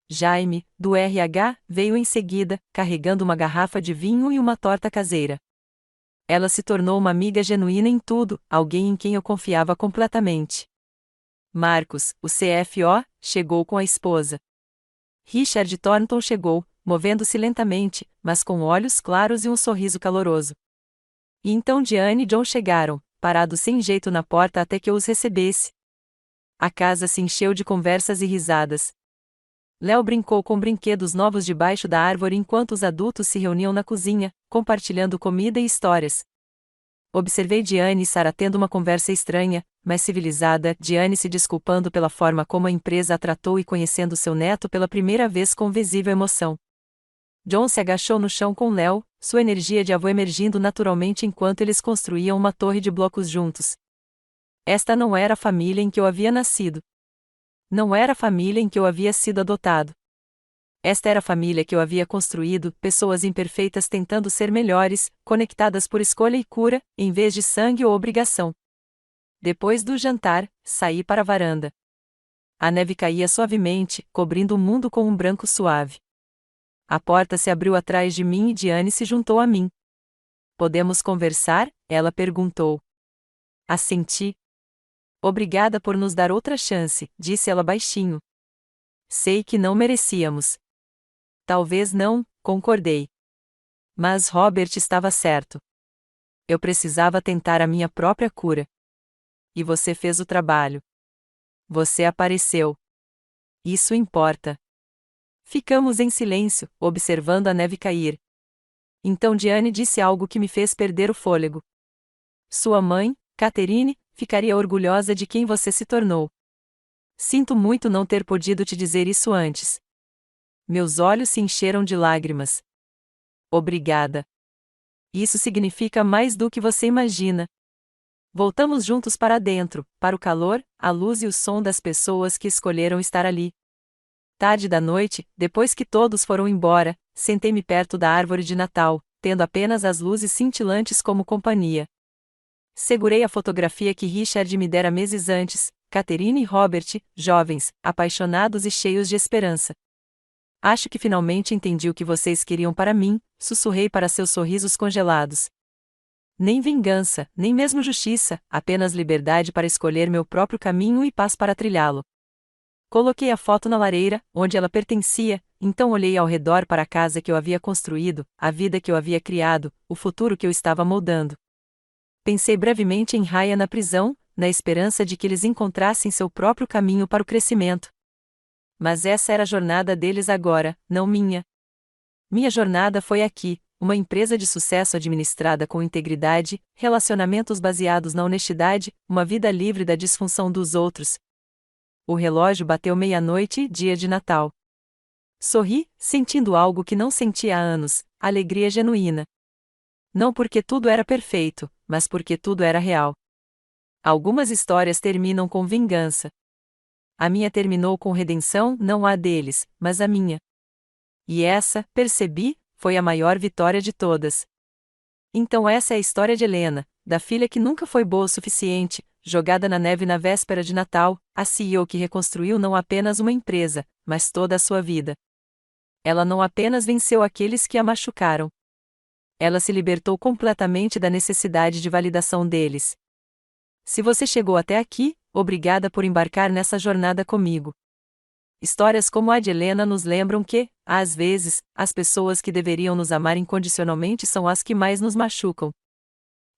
Jaime, do RH, veio em seguida, carregando uma garrafa de vinho e uma torta caseira. Ela se tornou uma amiga genuína em tudo, alguém em quem eu confiava completamente. Marcos, o CFO, chegou com a esposa. Richard Thornton chegou, movendo-se lentamente, mas com olhos claros e um sorriso caloroso. E então Diane e John chegaram, parados sem jeito na porta até que eu os recebesse. A casa se encheu de conversas e risadas. Léo brincou com brinquedos novos debaixo da árvore enquanto os adultos se reuniam na cozinha, compartilhando comida e histórias. Observei Diane e Sarah tendo uma conversa estranha, mas civilizada, Diane se desculpando pela forma como a empresa a tratou e conhecendo seu neto pela primeira vez com visível emoção. John se agachou no chão com Léo, sua energia de avô emergindo naturalmente enquanto eles construíam uma torre de blocos juntos. Esta não era a família em que eu havia nascido. Não era a família em que eu havia sido adotado. Esta era a família que eu havia construído, pessoas imperfeitas tentando ser melhores, conectadas por escolha e cura, em vez de sangue ou obrigação. Depois do jantar, saí para a varanda. A neve caía suavemente, cobrindo o mundo com um branco suave. A porta se abriu atrás de mim e Diane se juntou a mim. "Podemos conversar?" ela perguntou. Assenti. "Obrigada por nos dar outra chance", disse ela baixinho. "Sei que não merecíamos." "Talvez não", concordei. Mas Robert estava certo. Eu precisava tentar a minha própria cura. E você fez o trabalho. Você apareceu. Isso importa. Ficamos em silêncio, observando a neve cair. Então Diane disse algo que me fez perder o fôlego. "Sua mãe, Catherine, ficaria orgulhosa de quem você se tornou. Sinto muito não ter podido te dizer isso antes." Meus olhos se encheram de lágrimas. "Obrigada. Isso significa mais do que você imagina." Voltamos juntos para dentro, para o calor, a luz e o som das pessoas que escolheram estar ali. Tarde da noite, depois que todos foram embora, sentei-me perto da árvore de Natal, tendo apenas as luzes cintilantes como companhia. Segurei a fotografia que Richard me dera meses antes, Catherine e Robert, jovens, apaixonados e cheios de esperança. "Acho que finalmente entendi o que vocês queriam para mim", sussurrei para seus sorrisos congelados. Nem vingança, nem mesmo justiça, apenas liberdade para escolher meu próprio caminho e paz para trilhá-lo. Coloquei a foto na lareira, onde ela pertencia, então olhei ao redor para a casa que eu havia construído, a vida que eu havia criado, o futuro que eu estava moldando. Pensei brevemente em Ryan na prisão, na esperança de que eles encontrassem seu próprio caminho para o crescimento. Mas essa era a jornada deles agora, não minha. Minha jornada foi aqui, uma empresa de sucesso administrada com integridade, relacionamentos baseados na honestidade, uma vida livre da disfunção dos outros. O relógio bateu meia-noite, dia de Natal. Sorri, sentindo algo que não sentia há anos, alegria genuína. Não porque tudo era perfeito, mas porque tudo era real. Algumas histórias terminam com vingança. A minha terminou com redenção, não a deles, mas a minha. E essa, percebi, foi a maior vitória de todas. Então essa é a história de Helena, da filha que nunca foi boa o suficiente, jogada na neve na véspera de Natal, a CEO que reconstruiu não apenas uma empresa, mas toda a sua vida. Ela não apenas venceu aqueles que a machucaram. Ela se libertou completamente da necessidade de validação deles. Se você chegou até aqui, obrigada por embarcar nessa jornada comigo. Histórias como a de Helena nos lembram que, às vezes, as pessoas que deveriam nos amar incondicionalmente são as que mais nos machucam.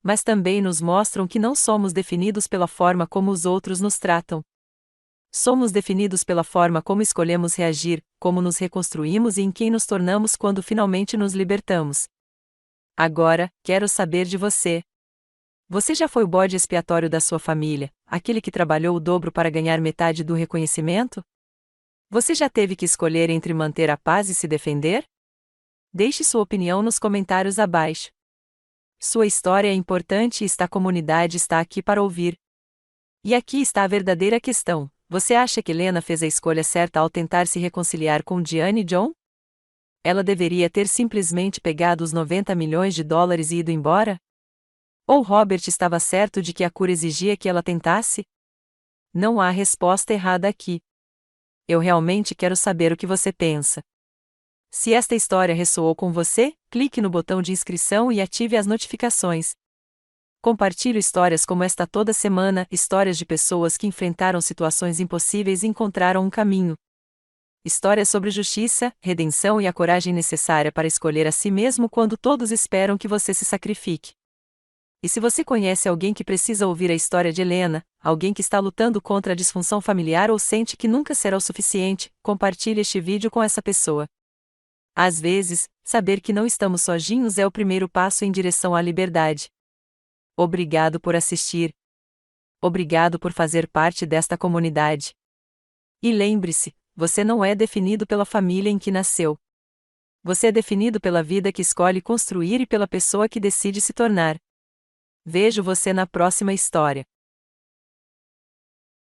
Mas também nos mostram que não somos definidos pela forma como os outros nos tratam. Somos definidos pela forma como escolhemos reagir, como nos reconstruímos e em quem nos tornamos quando finalmente nos libertamos. Agora, quero saber de você. Você já foi o bode expiatório da sua família, aquele que trabalhou o dobro para ganhar metade do reconhecimento? Você já teve que escolher entre manter a paz e se defender? Deixe sua opinião nos comentários abaixo. Sua história é importante e esta comunidade está aqui para ouvir. E aqui está a verdadeira questão: você acha que Lena fez a escolha certa ao tentar se reconciliar com Diane e John? Ela deveria ter simplesmente pegado os 90 milhões de dólares e ido embora? Ou Robert estava certo de que a cura exigia que ela tentasse? Não há resposta errada aqui. Eu realmente quero saber o que você pensa. Se esta história ressoou com você, clique no botão de inscrição e ative as notificações. Compartilho histórias como esta toda semana, histórias de pessoas que enfrentaram situações impossíveis e encontraram um caminho. Histórias sobre justiça, redenção e a coragem necessária para escolher a si mesmo quando todos esperam que você se sacrifique. E se você conhece alguém que precisa ouvir a história de Helena, alguém que está lutando contra a disfunção familiar ou sente que nunca será o suficiente, compartilhe este vídeo com essa pessoa. Às vezes, saber que não estamos sozinhos é o primeiro passo em direção à liberdade. Obrigado por assistir. Obrigado por fazer parte desta comunidade. E lembre-se, você não é definido pela família em que nasceu. Você é definido pela vida que escolhe construir e pela pessoa que decide se tornar. Vejo você na próxima história.